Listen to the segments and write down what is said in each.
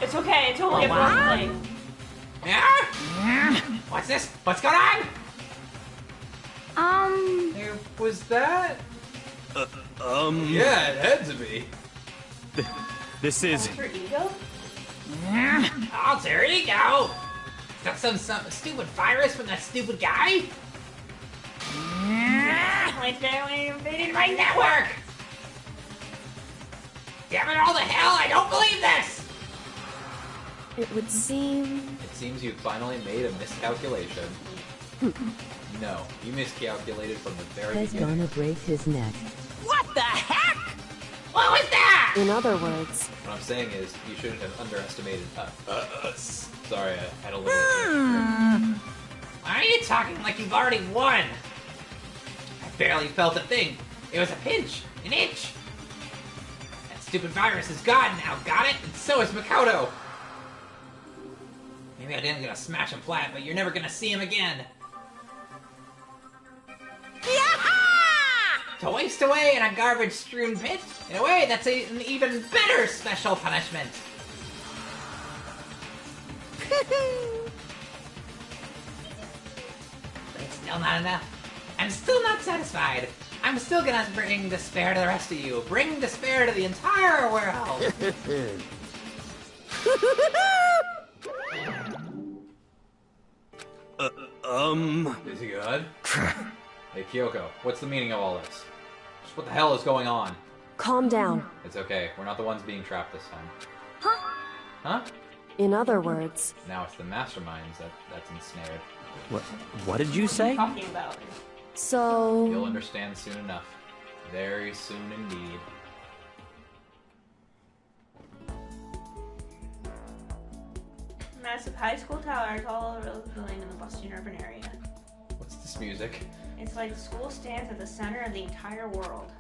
It's okay, it's only a birthday. Yeah? What's this? What's going on? Hey, was that? Yeah, it had to be. This is... Alter ego? Alter ego? Got some stupid virus from that stupid guy? My family invaded My my network! Damn it all to hell, I don't believe this! It would seem... It seems you finally made a miscalculation. No, you miscalculated from the very He's beginning. gonna break his neck. What the heck? What was that? In other words, What I'm saying is, you shouldn't have underestimated us. Sorry, I had a little... Why are you talking like you've already won? I barely felt a thing. It was a pinch, an inch. That stupid virus is gone now, got it? And so is Makoto. Maybe I didn't gonna smash him flat, but you're never gonna see him again. To waste away in a garbage-strewn pit? In a way, that's an even better special punishment. But it's still not enough. I'm still not satisfied. I'm still gonna bring despair to the rest of you. Bring despair to the entire world. Is he good? Hey, Kyoko, what's the meaning of all this? Just what the hell is going on? calm down. It's okay, we're not the ones being trapped this time. Huh? Huh? In other words, Now it's the masterminds that's ensnared. What did you say? talking about. You'll so... understand soon enough. Very soon indeed. Massive high school towers all over the building in the Boston urban area. What's this music? It's like the school stands at the center of the entire world.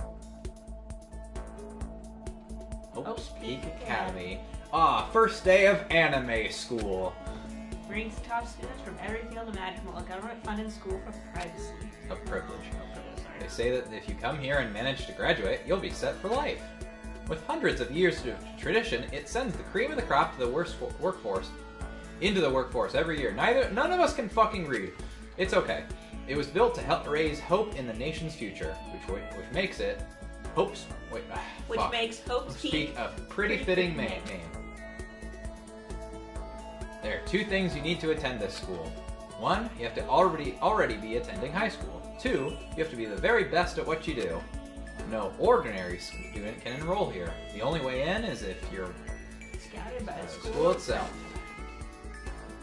Hope's Peak Academy. Ah, first day of anime school. Brings top students from every field imaginable, a government-funded school for privacy. A privilege. Sorry. They say that if you come here and manage to graduate, you'll be set for life. With hundreds of years of tradition, it sends the cream of the crop to the workforce. Into the workforce every year. None of us can fucking read. It's okay. It was built to help raise hope in the nation's future, which makes it Hope's. Which makes Hope's Peak a pretty fitting name. There are two things you need to attend this school. One, you have to already be attending high school. Two, you have to be the very best at what you do. No ordinary student can enroll here. The only way in is if you're scouted by the school itself.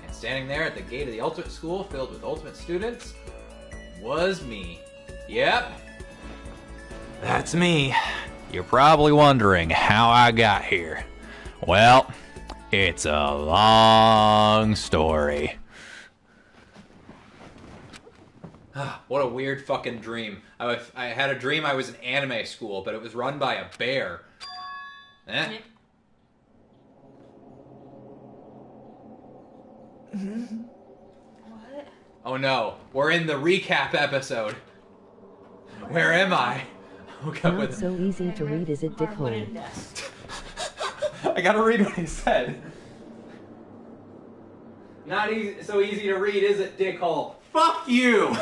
And standing there at the gate of the ultimate school filled with ultimate students was me. Yep. That's me. You're probably wondering how I got here. Well, it's a long story. What a weird fucking dream. I had a dream I was in anime school, but it was run by a bear. Eh? What? Oh no, we're in the recap episode. Where am I? Woke up Not with... so easy to read, is it, Dick Hole? Hardwooded desk. I gotta read what he said. Not so easy to read, is it, dickhole? Fuck you!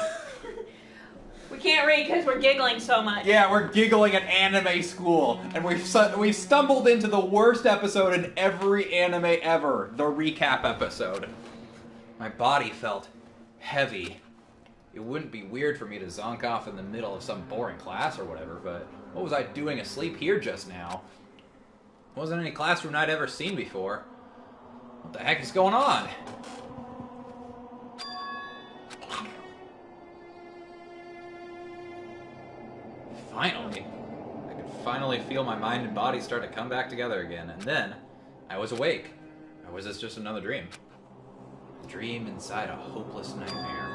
We can't read because we're giggling so much. Yeah, we're giggling at anime school, and we've stumbled into the worst episode in every anime ever, the recap episode. My body felt heavy. It wouldn't be weird for me to zonk off in the middle of some boring class or whatever, but what was I doing asleep here just now? Wasn't any classroom I'd ever seen before. What the heck is going on? Finally. I could finally feel my mind and body start to come back together again, and then I was awake. Or was this just another dream? A dream inside a hopeless nightmare.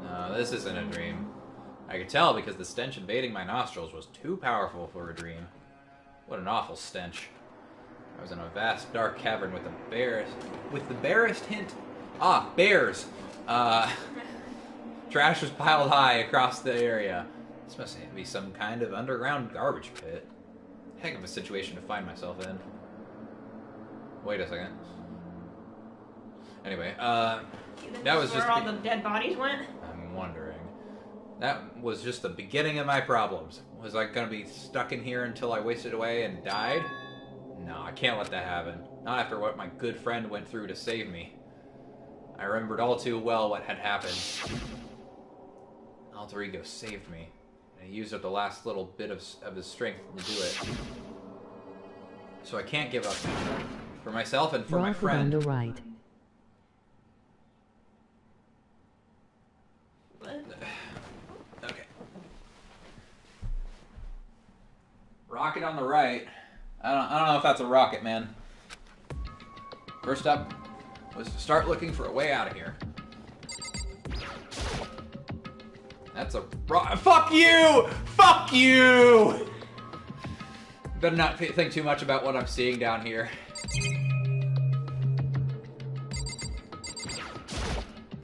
No, this isn't a dream. I could tell because the stench invading my nostrils was too powerful for a dream. What an awful stench. I was in a vast dark cavern with the barest hint. Ah, bears! Trash was piled high across the area. This must be some kind of underground garbage pit. Heck of a situation to find myself in. Wait a second. Anyway, That was where just all the dead bodies went. I'm wondering. That was just the beginning of my problems. Was I gonna be stuck in here until I wasted away and died? No, I can't let that happen. Not after what my good friend went through to save me. I remembered all too well what had happened. Alter Ego saved me, and he used up the last little bit of his strength to do it. So I can't give up. For myself and for my Rocket on friend. the right. What? Okay. Rocket on the right. I don't know if that's a rocket, man. First up was to start looking for a way out of here. That's a fuck you! Fuck you! Better not think too much about what I'm seeing down here.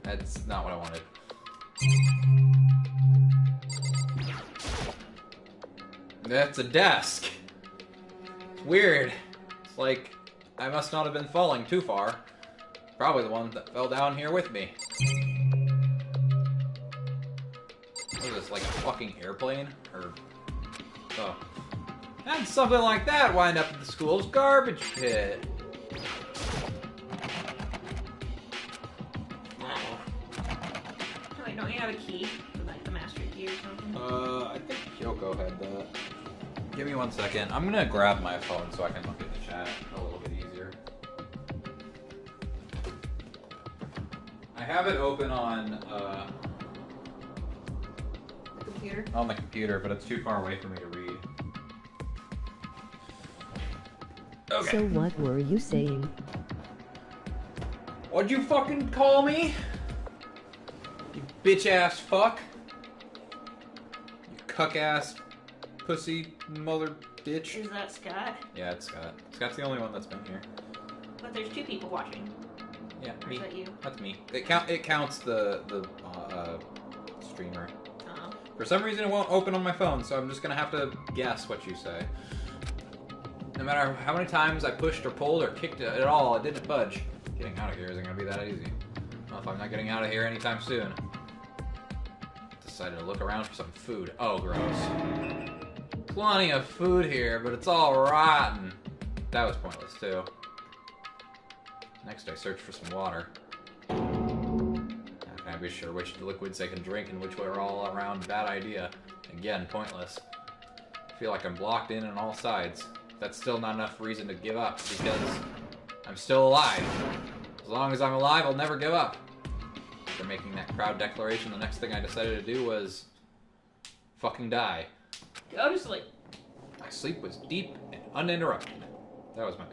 That's not what I wanted. That's a desk. It's weird. It's like I must not have been falling too far. Probably the one that fell down here with me. What is this, like a fucking airplane? Or... oh. How'd something like that wind up in the school's garbage pit? Wait, don't you have a key? Like the master key or something? I think Kyoko had that. Give me 1 second. I'm gonna grab my phone so I can look at the chat a little bit easier. I have it open on Computer? on the computer, but it's too far away for me to read. Okay. So what were you saying? What'd you fucking call me? You bitch-ass fuck. You cuck-ass pussy mother bitch. Is that Scott? Yeah, it's Scott. Scott's the only one that's been here. But there's two people watching. Yeah, Or me. is that you? That's me. It counts the streamer. Oh. For some reason, it won't open on my phone, so I'm just gonna have to guess what you say. No matter how many times I pushed or pulled or kicked it at all, it didn't budge. Getting out of here isn't gonna be that easy. Well, if I'm not getting out of here anytime soon. Decided to look around for some food. Oh, gross. Plenty of food here, but it's all rotten. That was pointless, too. Next, I search for some water. How can I be sure which liquids I can drink and which are all around bad idea? Again, pointless. I feel like I'm blocked in on all sides. That's still not enough reason to give up, because I'm still alive. As long as I'm alive, I'll never give up. After making that proud declaration, the next thing I decided to do was... fucking die. Go to sleep. My sleep was deep and uninterrupted. That was my...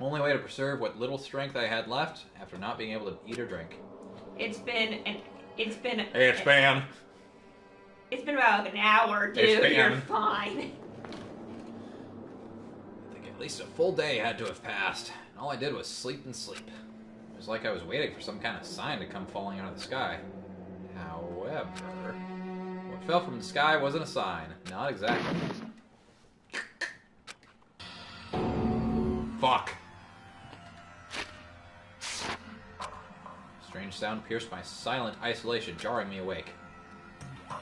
only way to preserve what little strength I had left after not being able to eat or drink. It's been about an hour, dude. It's been- You're fine. I think at least a full day had to have passed, and all I did was sleep and sleep. It was like I was waiting for some kind of sign to come falling out of the sky. However, what fell from the sky wasn't a sign. Not exactly. Fuck. Strange sound pierced my silent isolation, jarring me awake.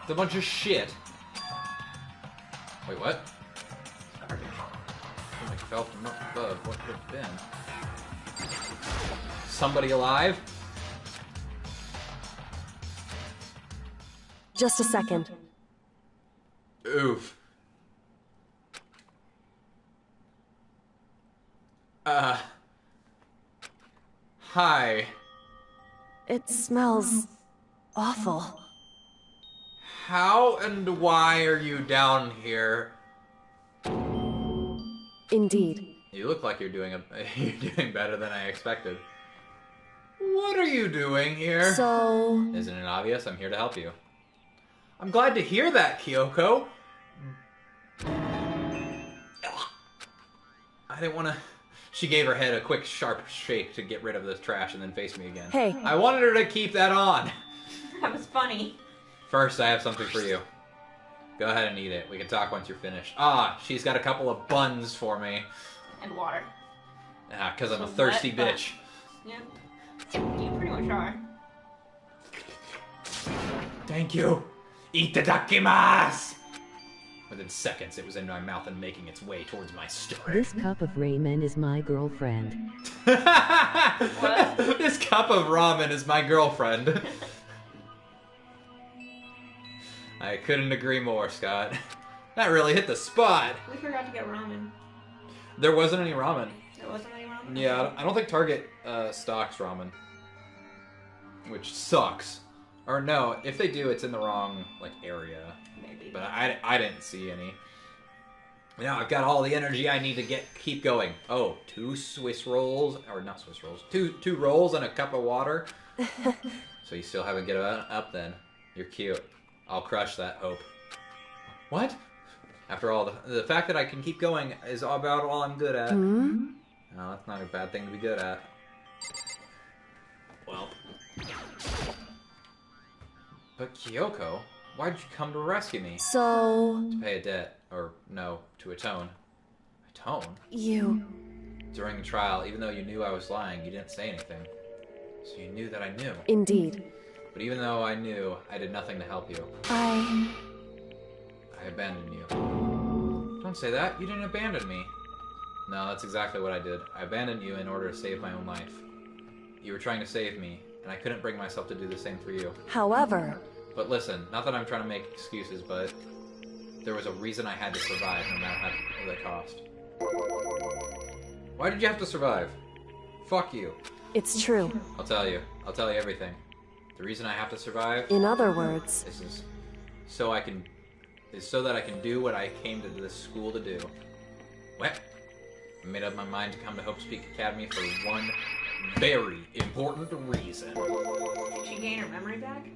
It's a bunch of shit. Wait, what? Garbage. Something fell from up above. What could it have been? Somebody alive? Just a second. Oof. Hi. It smells awful. How and why are you down here? Indeed. You look like you're doing better than I expected. What are you doing here? So, Isn't it obvious? I'm here to help you. I'm glad to hear that, Kyoko. I didn't want to... She gave her head a quick, sharp shake to get rid of the trash and then faced me again. Hey. I wanted her to keep that on. That was funny. First, I have something for you. Go ahead and eat it. We can talk once you're finished. Ah, she's got a couple of buns for me. And water. Ah, because I'm a So thirsty what? bitch. Yeah. You pretty much are. Thank you. Itadakimasu! Within seconds, it was in my mouth and making its way towards my stomach. This cup of ramen is my girlfriend. What? This cup of ramen is my girlfriend. I couldn't agree more, Scott. That really hit the spot. We forgot to get ramen. There wasn't any ramen. There wasn't any ramen? Yeah, I don't think Target stocks ramen. Which sucks. Or no, if they do, it's in the wrong area. Maybe. But I didn't see any. Now I've got all the energy I need to keep going. Oh, 2 Swiss rolls, or not Swiss rolls, two rolls and a cup of water. So you still haven't given up then. You're cute. I'll crush that hope. What? After all, the fact that I can keep going is about all I'm good at. No, that's not a bad thing to be good at. Well. But Kyoko, why'd you come to rescue me? So, To pay a debt. Or, no, to atone. Atone? you... During the trial, even though you knew I was lying, you didn't say anything. So you knew that I knew. Indeed. But even though I knew, I did nothing to help you. I abandoned you. Don't say that. You didn't abandon me. No, that's exactly what I did. I abandoned you in order to save my own life. You were trying to save me, and I couldn't bring myself to do the same for you. However... But listen, not that I'm trying to make excuses, but there was a reason I had to survive, no matter what the cost. Why did you have to survive? Fuck you. It's true. I'll tell you. I'll tell you everything. The reason I have to survive In other words... is so that I can do what I came to this school to do. What? I made up my mind to come to Hope's Peak Academy for one very important reason. Did she gain her memory back?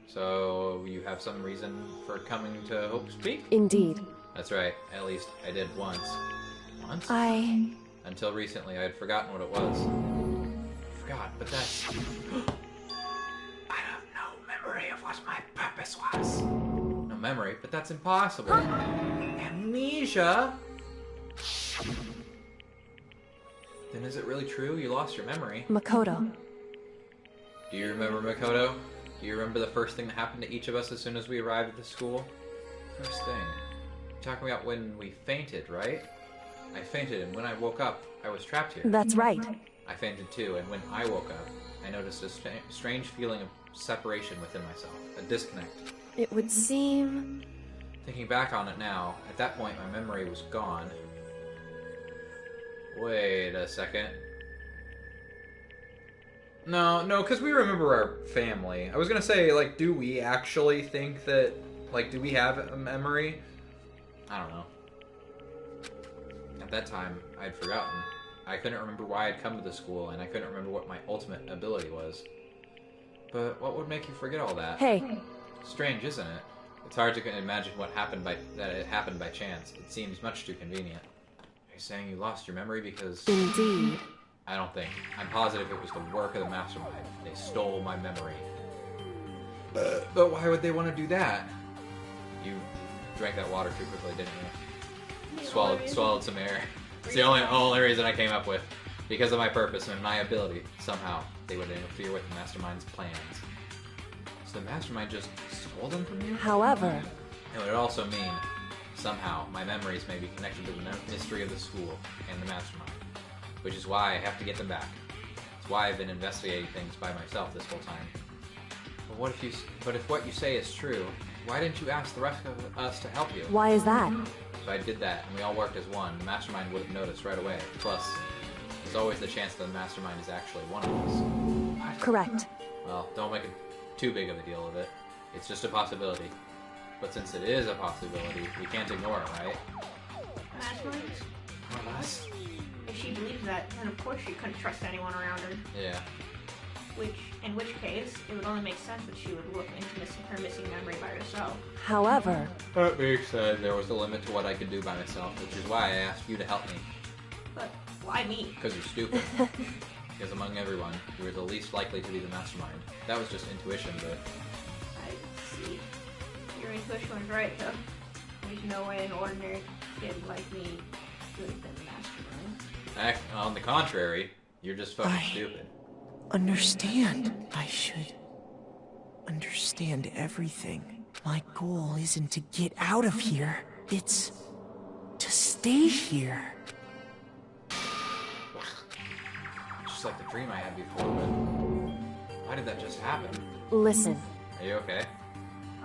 So, you have some reason for coming to Hope's Peak? Indeed. That's right. At least I did once. Once? I... Until recently, I had forgotten what it was. Forgot, but that's... I have no memory of what my purpose was. No memory, but that's impossible. Amnesia? Then is it really true? You lost your memory. Makoto. Do you remember, Makoto? Do you remember the first thing that happened to each of us as soon as we arrived at the school? First thing. You're talking about when we fainted, right? I fainted, and when I woke up, I was trapped here. That's right. I fainted too, and when I woke up, I noticed a strange feeling of separation within myself. A disconnect. It would seem... Thinking back on it now, at that point my memory was gone. Wait a second. No, because we remember our family. I was gonna say, do we actually think that, do we have a memory? I don't know. At that time, I'd forgotten. I couldn't remember why I'd come to the school, and I couldn't remember what my ultimate ability was. But what would make you forget all that? Hey. Strange, isn't it? It's hard to imagine that it happened by chance. It seems much too convenient. Are you saying you lost your memory because... Indeed. I don't think. I'm positive it was the work of the mastermind. They stole my memory. But why would they want to do that? You drank that water too quickly, didn't you? Swallowed some air. It's the only reason I came up with. Because of my purpose and my ability, somehow they would interfere with the mastermind's plans. So the mastermind just stole them from you? However... It would also mean, somehow, my memories may be connected to the mystery of the school and the mastermind. Which is why I have to get them back. It's why I've been investigating things by myself this whole time. But if what you say is true, why didn't you ask the rest of us to help you? Why is that? If I did that and we all worked as one, the mastermind would have noticed right away. Plus, there's always the chance that the mastermind is actually one of us. What? Correct. Well, don't make too big of a deal of it. It's just a possibility. But since it is a possibility, we can't ignore it, right? Mastermind? More or less. If she believes that, then of course she couldn't trust anyone around her. Yeah. In which case, it would only make sense that she would look into her missing memory by herself. However... That being said, there was a limit to what I could do by myself, which is why I asked you to help me. But why me? Because you're stupid. Because among everyone, you were the least likely to be the mastermind. That was just intuition, but... I see. Your intuition was right, though. There's no way an ordinary kid like me could have been the mastermind. On the contrary, you're just fucking stupid. Understand. I should understand everything. My goal isn't to get out of here. It's to stay here. Just like the dream I had before, but why did that just happen? Listen. Are you okay?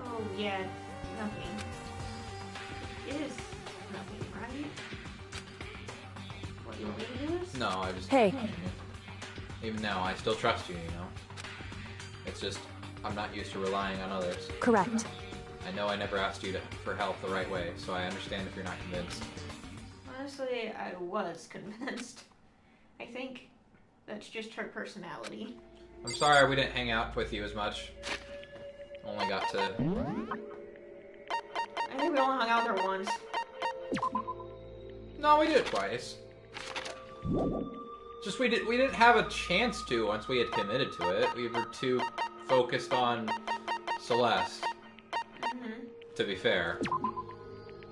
Oh, yeah. Nothing. It is nothing, right? What, you want me to do this? No, I just... Hey. Even now, I still trust you, you know? It's just, I'm not used to relying on others. Correct. I know I never asked you for help the right way, so I understand if you're not convinced. Honestly, I was convinced. I think that's just her personality. I'm sorry we didn't hang out with you as much. Only got to... I think we only hung out there once. No, we did it twice. Just we didn't have a chance to once we had committed to it. We were too focused on Celeste. Mm-hmm. To be fair,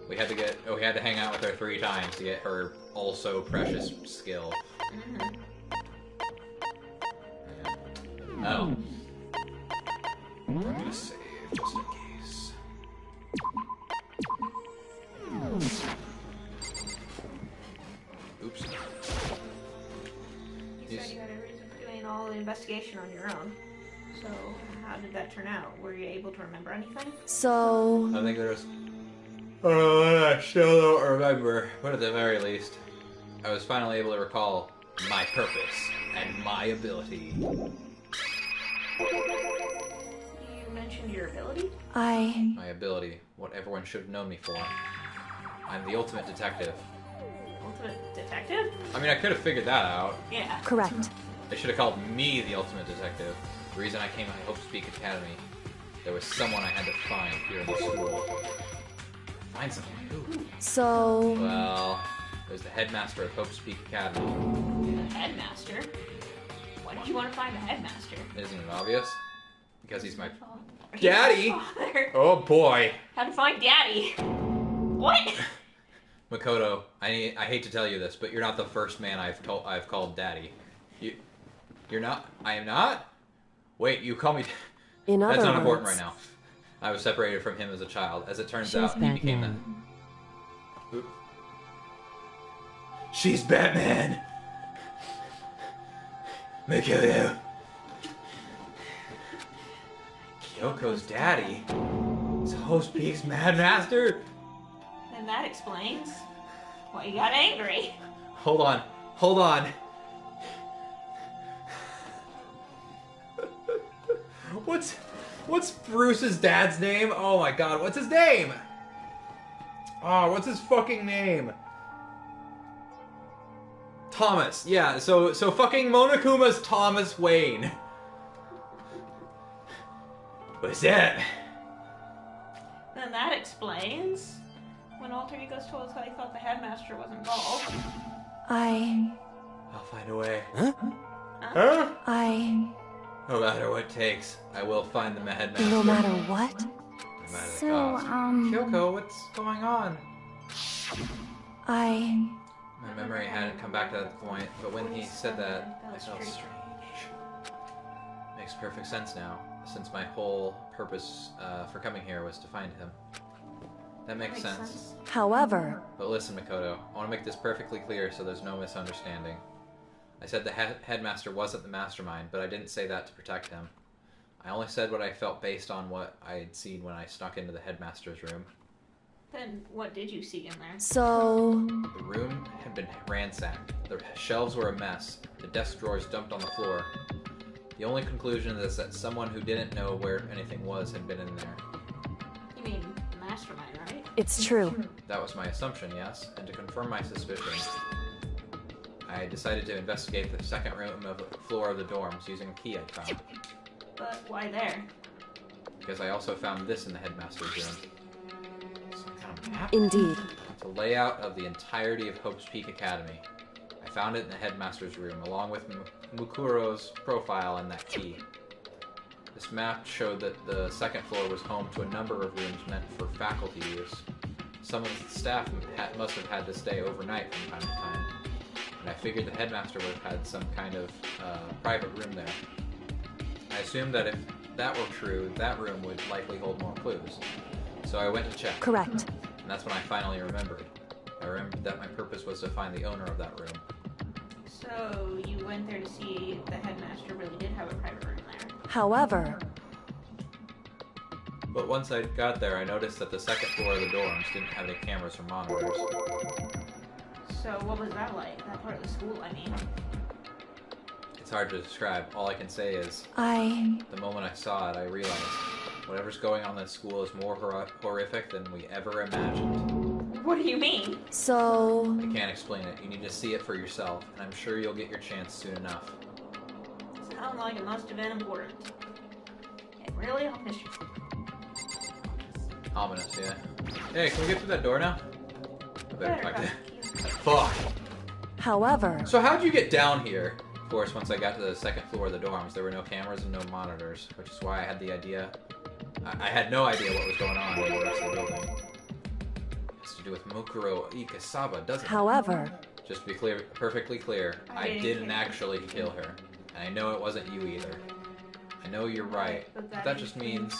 we had to hang out with her 3 times to get her also precious skill. Mm-hmm. Oh. I'm gonna save just in case. Oops. You said you had a reason for doing all the investigation on your own. So, how did that turn out? Were you able to remember anything? So... I think there's... I still don't remember, but at the very least, I was finally able to recall my purpose and my ability. You mentioned your ability? My ability, what everyone should have known me for. I'm the ultimate detective. Ultimate detective? I mean, I could have figured that out. Yeah. Correct. They should have called me the ultimate detective. The reason I came to Hope Speak Academy, there was someone I had to find here in the school. Find someone who? So... Well, there's the headmaster of Hope Speak Academy. The headmaster? Why did you want to find the headmaster? Isn't it obvious? Because he's my He's daddy! my father. Oh boy! How to find daddy? What? Makoto, I hate to tell you this, but you're not the first man I've called daddy. You're not? I am not? Wait, you call me... In other That's not words... important right now. I was separated from him as a child. As it turns out, he became that. Oop. She's Batman! Makoto. Kyoko's daddy? Is Hope Speak's Mad Master? And that explains why you got angry. Hold on. Hold on. What's Bruce's dad's name? Oh my god, what's his name? Oh, what's his fucking name? Thomas. Yeah, so fucking Monokuma's Thomas Wayne. What's that? Then that explains when Alter Egos told us how he thought the headmaster was involved. I'll find a way. Huh? No matter what it takes, I will find the headmaster. No matter what? No matter the So, cost. Kyoko, what's going on? My memory hadn't come back to that point, but when he said that, I felt strange. Makes perfect sense now, since my whole purpose for coming here was to find him. That makes sense. However... But listen, Makoto, I want to make this perfectly clear so there's no misunderstanding. I said the headmaster wasn't the mastermind, but I didn't say that to protect him. I only said what I felt based on what I had seen when I snuck into the headmaster's room. Then what did you see in there? So... The room had been ransacked. The shelves were a mess. The desk drawers dumped on the floor. The only conclusion is that someone who didn't know where anything was had been in there. You mean the mastermind, right? It's true. That was my assumption, yes. And to confirm my suspicions, I decided to investigate the second room of the floor of the dorms using a key I found. But why there? Because I also found this in the headmaster's room. Some kind of map? Indeed. It's a layout of the entirety of Hope's Peak Academy. I found it in the headmaster's room, along with Mukuro's profile and that key. This map showed that the second floor was home to a number of rooms meant for faculty use. Some of the staff must have had to stay overnight from time to time. and I figured the headmaster would have had some kind of private room there. I assumed that if that were true, that room would likely hold more clues. So I went to check. Correct. And that's when I finally remembered. I remembered that my purpose was to find the owner of that room. So you went there to see if the headmaster really did have a private room there. However, But once I got there, I noticed that the second floor of the dorms didn't have any cameras or monitors. So what was that like? That part of the school, I mean. It's hard to describe. All I can say is, I... the moment I saw it, I realized whatever's going on in this school is more horrific than we ever imagined. What do you mean? So... I can't explain it. You need to see it for yourself, and I'm sure you'll get your chance soon enough. Sounds like it must have been important. And really ominous. Ominous, yeah. Hey, can we get through that door now? I better fuck that. Better Fuck! However... So how'd you get down here? Of course, once I got to the second floor of the dorms, there were no cameras and no monitors, which is why I had the idea. I had no idea what was going on in the rest of the building. It has to do with Mukuro Ikasaba, doesn't it? However... Just to be clear, perfectly clear, I didn't didn't kill actually kill her. And I know it wasn't you either. I know you're right, but that just means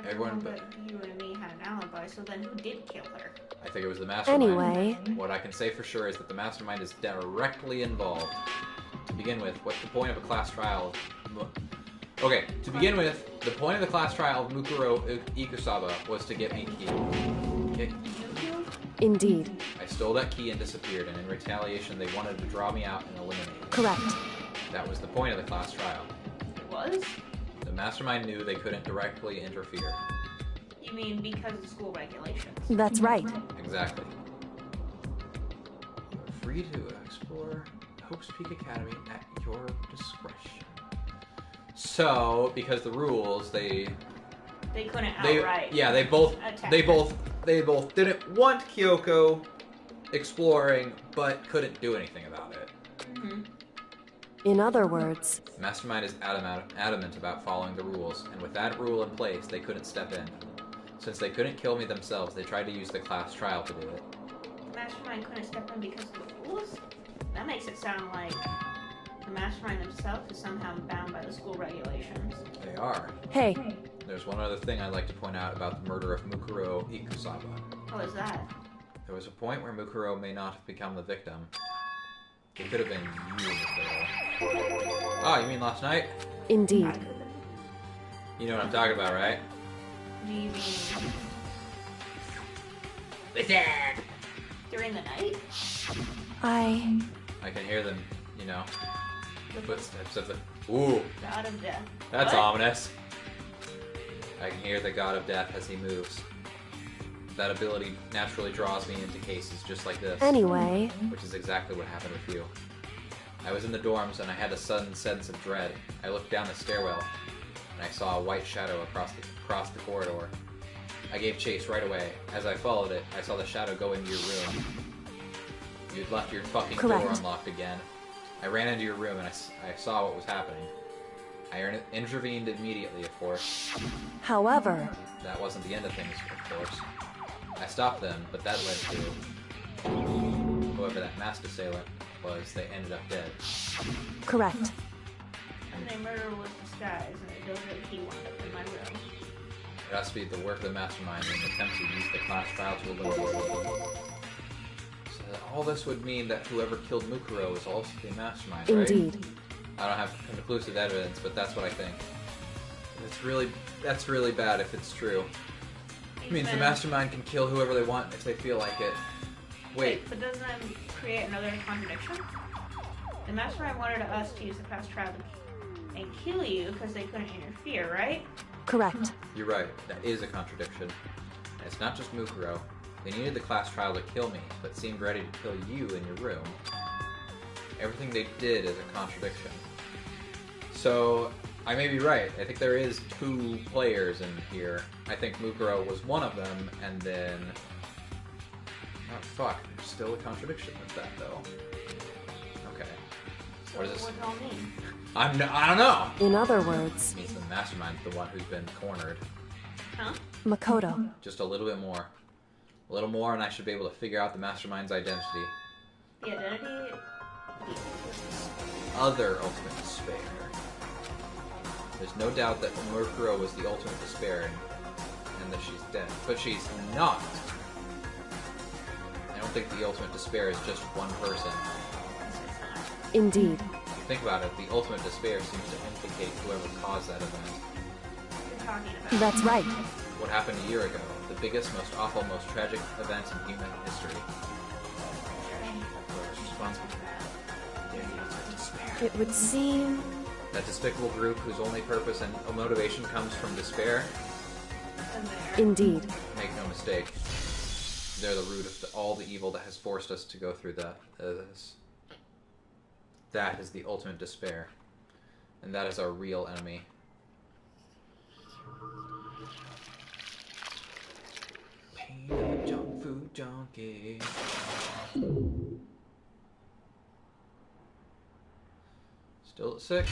Everyone Everyone but you and me had an alibi, so then who did kill her? I think it was the mastermind. Anyway... What I can say for sure is that the mastermind is directly involved. To begin with, what's the point of a class trial? Okay, to begin with, the point of the class trial of Mukuro Ikusaba was to get me key. Indeed. I stole that key and disappeared, and in retaliation they wanted to draw me out and eliminate me. Correct. That was the point of the class trial. It was? The mastermind knew they couldn't directly interfere. You mean because of school regulations? That's right. Exactly. You're free to explore Hope's Peak Academy at your discretion. So, because the rules, they couldn't outright. Yeah, they both attack didn't want Kyoko exploring, but couldn't do anything about it. Mm-hmm. In other words... Mastermind is adamant about following the rules, and with that rule in place, they couldn't step in. Since they couldn't kill me themselves, they tried to use the class trial to do it. The mastermind couldn't step in because of the rules? That makes it sound like the mastermind himself is somehow bound by the school regulations. They are. Hey, There's one other thing I'd like to point out about the murder of Mukuro Ikusaba. What was that? There was a point where Mukuro may not have become the victim. It could have been you in the photo. Oh, you mean last night? indeed. You know what I'm talking about, right? Do you mean Wizard! during the night? I can hear them, you know, the footsteps of the... Ooh, God of Death. that's What? ominous. I can hear the god of death as he moves. That ability naturally draws me into cases just like this. Anyway... Which is exactly what happened with you. I was in the dorms and I had a sudden sense of dread. I looked down the stairwell and I saw a white shadow across the corridor. I gave chase right away. As I followed it, I saw the shadow go into your room. You'd left your fucking Correct. door unlocked again. I ran into your room and I saw what was happening. I intervened immediately, of course. However... That wasn't the end of things, of course. I stopped them, but that led to... Whoever that masked assailant was, they ended up dead. Correct. And their murder was disguised, and the dojo key wound up in my room. It has to be the work of the mastermind in an attempt to use the class trial to eliminate them. So that all this would mean that whoever killed Mukuro is also the mastermind, right? Indeed. I don't have conclusive evidence, but that's what I think. That's really bad if it's true. It means the mastermind can kill whoever they want if they feel like it. Wait, But doesn't that create another contradiction? The mastermind wanted us to use the class trial and kill you because they couldn't interfere, right? Correct. you're right. That is a contradiction. And it's not just Mukuro. They needed the class trial to kill me, but seemed ready to kill you in your room. Everything they did is a contradiction. So, I may be right. I think there is two players in here. I think Mukuro was one of them, and then... Oh, fuck. There's still a contradiction with that, though. Okay. So What is this? what does it all mean? I don't know! In other words... It means the mastermind's the one who's been cornered. Huh? Makoto. Just a little bit more. A little more, and I should be able to figure out the mastermind's identity. The identity other ultimate despair. There's no doubt that Murkuro was the ultimate despair and that she's dead. But she's not. I don't think the ultimate despair is just one person. Indeed. If you think about it, the ultimate despair seems to implicate whoever caused that event. You're talking about. That's right. What happened a year ago, the biggest, most awful, most tragic event in human history. Whoever's responsible for that, they're the ultimate despair. It would seem... That despicable group whose only purpose and motivation comes from despair, And there. Indeed. make no mistake, they're the root of all the evil that has forced us to go through this. That is the ultimate despair. And that is our real enemy. Pain of a junk food junkie. Still at 6.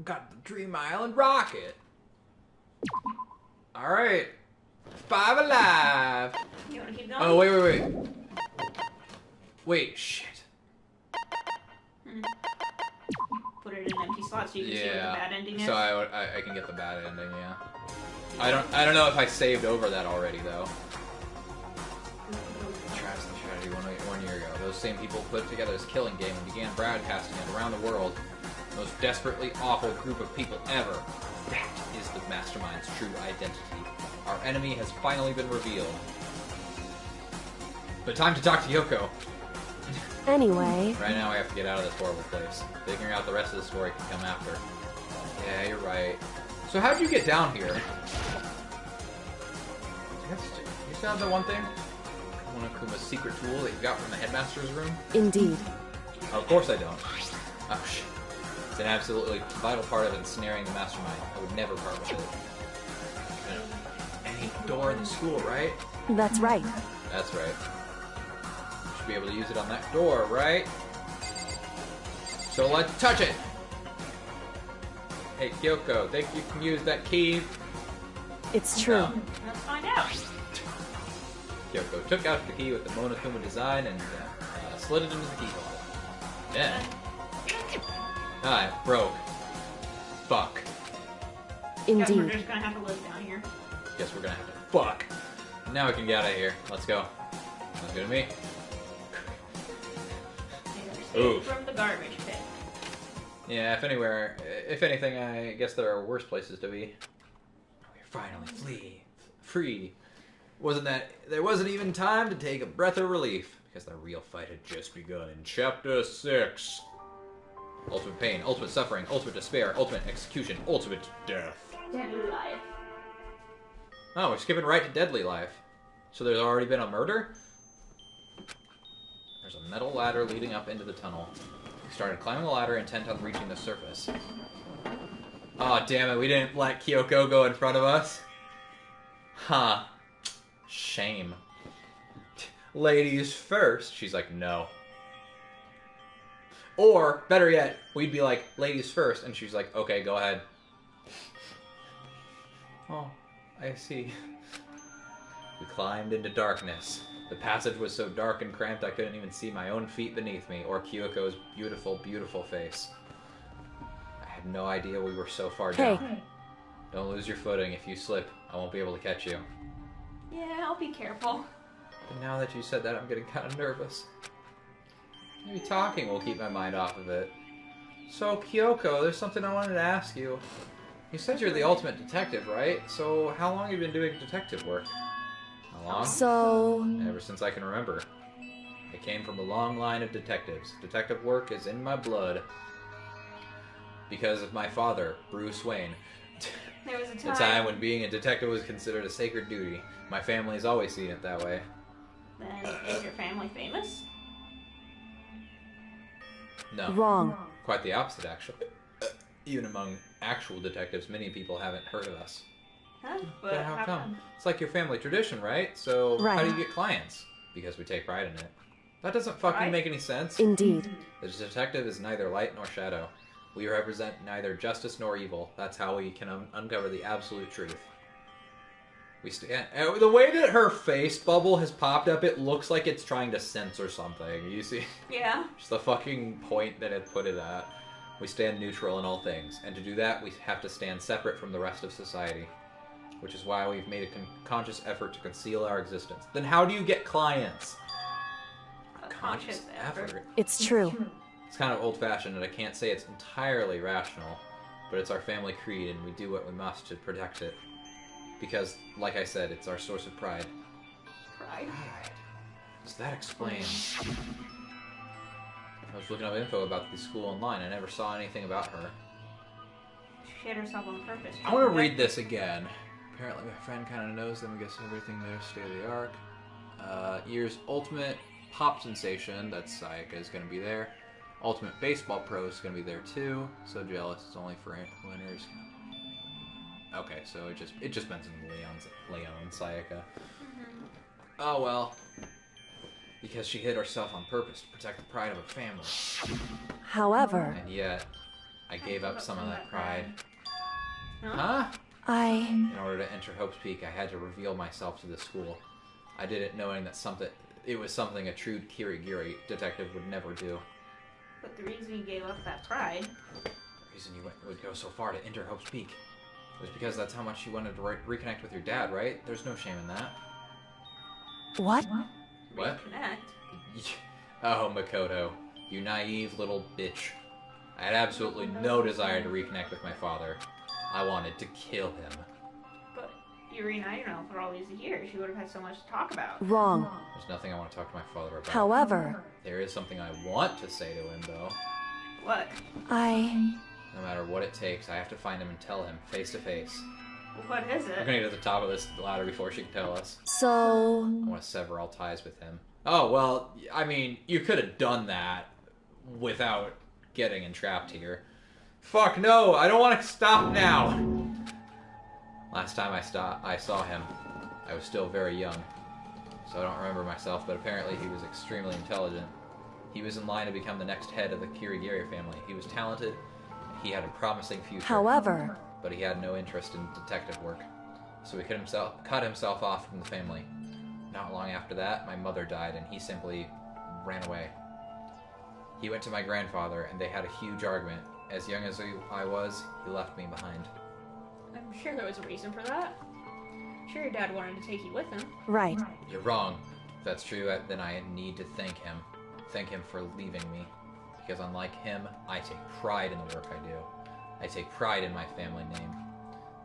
Got the Dream Island rocket. Alright. 5 alive. You want to keep going? Oh, wait. Wait, shit. Put it in an empty slot so you can see what the bad ending is. So I can get the bad ending, yeah. I don't know if I saved over that already though. Travis and Strategy one year ago. Those same people put together this killing game and began broadcasting it around the world. The most desperately awful group of people ever. That is the Mastermind's true identity. Our enemy has finally been revealed. But time to talk to Yoko. Anyway... Right now I have to get out of this horrible place. Figuring out the rest of the story can come after. Yeah, you're right. So how'd you get down here? You still have the one thing? One of Kuma's secret tool that you got from the headmaster's room? Indeed. Oh, of course I don't. Oh shit. It's an absolutely vital part of ensnaring the mastermind. I would never part with it. Any door in the school, right? That's right. That's right. You should be able to use it on that door, right? So let's touch it! Hey, Kyoko, think you can use that key? It's true. No. Let's find out. Kyoko took out the key with the Monokuma design and slid it into the keyhole. Then... Ah, it broke. Fuck. Guess we're Indeed. just gonna have to live down here. Guess we're gonna have to fuck. Now we can get out of here. Let's go. Sounds good to me. Oof. From the garbage pit. Yeah, if anything, I guess there are worse places to be. We're finally free. There wasn't even time to take a breath of relief, because the real fight had just begun in Chapter 6. Ultimate pain, ultimate suffering, ultimate despair, ultimate execution, ultimate death. Deadly life. Oh, we're skipping right to deadly life. So there's already been a murder? There's a metal ladder leading up into the tunnel. We started climbing the ladder, intent on reaching the surface. Aw, damn it, we didn't let Kyoko go in front of us. Huh. Shame. Ladies first. She's like, no. Or, better yet, we'd be like, ladies first, and she's like, okay, go ahead. Oh, I see. We climbed into darkness. The passage was so dark and cramped I couldn't even see my own feet beneath me, or Kyoko's beautiful, beautiful face. I had no idea we were so far down. Don't lose your footing. If you slip, I won't be able to catch you. Yeah, I'll be careful. But now that you said that, I'm getting kind of nervous. Maybe talking will keep my mind off of it. So, Kyoko, there's something I wanted to ask you. You said you're the ultimate detective, right? So, how long have you been doing detective work? How long? So... Ever since I can remember. I came from a long line of detectives. Detective work is in my blood. Because of my father, Bruce Wayne. There was a The time when being a detective was considered a sacred duty. My family's always seen it that way. Then is your family famous? No. Wrong. Quite the opposite, actually. Even among actual detectives, many people haven't heard of us. Huh? But how come? It's like your family tradition, right? So how Right. do you get clients? Because we take pride in it. That doesn't fucking Right. make any sense. Indeed. The detective is neither light nor shadow. We represent neither justice nor evil. That's how we can uncover the absolute truth. The way that her face bubble has popped up, it looks like it's trying to censor something. You see? Yeah. Just the fucking point that it put it at. We stand neutral in all things, and to do that, we have to stand separate from the rest of society. Which is why we've made a conscious effort to conceal our existence. Then how do you get clients? A conscious effort. It's true. It's kind of old-fashioned, and I can't say it's entirely rational, but it's our family creed, and we do what we must to protect it. Because, like I said, it's our source of pride. Pride? So that explains. I was looking up info about the school online. I never saw anything about her. She hid herself on purpose. I want to read this again. Apparently my friend kind of knows them. I guess everything there is state of the art. Year's ultimate pop sensation, that's Sayaka, is going to be there. Ultimate baseball pro is going to be there too. So jealous. It's only for winners. Okay, so it just mentions Leon Sayaka. Oh well. Because she hid herself on purpose to protect the pride of her family. However, And yet, I gave up some of that pride. Huh? I... In order to enter Hope's Peak, I had to reveal myself to the school. I did it knowing that it was something a true Kirigiri detective would never do. But the reason you gave up that pride... The reason you would go so far to enter Hope's Peak was because that's how much you wanted to reconnect with your dad, right? There's no shame in that. What? What? Reconnect? Oh, Makoto. You naive little bitch. I had absolutely no desire to reconnect with my father. I wanted to kill him. But you reunited him for all these years. You would have had so much to talk about. Wrong. There's nothing I want to talk to my father about. However... There is something I want to say to him, though. What? No matter what it takes, I have to find him and tell him, face to face. What is We're it? gonna get to the top of this ladder before she can tell us. So... I want to sever all ties with him. Oh, well, I mean, you could have done that without getting entrapped here. Fuck no, I don't want to stop now! Last time I saw him, I was still very young. So I don't remember myself, but apparently he was extremely intelligent. He was in line to become the next head of the Kirigiri family. He was talented, he had a promising future. However... But he had no interest in detective work. So he cut himself off from the family. Not long after that, my mother died, and he simply ran away. He went to my grandfather, and they had a huge argument. As young as I was, he left me behind. I'm sure there was a reason for that. I'm sure your dad wanted to take you with him. Right. You're wrong. If that's true, then I need to thank him. Thank him for leaving me. Because unlike him, I take pride in the work I do. I take pride in my family name.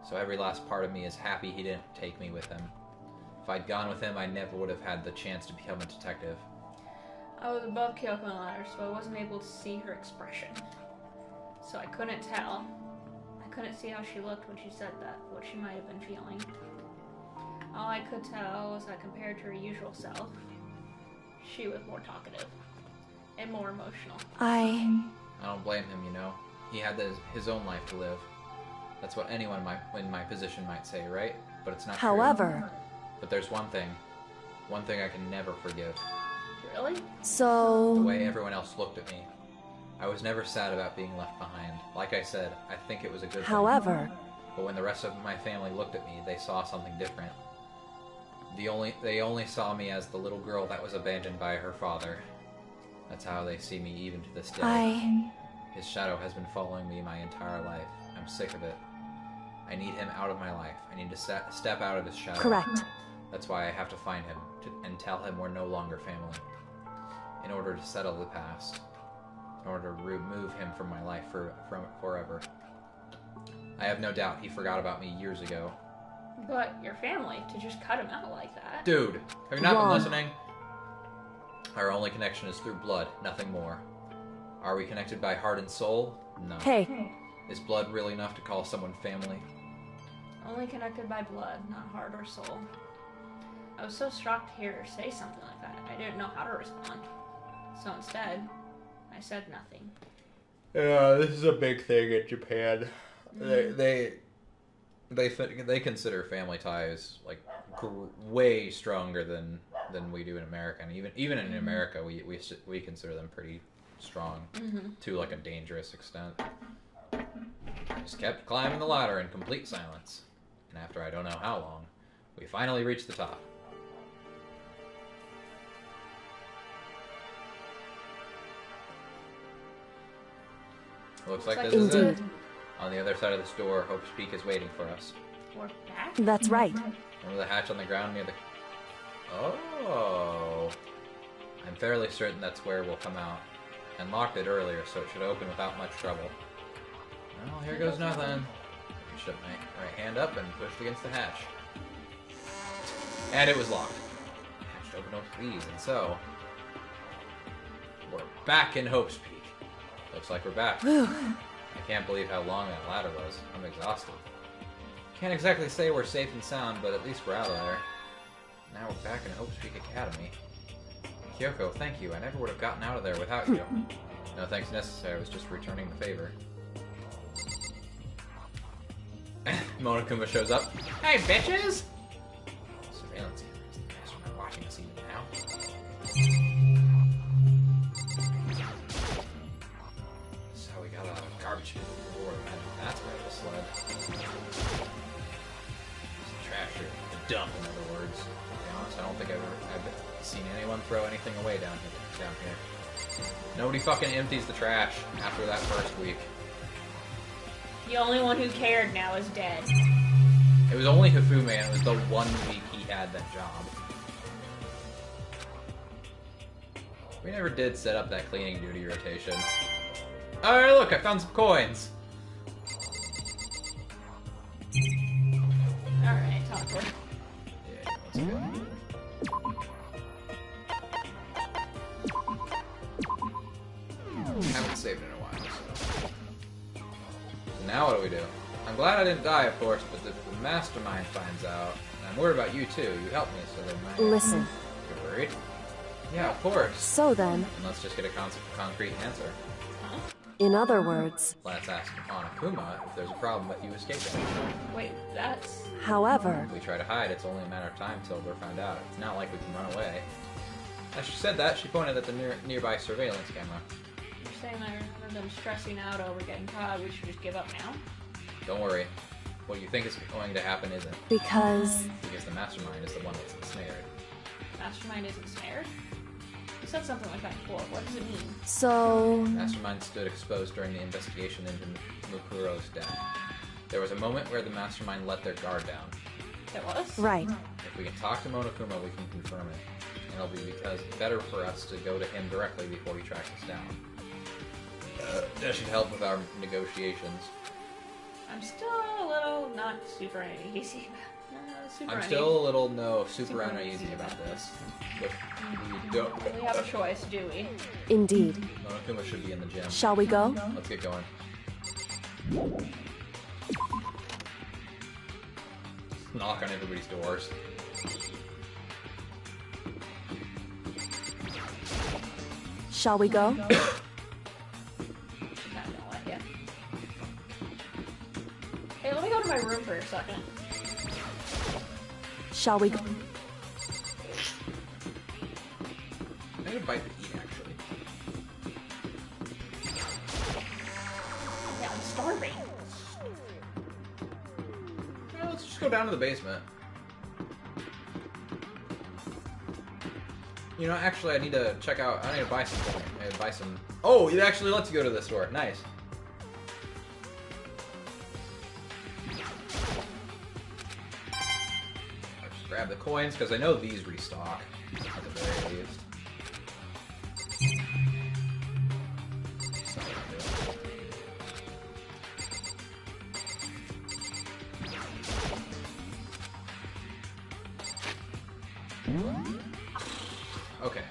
So every last part of me is happy he didn't take me with him. If I'd gone with him, I never would have had the chance to become a detective. I was above Kyoko on the ladder, so I wasn't able to see her expression. So I couldn't tell. I couldn't see how she looked when she said that, what she might have been feeling. All I could tell was that compared to her usual self, she was more talkative and more emotional. I don't blame him, you know. He had his own life to live. That's what anyone in my position might say, right? But it's not However... true. But there's one thing I can never forgive. Really? The So... way everyone else looked at me. I was never sad about being left behind. Like I said, I think it was a good thing. However... But when the rest of my family looked at me, they saw something different. They only saw me as the little girl that was abandoned by her father. That's how they see me even to this day. His shadow has been following me my entire life. I'm sick of it. I need him out of my life. I need to step out of his shadow. Correct. That's why I have to find him and tell him we're no longer family. In order to settle the past. In order to remove him from my life forever. I have no doubt he forgot about me years ago. But your family, to just cut him out like that. Dude, have you not Wrong. been listening? Our only connection is through blood, nothing more. Are we connected by heart and soul? No. Hey, Is blood really enough to call someone family? Only connected by blood, not heart or soul. I was so shocked to hear her say something like that. I didn't know how to respond. So instead, I said nothing. Yeah, this is a big thing in Japan. They consider family ties like way stronger than we do in America, and even in America, we consider them pretty strong to like a dangerous extent. I just kept climbing the ladder in complete silence, and after I don't know how long, We finally reached the top. Looks like this is it. On the other side of this door, Hope's Peak is waiting for us. We're back? That's right. Remember the hatch on the ground near the... Oh. I'm fairly certain that's where we'll come out. And locked it earlier, so it should open without much trouble. Well, here goes nothing. I shut my right hand up and pushed against the hatch. And it was locked. Hatch opened with ease, and so... we're back in Hope's Peak. Looks like we're back. I can't believe how long that ladder was. I'm exhausted. Can't exactly say we're safe and sound, but at least we're out of there. Now we're back in Hope's Peak Academy. Kyoko, thank you. I never would have gotten out of there without you. No thanks necessary. I was just returning the favor. Monokuma shows up. Hey, bitches! Surveillance cameras. The mastermind watching us even now. So we got a garbage bin before. That's where this led. It's a trash room. A dump, in other words. To be honest, I don't think I've seen anyone throw anything away down here. Nobody fucking empties the trash after that first week. The only one who cared now is dead. It was only Hifume, and it was the 1 week he had that job. We never did set up that cleaning duty rotation. Alright, look, I found some coins. Alright, talk to her. Yeah, let's go. Haven't saved in a while, so... Now what do we do? I'm glad I didn't die, of course, but if the mastermind finds out, and I'm worried about you too, you helped me, so they might... Listen. You're worried? Yeah, of course. So then, And let's just get a concrete answer. in other words, Let's ask Monokuma if there's a problem with you escaping. Wait, that's... however, If we try to hide, it's only a matter of time till we're found out. It's not like we can run away. As she said that, she pointed at the nearby surveillance camera. You're saying that rather than stressing out over getting caught, we should just give up now? Don't worry. What you think is going to happen isn't. because Because the mastermind is the one that's ensnared. Mastermind isn't snared? You said something like that before. What does it mean? so Mastermind stood exposed during the investigation into Mukuro's death. There was a moment where the mastermind let their guard down. It was? right. If we can talk to Monokuma, we can confirm it. And it'll be because better for us to go to him directly before he tracks us down. That should help with our negotiations. I'm still a little not super uneasy. I'm still a little super uneasy about this. But we don't. We have a choice, do we? Indeed. Monokuma should be in the gym. Shall we go? Let's get going. Knock on everybody's doors. Shall we go? I'm not gonna let you. Hey, let me go to my room for a second. Shall we go? I need a bite to eat, actually. Yeah, I'm starving. Well, let's just go down to the basement. You know, actually, I need to check out. I need to buy something. I need to buy some. Oh, it actually lets you go to the store. Nice. I'll just grab the coins because I know these restock at the very least. That's not what I'm doing. Okay.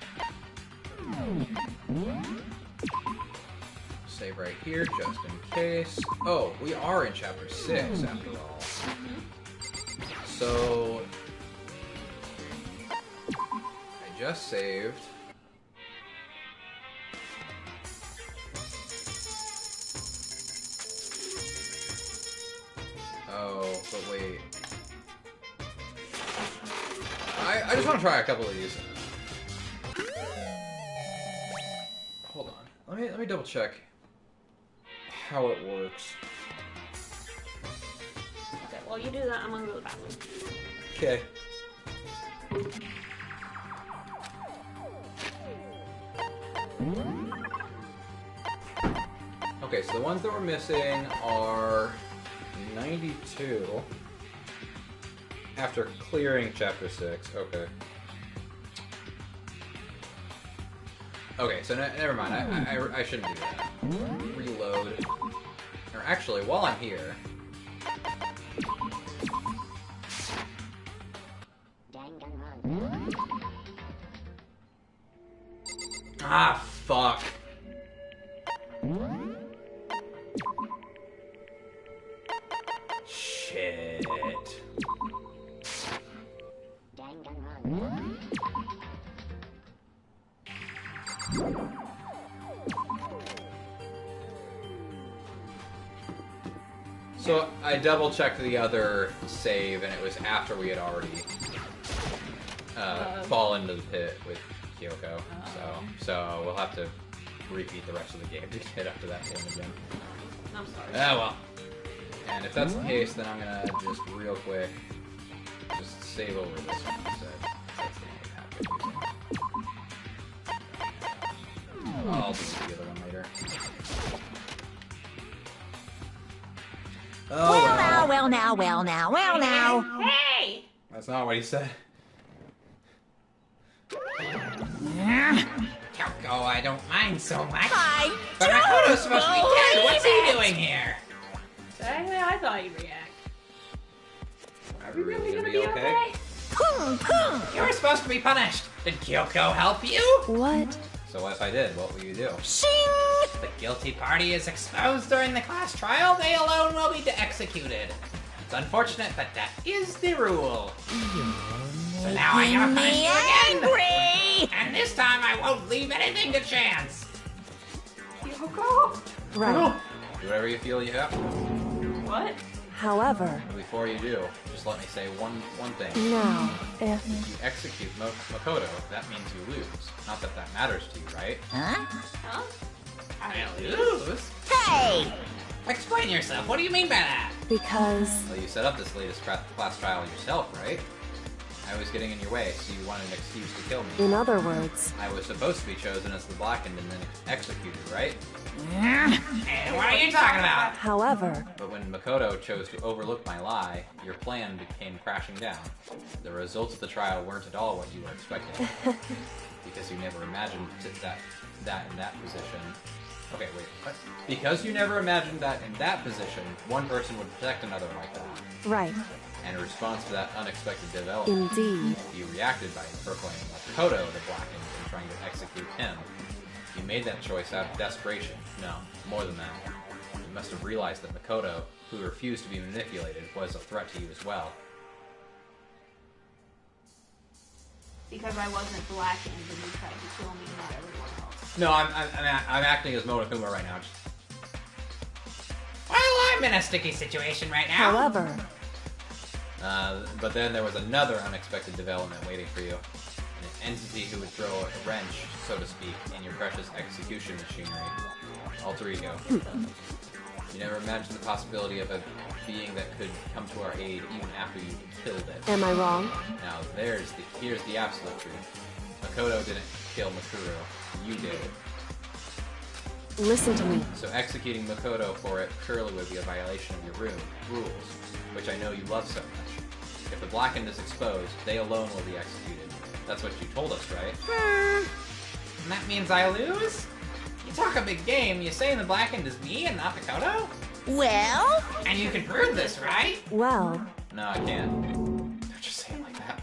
Save right here, just in case. Oh, we are in chapter 6 after all. So I just saved. Oh, but wait. I just want to try a couple of these. Hold on. Let me double check how it works. Okay, well you do that, I'm gonna go to the bathroom. Okay. so the ones that we're missing are 92. After clearing Chapter 6. Okay. Okay, so never mind. I shouldn't do that. Reload. Or actually, while I'm here... Ah, fuck. Shit. So I double checked the other save, and it was after we had already fallen into the pit with Kyoko. So we'll have to repeat the rest of the game to get up to that point again. I'm sorry. Oh well. And if that's the case, then I'm gonna just real quick just save over this one instead. That's the only path we're using. I'll do the other one later. Oh, well now. Hey! That's not what he said. Kyoko, I don't mind so much. I But Makoto's supposed to be dead. What's he doing here? Exactly how I thought you'd react. Are we really gonna be okay? You were supposed to be punished. Did Kyoko help you? What? So what if I did? What will you do? The guilty party is exposed during the class trial. They alone will be executed. It's unfortunate, but that is the rule. So now I'm gonna punish you again. And this time I won't leave anything to chance. Kyoko? Right. Do whatever you feel you have to. What? However, Before you do, just let me say one thing. now, if... If you execute Makoto, that means you lose. Not that that matters to you, right? Huh? I lose? Hey! Explain yourself. What do you mean by that? Because... Well, you set up this latest class trial yourself, right? I was getting in your way, so you wanted an excuse to kill me. In other words, I was supposed to be chosen as the Blackened and then executed, right? Hey, what are you talking about? however, But when Makoto chose to overlook my lie, your plan came crashing down. The results of the trial weren't at all what you were expecting. Because you never imagined that in that position... Okay, wait, what? Because you never imagined that in that position, one person would protect another like that. right, And in response to that unexpected development, indeed. you reacted by proclaiming Makoto the Blackened and trying to execute him. You made that choice out of desperation. No, more than that. You must have realized that Makoto, who refused to be manipulated, was a threat to you as well. Because I wasn't blackened and you tried to kill me, not everyone else. No, I'm acting as Monokuma right now. Well, I'm in a sticky situation right now. However, But then there was another unexpected development waiting for you. An entity who would throw a wrench, so to speak, in your precious execution machinery. Alter ego. You never imagined the possibility of a being that could come to our aid even after you killed it. am I wrong? Now, here's the absolute truth. Makoto didn't kill Makuro. You did. Listen to me. So executing Makoto for it surely would be a violation of your rules, which I know you love so much. If the Blackened is exposed, they alone will be executed. That's what you told us, right? And that means I lose? You talk a big game, you saying the Blackened is me and not Makoto? Well? And you can prove this, right? Well, No, I can't. Don't just say it like that.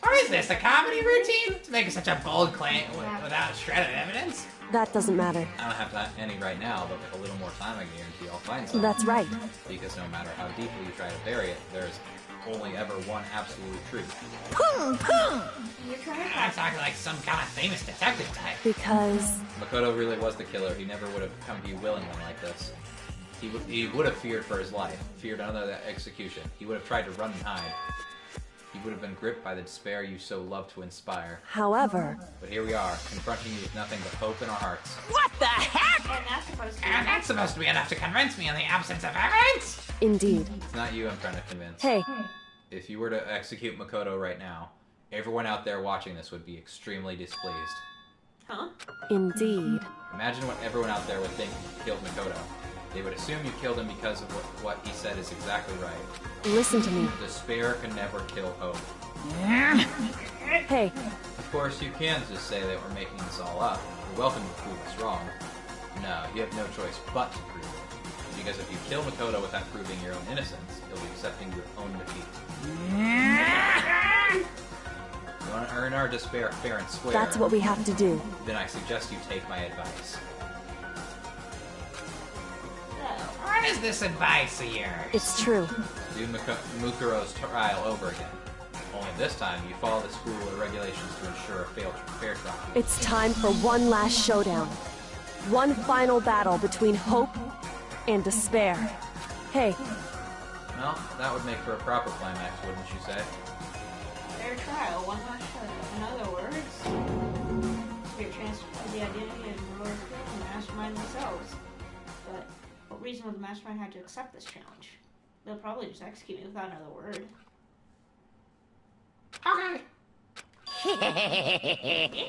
Or is this a comedy routine? To make such a bold claim without a shred of evidence? that doesn't matter. I don't have any right now, but with a little more time, I guarantee I'll find some. That's right. Because no matter how deeply you try to bury it, there's only ever one absolute truth. You're trying to I'm talking like some kind of famous detective type. Because... Makoto really was the killer. He never would have come to you willingly like this. He would have feared for his life, feared another execution. He would have tried to run and hide. He would have been gripped by the despair you so love to inspire. However, But here we are, confronting you with nothing but hope in our hearts. What the heck? And that's supposed to be. And that's supposed to be enough to convince me in the absence of evidence? indeed. It's not you I'm trying to convince. Hey, If you were to execute Makoto right now, everyone out there watching this would be extremely displeased. Huh? Indeed. Imagine what everyone out there would think you killed Makoto. They would assume you killed him because of what he said is exactly right. Listen to me. Despair can never kill hope. Hey, Of course, you can just say that we're making this all up. You're welcome to prove us wrong. No, you have no choice but to prove it. Because if you kill Makoto without proving your own innocence, you'll be accepting your own defeat. You want to earn our despair fair and square? that's what we have to do. Then I suggest you take my advice. What is this advice of yours? It's true. Do Mukuro's trial over again. Only this time, you follow the school regulations to ensure a fair trial. It's time for one last showdown. One final battle between hope and despair. Hey, Well, that would make for a proper climax, wouldn't you say? Fair trial, one last showdown. In other words, fair chance to find the identity of the and the mastermind themselves. But what reason would the mastermind have to accept this challenge? They'll probably just execute me without another word. Okay.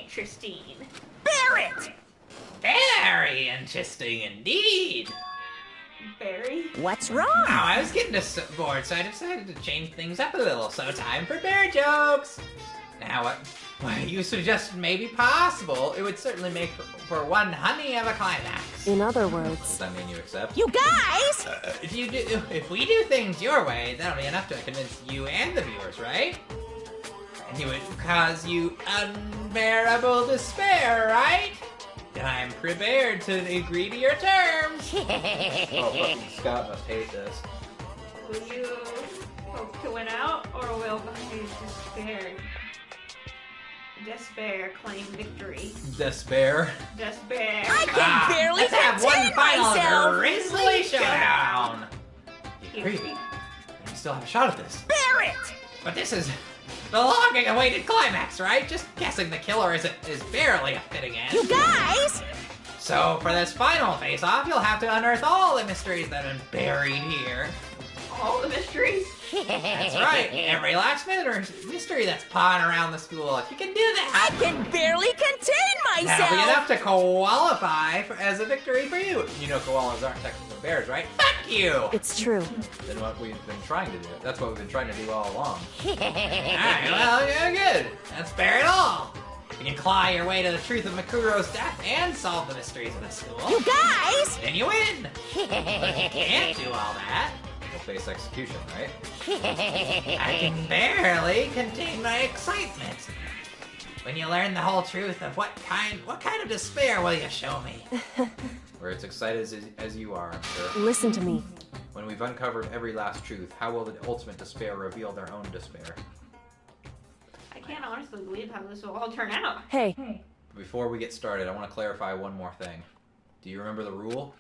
Interesting. Barrett! Very interesting indeed. Barry? What's wrong? Oh, I was getting bored, so I decided to change things up a little. So time for bear jokes. Now, what you suggested may be possible. It would certainly make for one honey of a climax. in other Does words, that mean you accept? You guys! If we do things your way, that'll be enough to convince you and the viewers, right? And it would cause you unbearable despair, right? Then I'm prepared to agree to your terms. Oh, fucking Scott must hate this. Will you hope to win out, or will despair claim victory? Despair. Despair. I can barely Let's have one contain final myself! grisly showdown. You agree? You still have a shot at this. Barrett! But this is the long-awaited climax, right? Just guessing the killer is barely a fitting end. You guys! So for this final face-off, you'll have to unearth all the mysteries that have been buried here. All the mysteries. That's right. Every last mystery that's pawing around the school. If you can do that, I can barely contain that'll be myself! enough to qualify as a victory for you. You know koalas aren't technically bears, right? Fuck you! it's true. Then what we've been trying to do. That's what we've been trying to do all along. Alright, well, yeah, good. That's fair at all. You can claw your way to the truth of Makuro's death and solve the mysteries of the school. You guys! Then you win. But if you can't do all that, We'll face execution, right? I can barely contain my excitement. When you learn the whole truth of what kind of despair will you show me? We're as excited as you are, I'm sure. Listen to me. When we've uncovered every last truth, how will the ultimate despair reveal their own despair? I can't honestly believe how this will all turn out. Hey, Before we get started, I want to clarify one more thing. Do you remember the rule?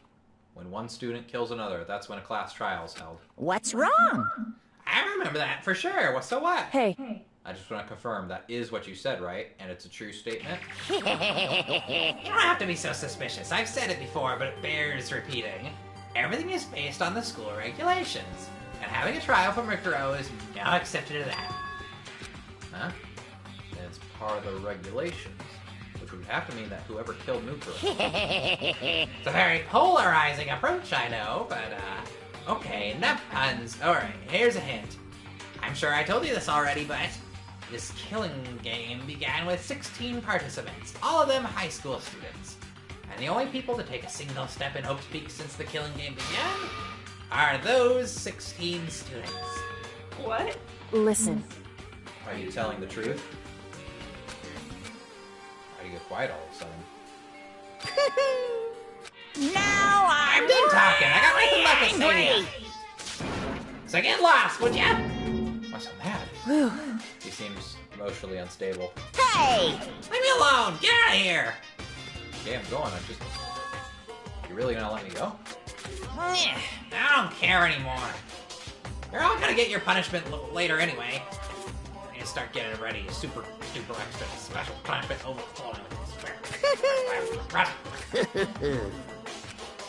When one student kills another, that's when a class trial is held. What's wrong? I remember that for sure. Well, so what? hey, I just want to confirm that is what you said, right? And it's a true statement? You don't have to be so suspicious. I've said it before, but it bears repeating. Everything is based on the school regulations, and having a trial for Mikuro is no exception to that. Huh? And it's part of the regulations, which would have to mean that whoever killed Mukuro... It's a very polarizing approach, I know, but, okay, enough puns. Alright, here's a hint. I'm sure I told you this already, but this killing game began with 16 participants, all of them high school students. And the only people to take a single step in Hope's Peak since the killing game began are those 16 students. What? listen. Are you telling the truth? Why do you get quiet all of a sudden? Now I'm done talking. I got nothing left to say to angry. you. So get lost, would ya? Why so mad? Whew. He seems emotionally unstable. Hey! Leave me alone. Get out of here. Okay, I'm going. You really gonna let me go? I don't care anymore. You're all gonna get your punishment later anyway. You start getting it ready. Super duper extra special punishment overflowing with despair.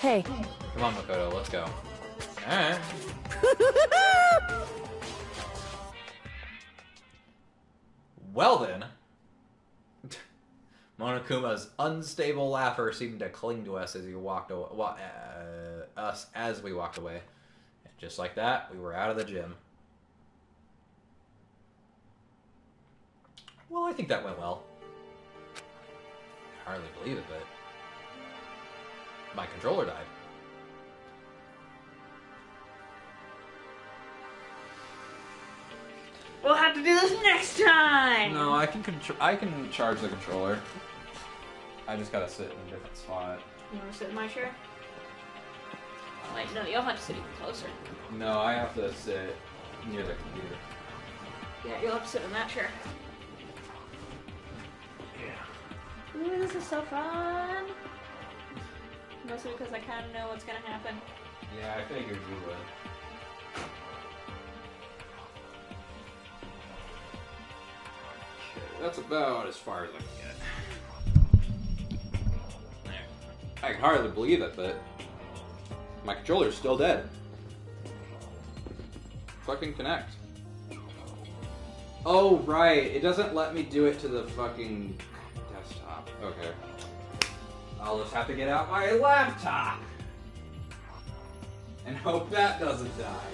Hey, Come on, Makoto, let's go. Alright. Well then. Monokuma's unstable laughter seemed to cling to us as he walked away, us as we walked away. And just like that, we were out of the gym. Well, I think that went well. I hardly believe it, but my controller died. We'll have to do this next time! No, I can charge the controller. I just gotta sit in a different spot. You wanna sit in my chair? Oh, wait, no, you'll have to sit even closer. No, I have to sit near the computer. Yeah, you'll have to sit in that chair. Yeah. Ooh, this is so fun! Mostly because I kind of know what's gonna happen. Yeah, I figured you would. Okay, that's about as far as I can get. There. I can hardly believe it, but my controller's still dead. Fucking connect. Oh, right. It doesn't let me do it to the fucking desktop. Okay. I'll just have to get out my laptop and hope that doesn't die.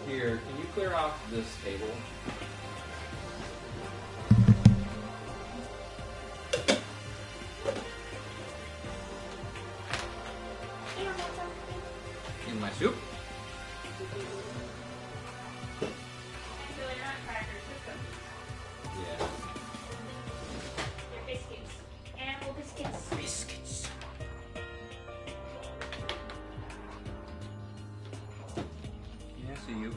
Here, can you clear off this table? In my soup? Yeah. Biscuits. Animal biscuits. Biscuits. Yeah, I see you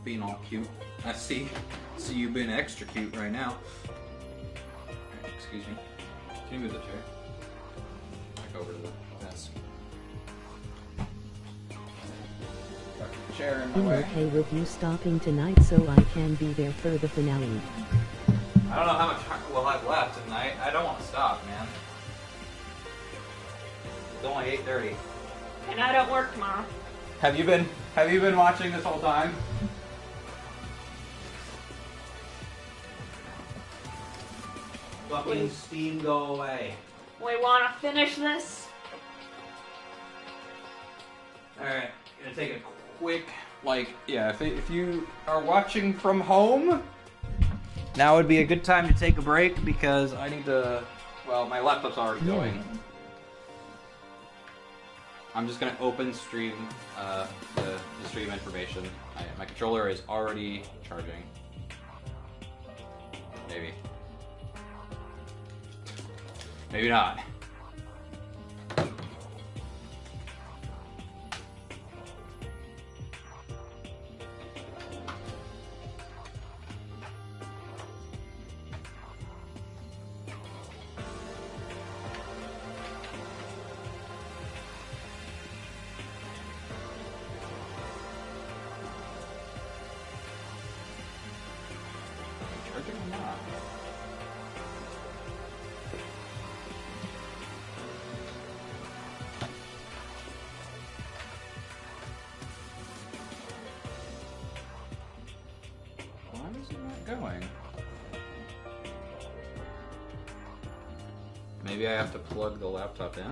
being all cute. I see you being extra cute right now. Alright, excuse me. Can you move the chair? Back over to the desk. Got the chair in I'm my way. okay with you stopping tonight so I can be there for the finale. I don't know how much we'll have left tonight. I don't want to stop, man. It's only 8:30. And I don't work tomorrow. Have you been watching this whole time? Fucking steam go away. We want to finish this? Alright, gonna take a quick, if you are watching from home, now would be a good time to take a break because I need to, my laptop's already going. I'm just gonna open stream, the stream information. My controller is already charging. Maybe. Maybe not. Charging or not? Why is it not going? Maybe I have to plug the laptop in?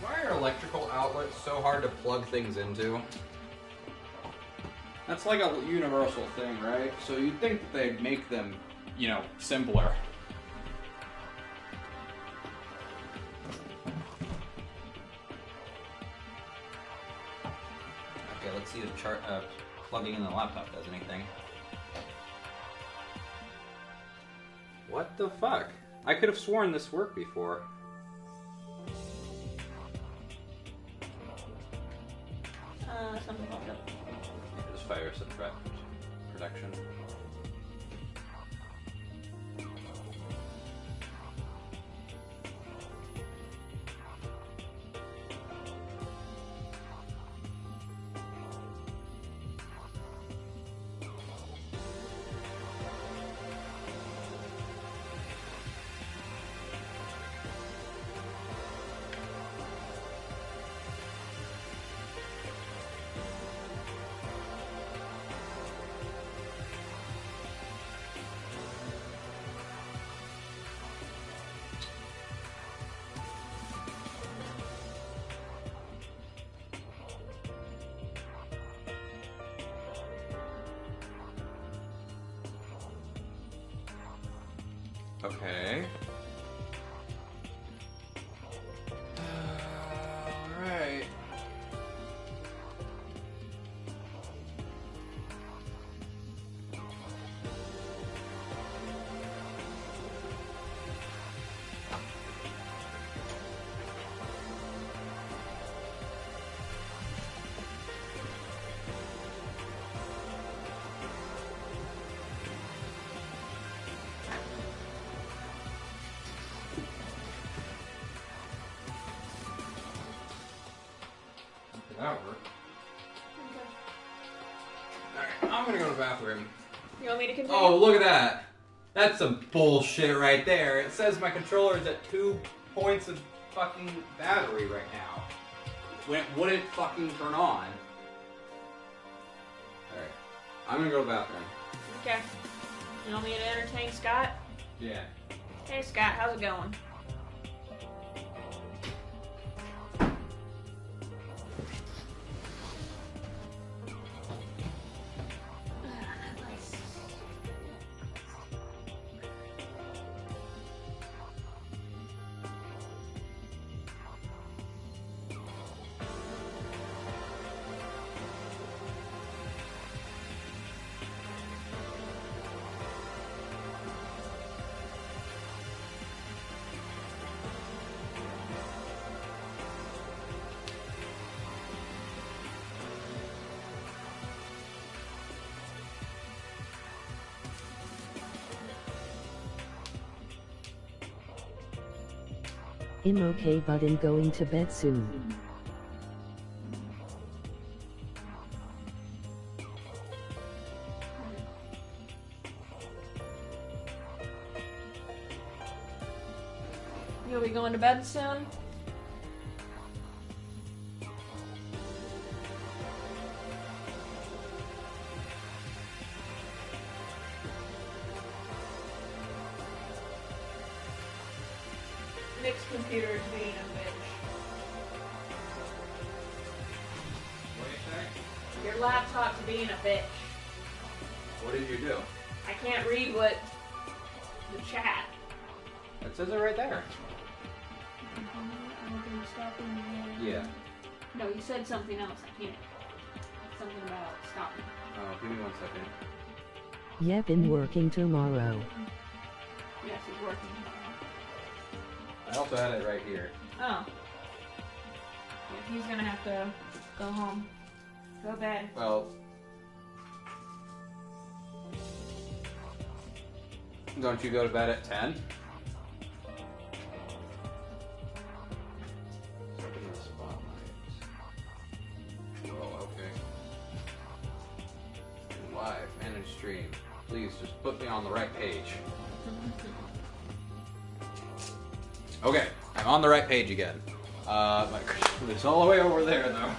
Why are electrical outlets so hard to plug things into? That's like a universal thing, right? So you'd think that they'd make them, simpler. Okay, let's see if plugging in the laptop does anything. What the fuck? I could have sworn this worked before. Something popped up. Just fire some prep. protection. Okay. Alright. That worked. Alright, I'm gonna go to the bathroom. You want me to continue? Oh, look at that! That's some bullshit right there. It says my controller is at 2 points of fucking battery right now. When it wouldn't fucking turn on. Alright, I'm gonna go to the bathroom. Okay. You want me to entertain Scott? Yeah. Hey Scott, how's it going? I'm okay, but I'm going to bed soon. You'll be going to bed soon? Nick's computer is being a bitch. What do you say? Your laptop's being a bitch. What did you do? I can't read what the chat. It says it right there. Yeah. No, you said something else. I can't. Something about stopping. Oh, give me 1 second. Yep, I'm working tomorrow. Yes, he's working. I also had it right here. Oh. Yeah, he's gonna have to go home. Go to bed. Well, don't you go to bed at 10? Open the spotlight. Whoa, okay. Live, manage stream. Please just put me on the right page. Okay, I'm on the right page again. My it's all the way over there though.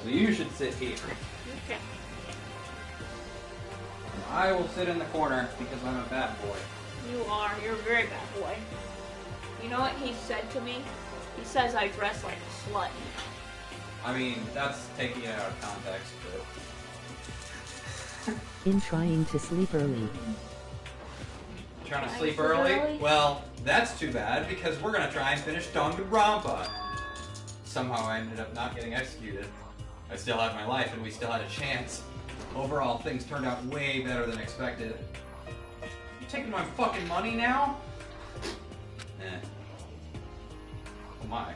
So you should sit here. Okay. And I will sit in the corner because I'm a bad boy. You are. You're a very bad boy. You know what he said to me? He says I dress like a slut. I mean, that's taking it out of context, but... I'm trying to sleep early. Trying to sleep early? Well, that's too bad, because we're gonna try and finish Danganronpa. Somehow I ended up not getting executed. I still had my life, and we still had a chance. Overall, things turned out way better than expected. You taking my fucking money now? Eh. Oh my.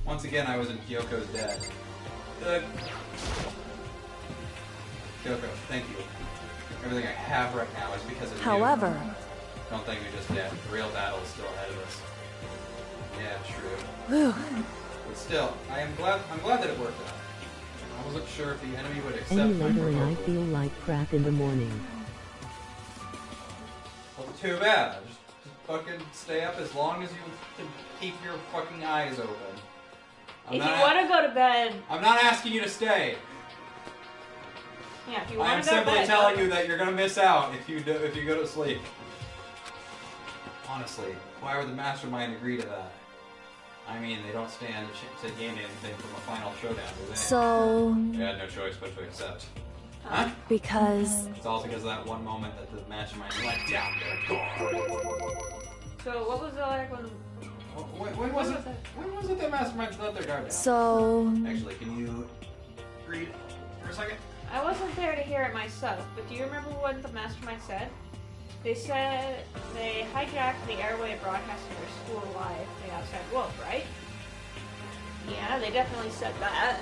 Once again, I was in Kyoko's debt. Kyoko, thank you. everything I have right now is because of you. However, Don't think we just yet. The real battle is still ahead of us. Yeah, true. whew, But still, I'm glad that it worked out. I wasn't sure if the enemy would accept Any my later and I proposal. feel like crap in the morning. Well, too bad. Just fucking stay up as long as you can keep your fucking eyes open. If you want to go to bed, I'm not asking you to stay. yeah, if you I am want to go to simply bed, telling you that you're gonna miss out if you go to sleep. Honestly, why would the mastermind agree to that? I mean, they don't stand to gain anything from a final showdown, do they? so, They had no choice but to accept. Huh? because, It's all because of that one moment that the mastermind let down their guard. So what was it like when? When was it? When was it that mastermind let their guard down? so, Actually, can you read for a second? I wasn't there to hear it myself, but do you remember what the mastermind said? They said they hijacked the airway broadcast of their school live, the outside world, right? Yeah, they definitely said that.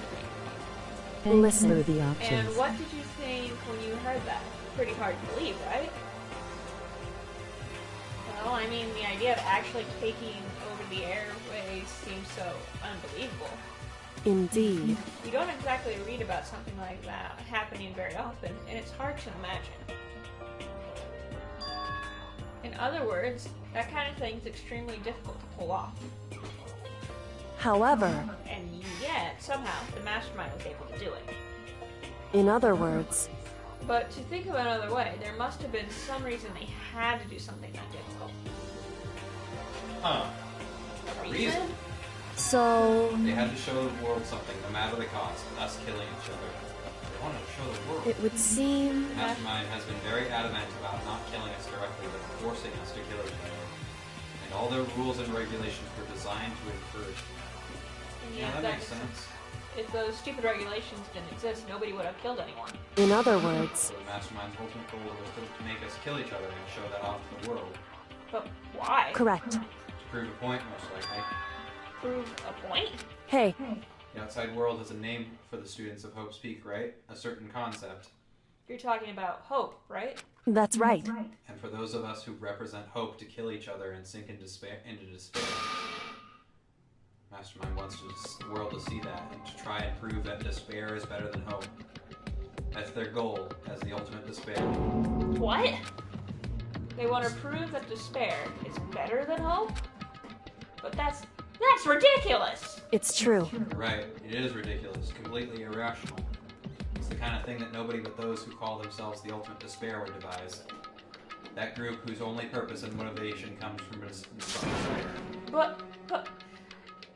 Thanks Listen. for the And options. what did you think when you heard that? Pretty hard to believe, right? Well, I mean, the idea of actually taking over the airways seems so unbelievable. indeed. You don't exactly read about something like that happening very often, and it's hard to imagine. In other words, that kind of thing is extremely difficult to pull off. However, And yet, somehow, the mastermind was able to do it. in other words, But to think of it another way, there must have been some reason they had to do something that difficult. Huh. A Reason? so, They had to show the world something, no matter the cost. Us killing each other. They wanted to show the world. it would seem, The mastermind has been very adamant about not killing us directly, but forcing us to kill each other. And all their rules and regulations were designed to encourage that. And Yeah, yet, that makes sense. if those stupid regulations didn't exist, nobody would have killed anyone. in other words, So the mastermind's ultimate goal was to make us kill each other and show that off to the world. But why? correct. To prove a point, most likely. Prove a point? Hey, The outside world is a name for the students of Hope's Peak, right? A certain concept. You're talking about hope, right? that's right. And for those of us who represent hope to kill each other and sink into despair. Mastermind wants the world to see that and to try and prove that despair is better than hope. That's their goal as the ultimate despair. What? They want to prove that despair is better than hope? But that's ridiculous! It's true. Right, it is ridiculous, completely irrational. It's the kind of thing that nobody but those who call themselves the ultimate despair would devise. That group whose only purpose and motivation comes from despair. But,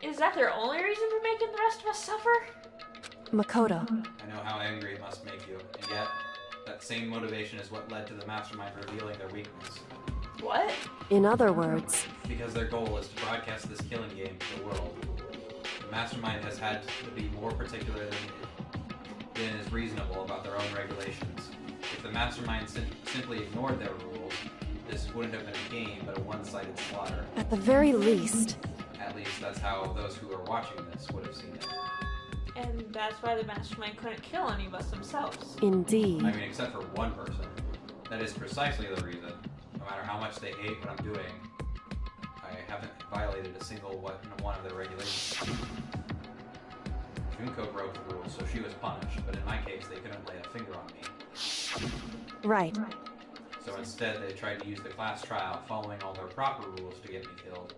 is that their only reason for making the rest of us suffer? Makoto, I know how angry it must make you, and yet, that same motivation is what led to the mastermind revealing their weakness. What? in other words, Because their goal is to broadcast this killing game to the world. The mastermind has had to be more particular than is reasonable about their own regulations. If the mastermind simply ignored their rules, this wouldn't have been a game, but a one-sided slaughter. at the very least, At least that's how those who are watching this would have seen it. And that's why the mastermind couldn't kill any of us themselves. indeed. I mean, except for one person. That is precisely the reason. No matter how much they hate what I'm doing, I haven't violated a single one of their regulations. Junko broke the rules, so she was punished, but in my case, they couldn't lay a finger on me. Right. So instead, they tried to use the class trial, following all their proper rules to get me killed.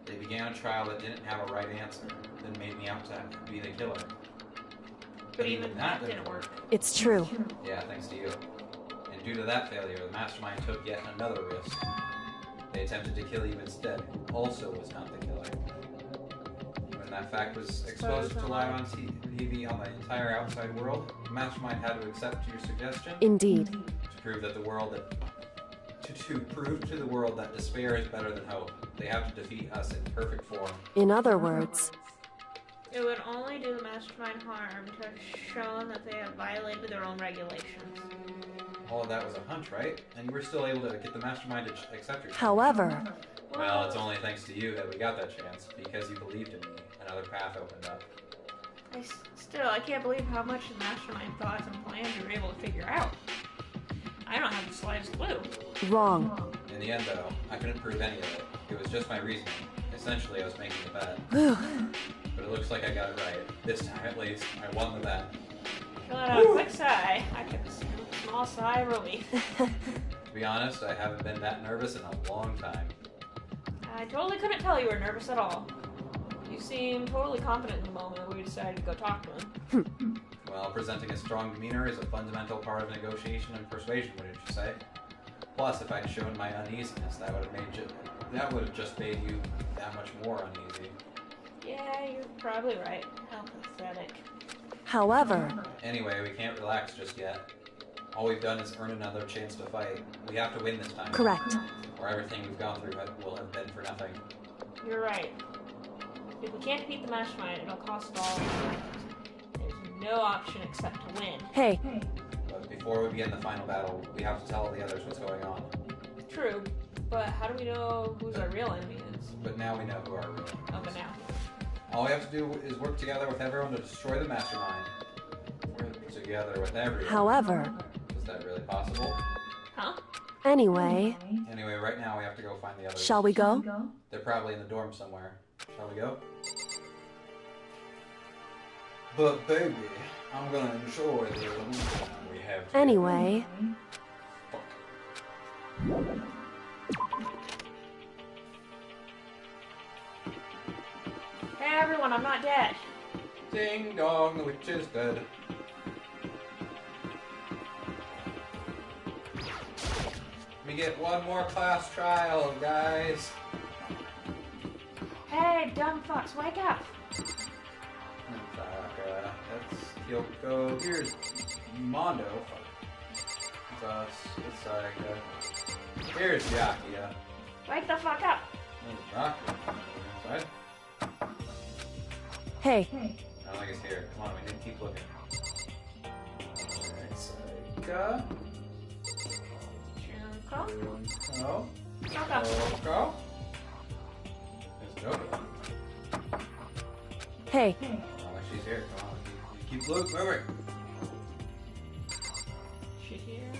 They began a trial that didn't have a right answer, then made me out to be the killer. But even that didn't work. It's true. Yeah, thanks to you. And due to that failure, the mastermind took yet another risk. They attempted to kill you instead, who also was not the killer. When that fact was exposed to live on TV on the entire outside world, the mastermind had to accept your suggestion Indeed. to prove that the world that to prove to the world that despair is better than hope. They have to defeat us in perfect form. In other words, It would only do the mastermind harm to have shown that they have violated their own regulations. All of that was a hunch, right? And you were still able to get the mastermind to accept your however, Well, it's only thanks to you that we got that chance, because you believed in me. Another path opened up. I can't believe how much the mastermind thoughts and plans you were able to figure out. I don't have the slightest clue. Wrong. In the end, though, I couldn't prove any of it. It was just my reasoning. Essentially, I was making a bet. But it looks like I got it right. This time, at least, I won the bet. You let out a quick sigh. I took a small sigh of relief. To be honest, I haven't been that nervous in a long time. I totally couldn't tell you were nervous at all. You seemed totally confident in the moment when we decided to go talk to him. Well, presenting a strong demeanor is a fundamental part of negotiation and persuasion, wouldn't you say? Plus, if I'd shown my uneasiness, that would have just made you that much more uneasy. Yeah, you're probably right. How pathetic. However, Anyway, we can't relax just yet. All we've done is earn another chance to fight. We have to win this time. correct. Or everything we've gone through will have been for nothing. You're right. If we can't defeat the mastermind, it'll cost us all. There's no option except to win. Hey, But before we begin the final battle, we have to tell the others what's going on. True, but how do we know who's our real enemy is? But now we know who our real Oh, but now. All we have to do is work together with everyone to destroy the mastermind. Work together with everyone. however, Is that really possible? Huh? anyway, Anyway, right now we have to go find the others. shall we go? They're probably in the dorm somewhere. Shall we go? But baby, I'm gonna enjoy the illusion we have together. Anyway, Hey everyone, I'm not dead. Ding dong, the witch is dead. We get one more class trial, guys. Hey, dumb fucks, wake up! That's Kyoko. Here's Mondo. It's us. It's Sayaka. Here's Yakia. Wake the fuck up! Oh, Yakia. Inside? hey, I don't think it's here. Come on, we need to keep looking. Alright, Sayaka. Junko? No. Junko. Kyoko. There's Kyoko. hey, Oh, she's here. Come on. Keep moving. She here?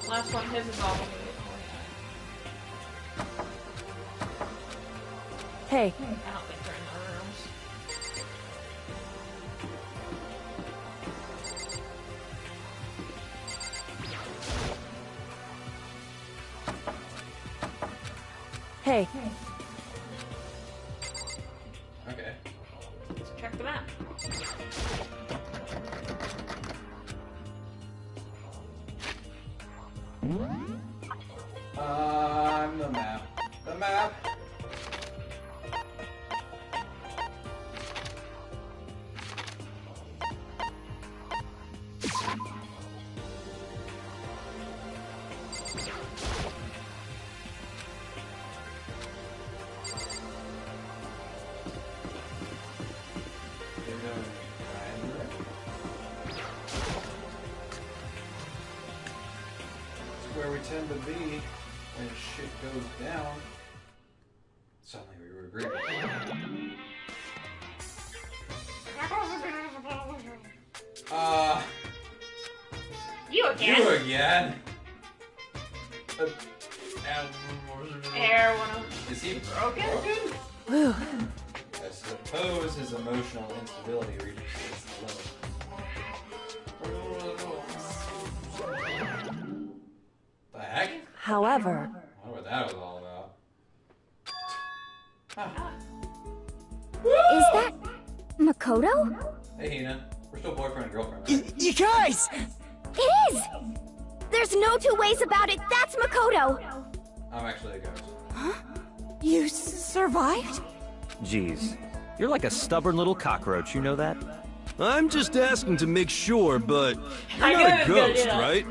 Last one, his is all the way. hey, I don't think they're in the rooms. hey, Okay. Let's check the map. The map. The map. Where we tend to be when shit goes down. Suddenly we regret it. You again! You again? Air one of Is he broken? whew, I suppose his emotional instability reaches the limit. The heck? however, I wonder what that was all about. Is that Makoto? Hey, Hina. We're still boyfriend and girlfriend, right? You guys! It is! There's no two ways about it. That's Makoto. I'm actually a ghost. You survived? Jeez, you're like a stubborn little cockroach, you know that? I'm just asking to make sure, but I you're knew not he a was gonna do ghost, that. right?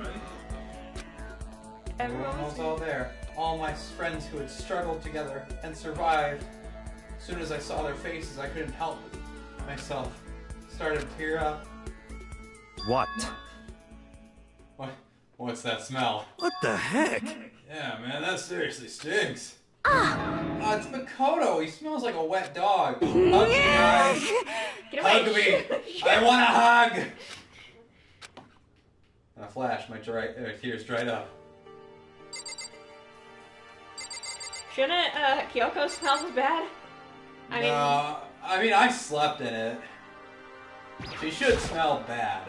Everyone was all there. All my friends who had struggled together and survived. As soon as I saw their faces, I couldn't help myself. Started to tear up. What? What's that smell? What the heck? Yeah, man, that seriously stinks. It's Makoto. He smells like a wet dog. Hug me, guys. Get away! Hug me. I want a hug. In a flash, my tears dried up. Shouldn't Kyoko smell as bad? I mean, I slept in it. She should smell bad.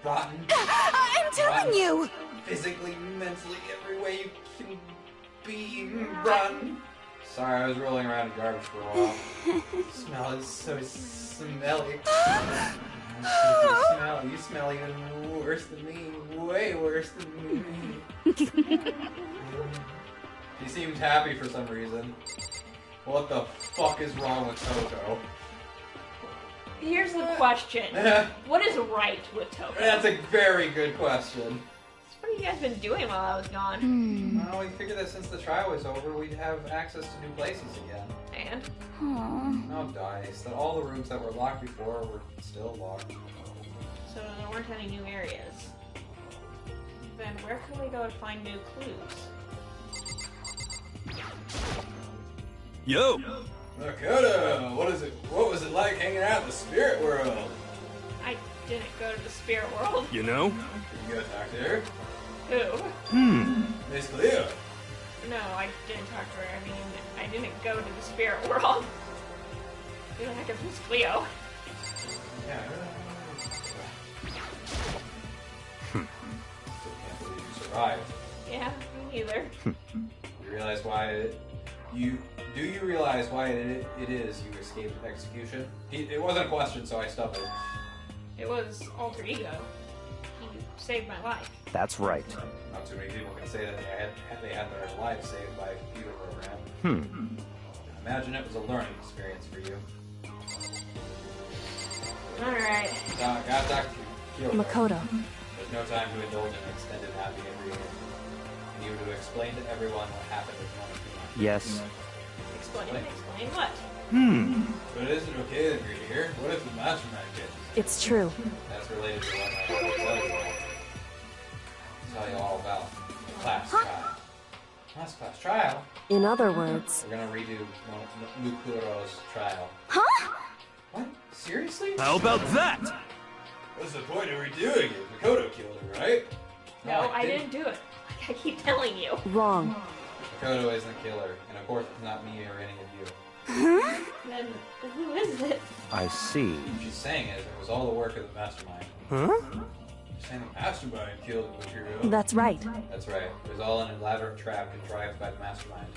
Rotten. I'm telling you! Physically, mentally, every way you can be rotten. Sorry, I was rolling around in garbage for a while. Smell is so smelly. You smell even worse than me. Way worse than me. He seemed happy for some reason. What the fuck is wrong with Toko? Here's the question. What is right with Toko? That's a very good question. What have you guys been doing while I was gone? Well, we figured that since the trial was over, we'd have access to new places again. And? No dice. That all the rooms that were locked before were still locked. So there weren't any new areas. Then where can we go to find new clues? Yo! Makoto, what was it like hanging out in the spirit world? I didn't go to the spirit world. You know? You go talk to her? Who? Miss Cleo. No, I didn't talk to her. I mean, I didn't go to the spirit world. Who the heck is Miss Cleo? Yeah. Still can't believe you survived. Yeah, me neither. You realize why do you realize why it is you escaped execution? It wasn't a question, so I stumbled. It was alter ego. He saved my life. That's right. Not too many people can say that they had their lives saved by a computer program. Imagine it was a learning experience for you. Alright. Got Dr. Kyoko. Makoto. There's no time to indulge in extended happy reunion. I need you to explain to everyone what happened with one of you. Yes. Explain what? But it isn't okay that you're here. What if the mastermind gets? It's true. That's related to what I want to tell you all. Tell you all about the class trial. Class trial? In other words... We're gonna redo Mukuro's trial. Huh? What? Seriously? How about that? What's the point of redoing it? Makoto killed her, right? No, I didn't do it. Like I keep telling you. Wrong. Makoto isn't the killer, and of course it's not me or any of you. Then who is it? I see. She's saying it was all the work of the mastermind. Huh? She's saying the mastermind killed Makuro. That's right. That's right. It was all an elaborate trap contrived by the mastermind.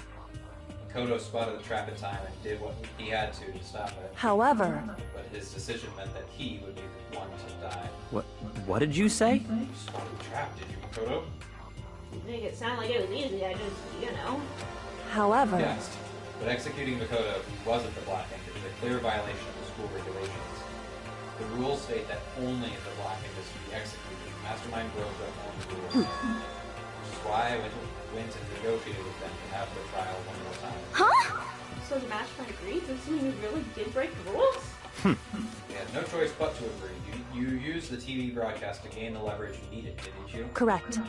Makoto spotted the trap in time and did what he had to stop it. However... But his decision meant that he would be the one to die. What did you say? You spotted the trap, did you, Makoto? You make it sound like it was easy. I just, you know. However... Yes. But executing Makoto, who wasn't the Blackhand, is a clear violation of the school regulations. The rules state that only the Blackhand is to be executed. The mastermind broke their own rules. Which is why I went and negotiated with them to have the trial one more time. Huh? So the mastermind agreed? Does this mean you really did break the rules? You had no choice but to agree. You used the TV broadcast to gain the leverage you needed, didn't you? Correct.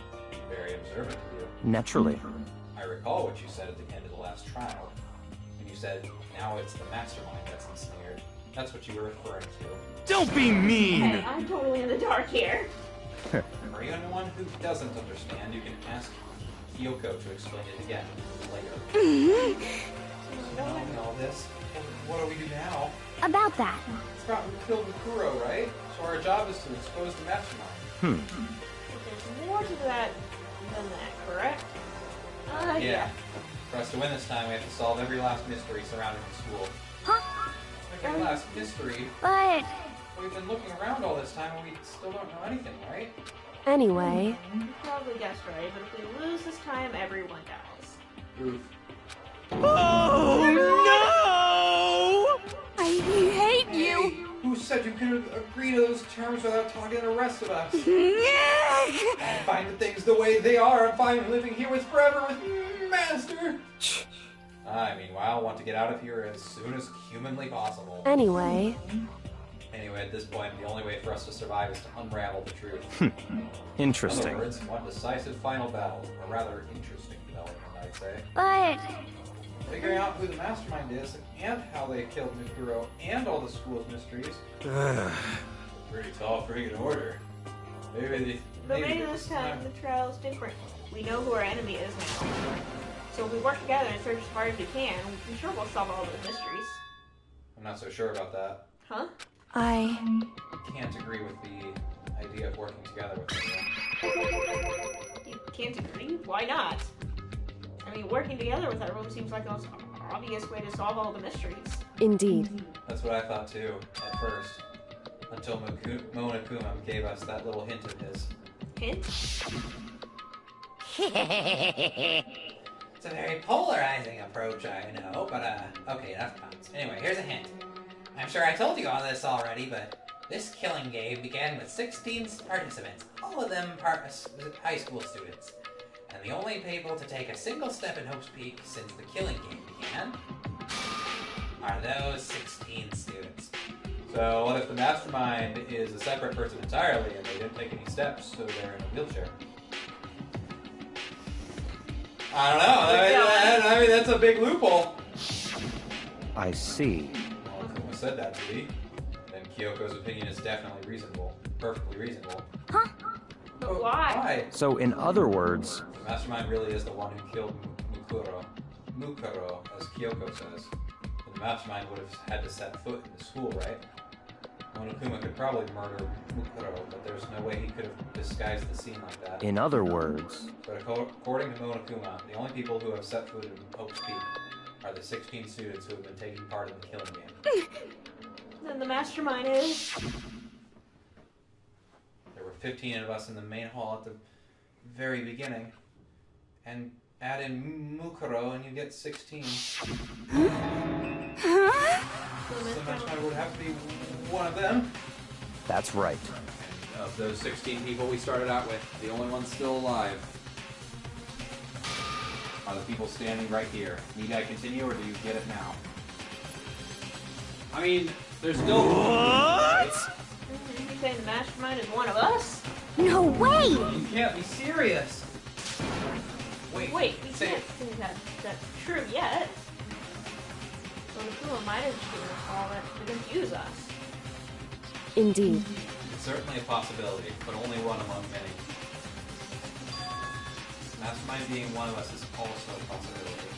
Very observant of you. Naturally. I recall what you said at the end of the last trial. When you said, now it's the mastermind that's ensnared. That's what you were referring to. Don't be mean! Hey, I'm totally in the dark here. For anyone who doesn't understand, you can ask Kyoko to explain it again later. So knowing all this, what do we do now? About that. It's about who killed Makuro, right? So our job is to expose the mastermind. But there's more to that than that, correct? Yeah. For us to win this time, we have to solve every last mystery surrounding the school. Huh? Every last mystery? But... We've been looking around all this time and we still don't know anything, right? Anyway... You probably guessed right, but if we lose this time, everyone dies. Oof. Oh no! I hate you! Hey, who said you could agree to those terms without talking to the rest of us? And find the things the way they are. I'm fine living here with forever with Master. I meanwhile want to get out of here as soon as humanly possible. Anyway... Anyway, at this point, the only way for us to survive is to unravel the truth. Interesting. In other words, one decisive final battle. A rather interesting development, I'd say. But... Figuring out who the mastermind is, and how they killed Mikuro, and all the school's mysteries. Pretty tall friggin' order. But maybe this time the trial's different. We know who our enemy is now. So if we work together and search as hard as we can, I'm sure we'll solve all those mysteries. I'm not so sure about that. Huh? I can't agree with the idea of working together with everyone. You can't agree? Why not? I mean, working together with everyone seems like the most obvious way to solve all the mysteries. Indeed. That's what I thought too, at first. Until Monokuma gave us that little hint of his. Hint? It's a very polarizing approach, I know, but, okay, enough puns. Anyway, here's a hint. I'm sure I told you all this already, but this killing game began with 16 participants, all of them high school students. And the only people to take a single step in Hope's Peak since the killing game began are those 16 students. So what if the mastermind is a separate person entirely and they didn't take any steps, so they're in a wheelchair? I don't know. I mean, that's a big loophole. I see. Well, if Kuma said that to me, then Kyoko's opinion is definitely reasonable. Perfectly reasonable. Huh? But why? So, in other words, The mastermind really is the one who killed Mukuro, as Kyoko says. And the mastermind would have had to set foot in the school, right? Monokuma could probably murder Mukuro, but there's no way he could have disguised the scene like that. in other words, But according to Monokuma, the only people who have set foot in Hope's Peak are the 16 students who have been taking part in the killing game. Then the mastermind is... There were 15 of us in the main hall at the very beginning. And add in Mukuro and you get 16. So the mastermind would have to be one of them. that's right. Of those 16 people we started out with, the only ones still alive are the people standing right here. Need I continue, or do you get it now? I mean, there's still... What? You saying the mastermind is one of us? No way! You can't be serious! Wait, we can't say that's true yet. Monokuma might have just given us all that to confuse us. Indeed. It's certainly a possibility, but only one among many. Mastermind being one of us is also a possibility.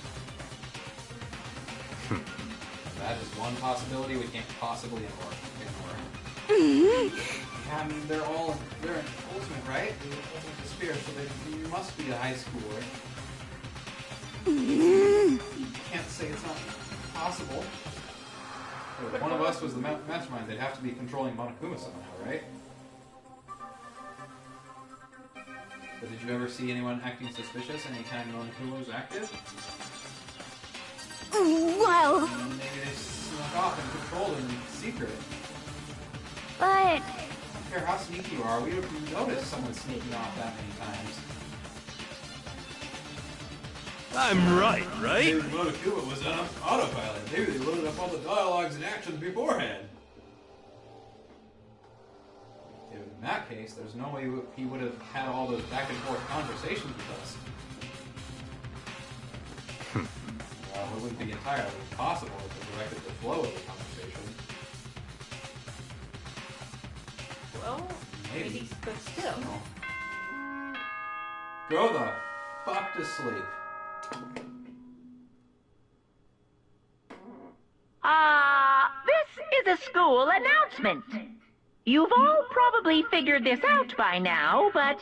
That is one possibility we can't possibly ignore. Yeah, I mean, they're in ultimate, right? The ultimate despair, so they must be a high schooler. You can't say it's not possible. If one of us was the mastermind, they'd have to be controlling Monokuma somehow, right? But did you ever see anyone acting suspicious anytime Monokuma was active? Well... Maybe they snuck off and controlled him in secret. But... I don't care how sneaky you are, we would have noticed someone sneaking off that many times. I'm right? Maybe Monokuma was on autopilot. Maybe they loaded up all the dialogues and actions beforehand. In that case, there's no way he would have had all those back and forth conversations with us. Well, it wouldn't be entirely impossible if it directed the flow of the conversation. Well, maybe, but still. Go the fuck to sleep. This is a school announcement. You've all probably figured this out by now, but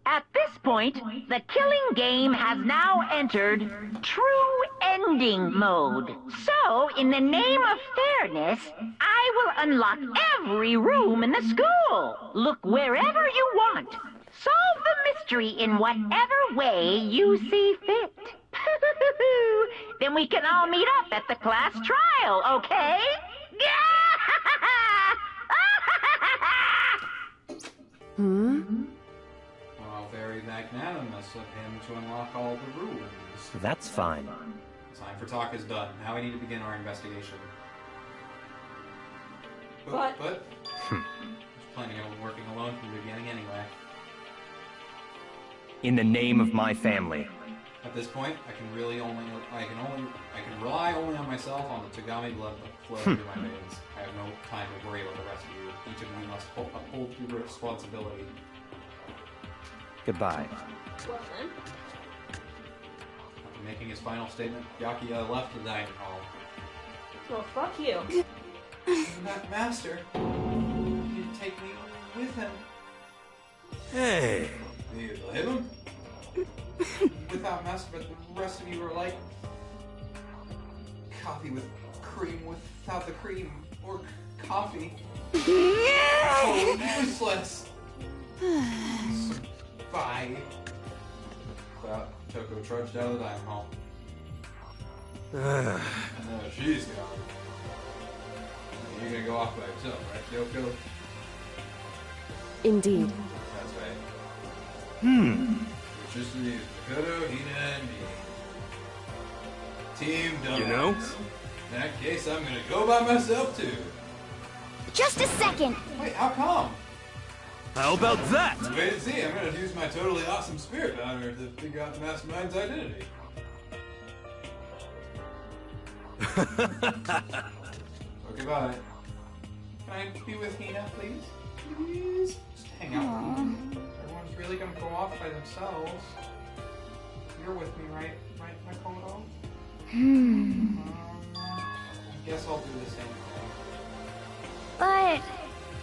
at this point, the killing game has now entered true ending mode. So, in the name of fairness, I will unlock every room in the school. Look wherever you want. Solve the mystery in whatever way you see fit. Then we can all meet up at the class trial, okay? Well, very magnanimous of him to unlock all the rooms. That's fine. Time for talk is done. Now we need to begin our investigation. But I was planning on working alone from the beginning anyway. In the name of my family, At this point, I can rely only on myself on the Tagami blood flowing through my veins. I have no time to worry about the rest of you. Each of you must uphold your responsibility. Goodbye. Well then. After making his final statement, Byakuya left the dining hall. Well, fuck you. That master, he didn't take me with him. Hey. Do you blame him? Without master, but the rest of you are like coffee with cream without the cream, or coffee. Oh, useless. Bye. Toko trudged out of the dining hall. And she's gone. You're gonna go off by yourself, right, Kyoko? Indeed. That's right. It's just you, Makoto, Hina, and me. Team Dumbass. You know? In that case, I'm gonna go by myself too. Just a second. Wait, how come? How about that? Wait and see. I'm gonna use my totally awesome spirit powder to figure out the mastermind's identity. Okay, bye. Can I be with Hina, please? Please? Just hang out with me. Everyone's really gonna go off by themselves. You're with me, right? Right, Makoto? I guess I'll do the same thing. But... I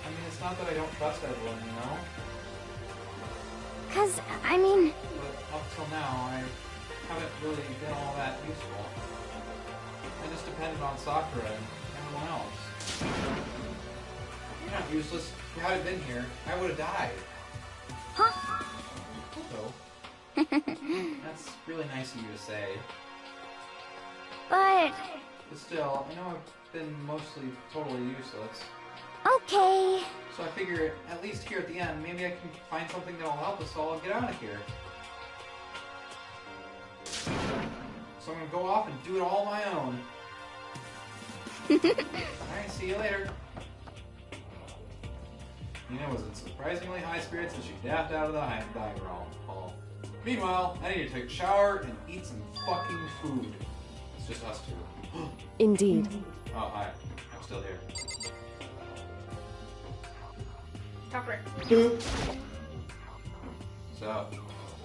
mean, it's not that I don't trust everyone, you know? 'Cause, I mean... But up till now, I haven't really been all that useful. I just depended on Sakura and everyone else. You're not useless. If you hadn't been here, I would have died. Huh? So, that's really nice of you to say. But... But still, I know I've been mostly totally useless. Okay. So I figure, at least here at the end, maybe I can find something that'll help us all get out of here. So I'm gonna go off and do it all on my own. Alright, see you later. Nina was in surprisingly high spirits as she dapped out of the dining hall. Meanwhile, I need to take a shower and eat some fucking food. It's just us two. Indeed. Oh, hi. I'm still here. Tucker. So,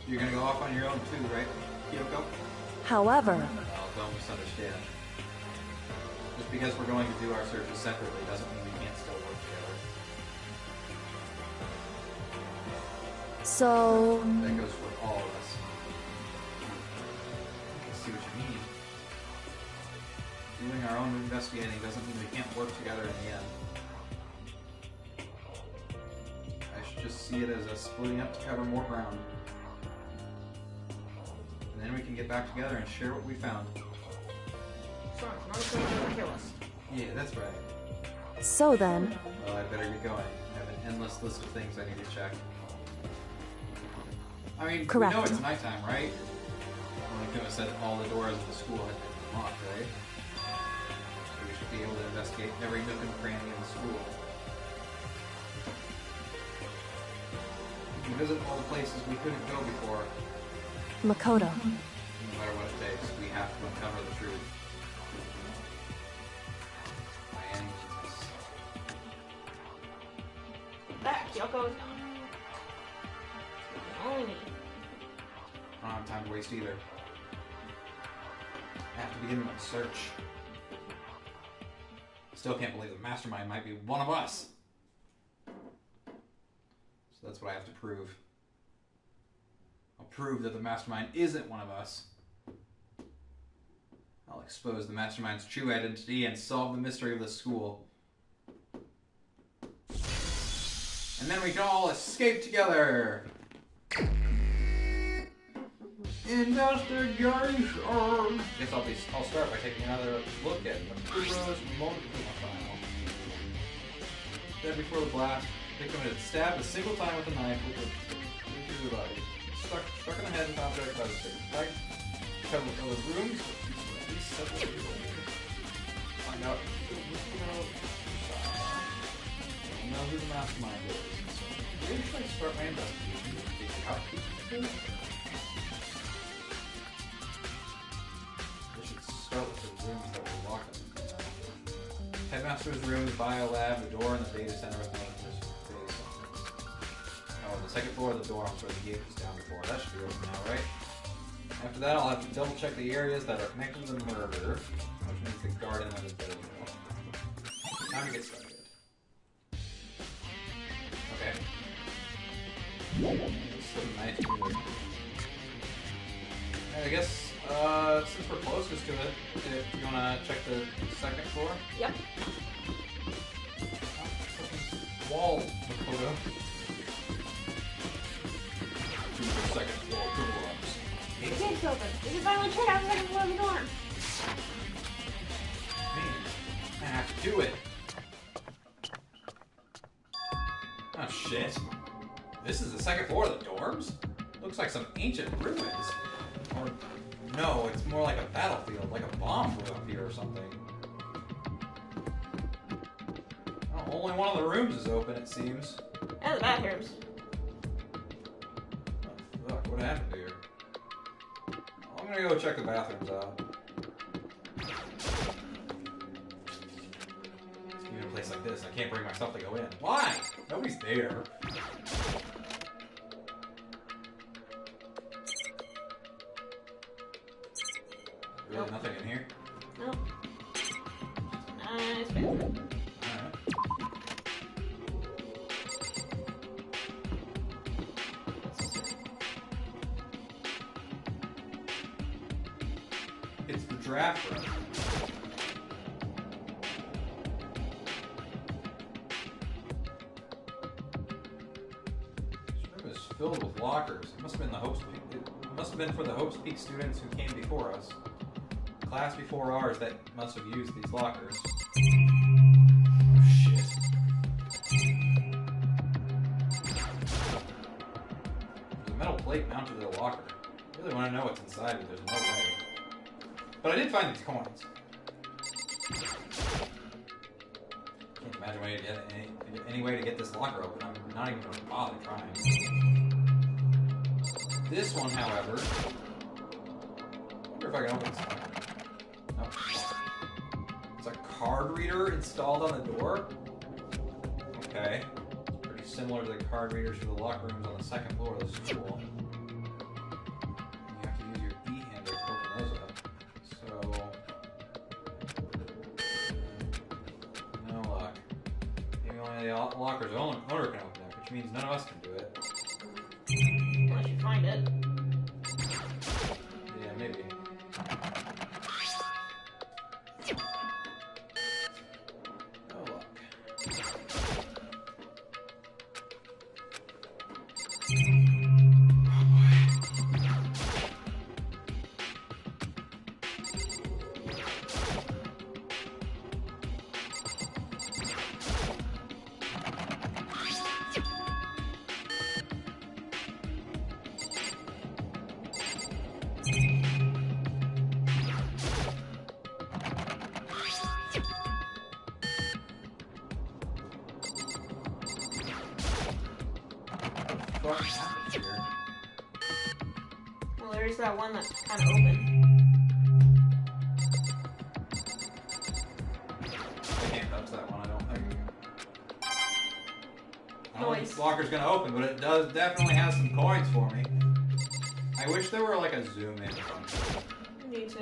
you're gonna go off on your own too, right, Kyoko? However, Oh, don't misunderstand. Just because we're going to do our searches separately doesn't mean we can't still work together. so... That goes for all of us. I see what you mean. Doing our own investigating doesn't mean we can't work together in the end. I should just see it as us splitting up to cover more ground. And then we can get back together and share what we found. Sorry, not gonna kill us. Yeah, that's right. So then... Well, I better get going. I have an endless list of things I need to check. I mean, Correct. we know it's nighttime, right? Well, I could have said all the doors of the school had been locked, right? So we should be able to investigate every nook and cranny in the school. We can visit all the places we couldn't go before. Makoto. No matter what it takes, we have to uncover the truth. By any means. Back, Yoko's gone. Only me. I don't have time to waste either. I have to begin my search. Still can't believe the mastermind might be one of us. So that's what I have to prove. I'll prove that the mastermind isn't one of us. I'll expose the mastermind's true identity and solve the mystery of the school. And then we can all escape together! Investigation! Guess I'll start by taking another look at Makura's motor file. Dead before the blast, the victim had stabbed a single time with a knife with the body. Struck in the head with object by the stick. Right? Covered with those rooms, but at least separate people. Find out know who the mastermind is. So maybe should I start my investigation to figure out who it is? Headmaster's room, the bio lab, the door in the data center with data centers. Oh, the second floor of the dorms where the gate was down before. That should be open now, right? After that, I'll have to double check the areas that are connected to the murder, which means the garden that is better. Time to get started. Okay. Some nice music. I guess, since we're closest to it, if you want to check the second floor? Yep. Wall, Makoto. To the second floor, dorms. The gate's open. We can finally check out the second floor of the dorm. Man, I have to do it. Oh shit. This is the second floor of the dorms? Looks like some ancient ruins. Or, no, it's more like a battlefield, like a bomb blew up here or something. Oh, only one of the rooms is open, it seems. And the bathrooms. Oh, fuck, what happened here? I'm gonna go check the bathrooms out. Even in a place like this, I can't bring myself to go in. Why? Nobody's there. Really nothing in here? Nope. Nice bathroom. Alright. It's the draft room. This room is filled with lockers. It must have been the Hopes Peak. It must have been for the Hopes Peak students who came before us. Class before ours that must have used these lockers. Oh, shit. There's a metal plate mounted to the locker. I really want to know what's inside, but there's no way. But I did find these coins. Can't imagine any way to get this locker open. I'm not even going to bother trying. This one, however, I wonder if I can open this one. No. It's a card reader installed on the door? Okay. Pretty similar to the card readers for the locker rooms on the second floor of the school. You have to use your B-hand to open those up. So... no luck. Maybe only the locker's owner can open it, which means none of us can do it. Unless you find it. Yeah, maybe. No luck. What happened here? Well, there's that one that's kind of open. I can't touch that one, I don't think. I don't think Noise. this locker's gonna open, but it does definitely have some coins for me. I wish there were like a zoom in function. Me too.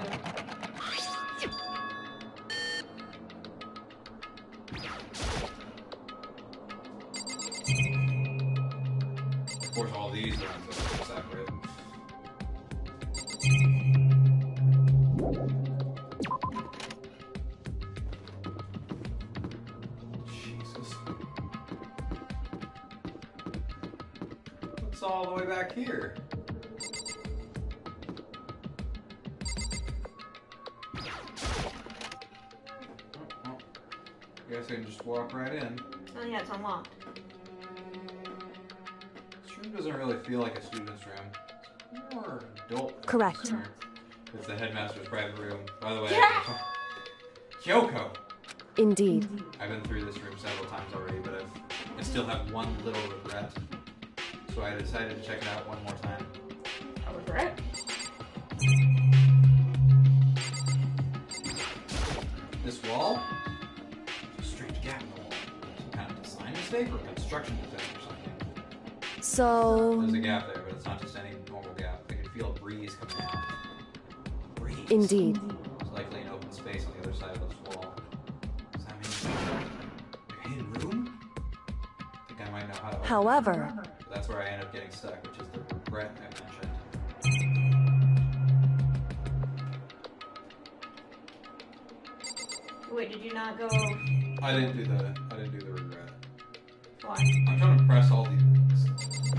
Of course, all these ones are separate. Jesus. What's all the way back here? Oh, guess I can just walk right in. Oh yeah, it's unlocked. This room doesn't really feel like a student's room. It's more adult. Correct. It's the headmaster's private room. By the way, Yeah. Kyoko! Indeed. I've been through this room several times already, but I still have one little regret. So I decided to check it out one more time. A regret? This wall? mistake or construction defect or something? So... There's a gap there, but it's not just any normal gap. I can feel a breeze coming out. Breeze. Indeed. There's likely an open space on the other side of this wall. Does that mean a hidden room? I think I might know how to open However... it. But that's where I end up getting stuck, which is the regret I mentioned. Wait, did you not go? I didn't do the regret. Why? I'm trying to press all these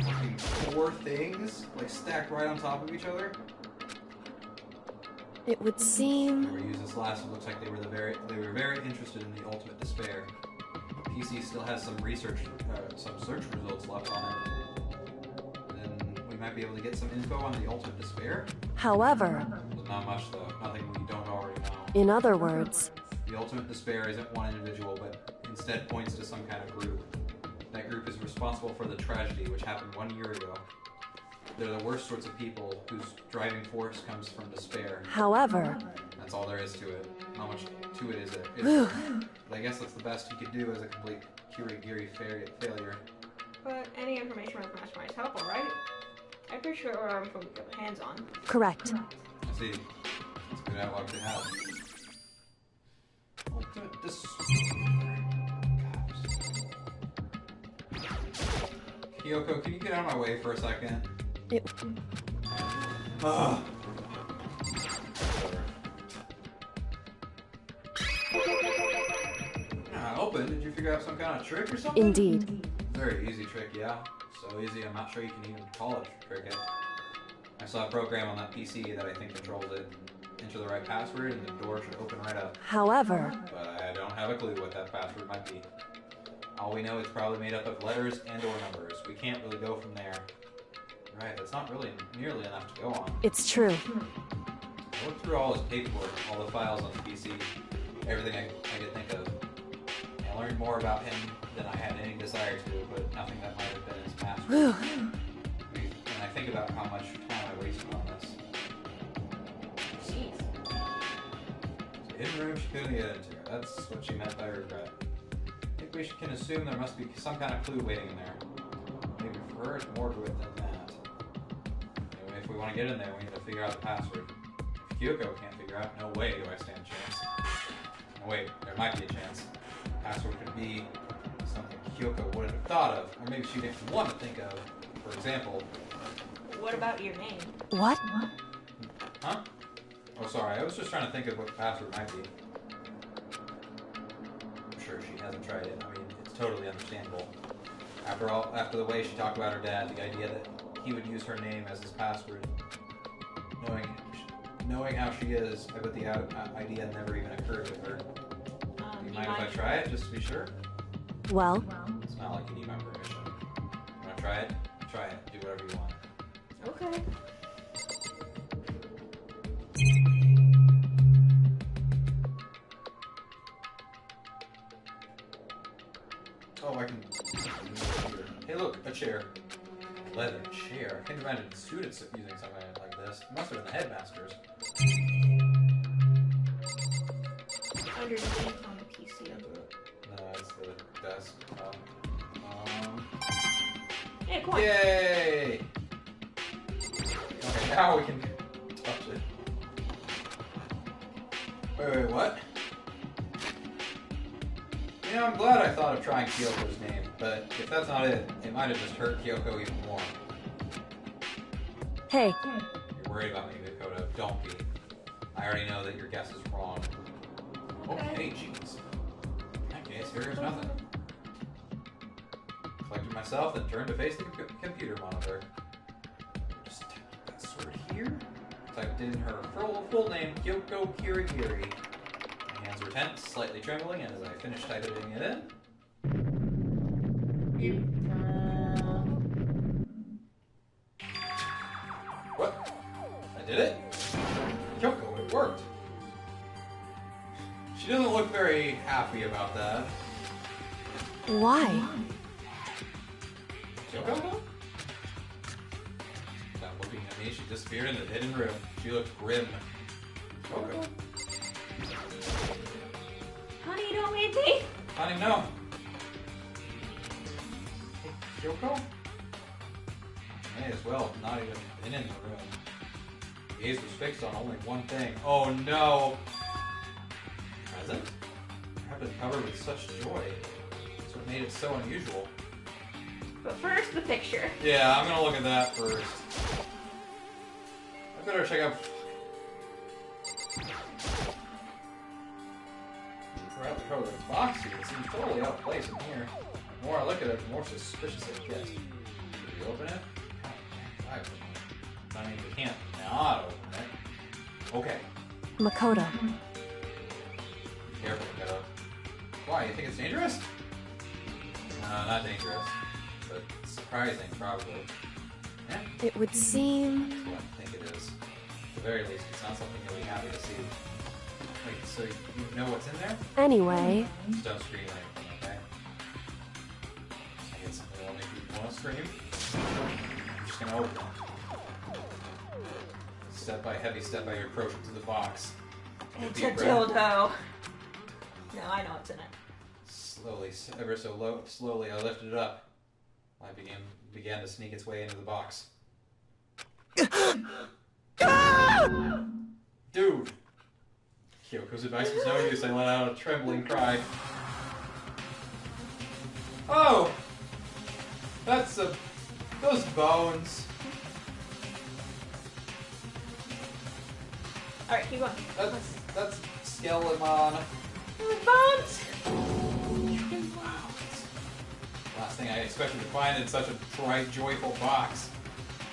fucking 4 things, like stacked right on top of each other. It would seem... They were used this last. It looks like they were very interested in the ultimate despair. PC still has some some search results left on it. Then we might be able to get some info on the ultimate despair. However... There's not much though. Nothing we don't already know. In other words... The ultimate despair isn't one individual, but instead points to some kind of group. That group is responsible for the tragedy which happened 1 year ago. They're the worst sorts of people whose driving force comes from despair. However... That's all there is to it. How much to it is it? But I guess that's the best you could do as a complete Kirigiri failure. But any information with Mastermind's helpful, right? I'm pretty sure we're info we get our hands on. Correct. I see. It's good outlook to have. Ultimate Kyoko, can you get out of my way for a second? Open? Did you figure out some kind of trick or something? Indeed. Very easy trick, yeah. So easy, I'm not sure you can even call it a trick. I saw a program on that PC that I think controls it. Enter the right password and the door should open right up. However... But I don't have a clue what that password might be. All we know it's probably made up of letters and or numbers. We can't really go from there. Right, that's not really nearly enough to go on. It's true. I looked through all his paperwork, all the files on the PC, everything I could think of. I learned more about him than I had any desire to, but nothing that might have been his past. And I think about how much time I wasted on this. Jeez. So hidden room she couldn't get into. That's what she meant by regret. I think we can assume there must be some kind of clue waiting in there. Maybe for her it's more to it than that. Anyway, if we want to get in there, we need to figure out the password. If Kyoko can't figure out, no way do I stand a chance. No, wait, there might be a chance. The password could be something Kyoko wouldn't have thought of, or maybe she didn't want to think of. For example... What about your name? What? Huh? Oh, sorry, I was just trying to think of what the password might be. I'm sure she hasn't tried it. I mean, it's totally understandable. After the way she talked about her dad, the idea that he would use her name as his password, knowing how she is, I bet the idea never even occurred to her. Do you mind if I try it, just to be sure? Well? It's not like you need my permission. You want to try it? Try it. Do whatever you want. Okay. Oh, I can... Hey, look, a chair. Leather chair. I can't imagine students using something like this. It must have been the headmasters. Underneath on the PC. No, it's the desk. Hey, coin. Yay! Okay, now we can touch it. Wait, what? You know, I'm glad I thought of trying Kyoko's name, but if that's not it, it might have just hurt Kyoko even more. Hey. You're worried about me, Dakota. Don't be. I already know that your guess is wrong. Okay, jeez. In that case, here's nothing. Collected myself, then turned to face the computer monitor. Just type that sword here. Typed in her full name, Kyoko Kirigiri. My hands were tense, slightly trembling, and as I finished typing it in... What? I did it? Kyoko, it worked! She doesn't look very happy about that. Why? Kyoko? Without looking at me, she disappeared into the hidden room. She looked grim. Kyoko. Honey, don't leave me! Honey, no. Kyoko? May as well have not even been in the room. The gaze was fixed on only one thing. Oh no! Present? Wrapped and covered with such joy. That's what made it so unusual. But first, the picture. Yeah, I'm gonna look at that first. I better check out... Wrapped and covered with box here. It seems totally out of place in here. The more I look at it, the more suspicious it gets. Did you open it? I mean, we can't not open it. Okay. Makoto. Be careful, Makoto. Why? You think it's dangerous? No, not dangerous. But surprising, probably. Yeah? It would seem... That's what I think it is. At the very least, it's not something you'll be happy to see. Wait, so you know what's in there? Anyway... Just don't scream or anything, okay? I get something that'll make you want to scream. I'm just gonna open it. Heavy step by your approach to the box. It's a dildo. No, I know what's in it. Slowly, ever so slowly, I lifted it up. I began to sneak its way into the box. Dude! Kyoko's advice was no use. I let out a trembling cry. Oh! That's those bones. Alright, keep going. That's Skeleton. Buns! Wow. Last thing I expected to find in such a bright, joyful box.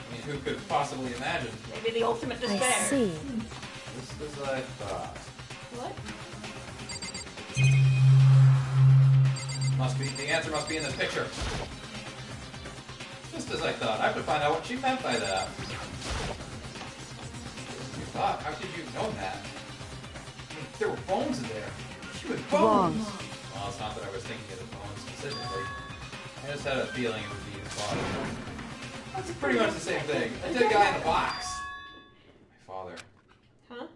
I mean, who could have possibly imagined? Maybe the ultimate despair. I see. This is what I thought. What? The answer must be in this picture. Just as I thought. I have to find out what she meant by that. How could you have known that? I mean, there were bones in there. She was bones! Wrong. Well, it's not that I was thinking of the bones specifically. I just had a feeling it would be the body. That's pretty much the same thing. A dead guy in the box. My father. Huh?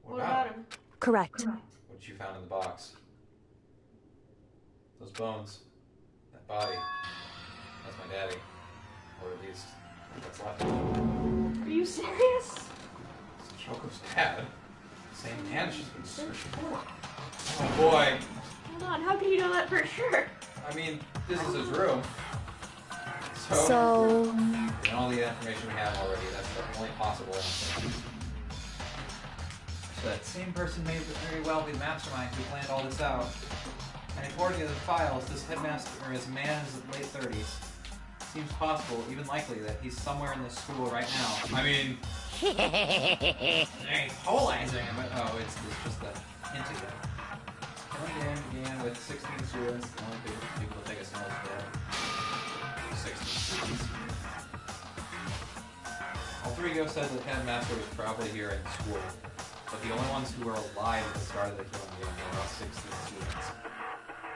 What about him? Correct. What you found in the box. Those bones. That body. That's my daddy. Or at least, what's left of him. Are you serious? Choco's dad. Same man she's been searching for. Oh boy. Hold on, how can you know that for sure? I mean, this is his room. So... And all the information we have already, that's the only possible answer. So that same person may very well be the mastermind who planned all this out. And according to the files, this headmaster is a man in his late 30s. Seems possible, even likely, that he's somewhere in this school right now. I mean... He's polarizing him, but oh, it's just a hint again. Killing game began with 16 students. The only people to take us notice dead. 16 students. All three ghosts said the headmaster was probably here in school, but the only ones who were alive at the start of the killing game were all 16 students.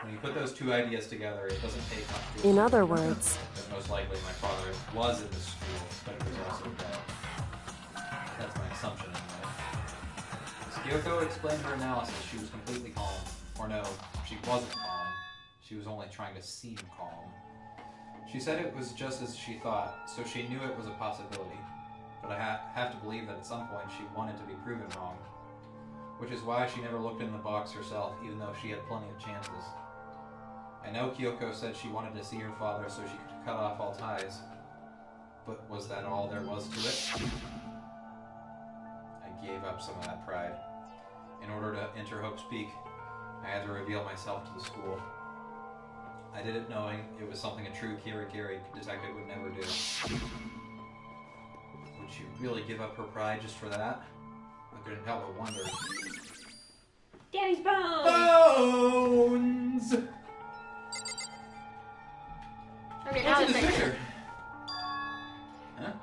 When you put those two ideas together, it doesn't take much to In other words... that most likely my father was in the school, but he was also dead. That's my assumption anyway. As Kyoko explained her analysis, she was completely calm. Or no, she wasn't calm. She was only trying to seem calm. She said it was just as she thought, so she knew it was a possibility. But I have to believe that at some point she wanted to be proven wrong. Which is why she never looked in the box herself, even though she had plenty of chances. I know Kyoko said she wanted to see her father so she could cut off all ties. But was that all there was to it? I gave up some of that pride. In order to enter Hope's Peak, I had to reveal myself to the school. I did it knowing it was something a true Kirigiri detective would never do. Would she really give up her pride just for that? I couldn't help but wonder. Daddy's bones! Bones! Okay, now what's the in this picture. picture? Huh?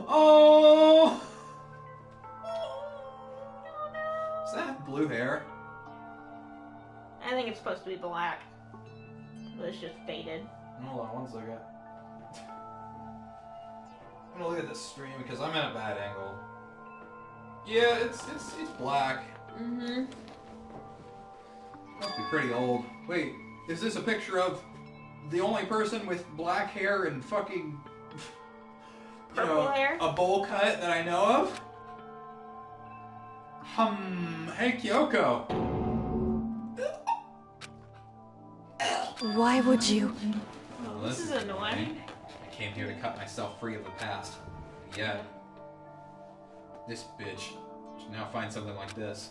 Oh! Is that blue hair? I think it's supposed to be black. But it's just faded. Hold on one second. I'm gonna look at this stream because I'm at a bad angle. Yeah, it's black. Mm-hmm. Must be pretty old. Wait, is this a picture of the only person with black hair and fucking Purple hair? a bowl cut that I know of. Hey Kyoko. Why would you? Oh, this is annoying. I came here to cut myself free of the past. Yet, this bitch should now find something like this.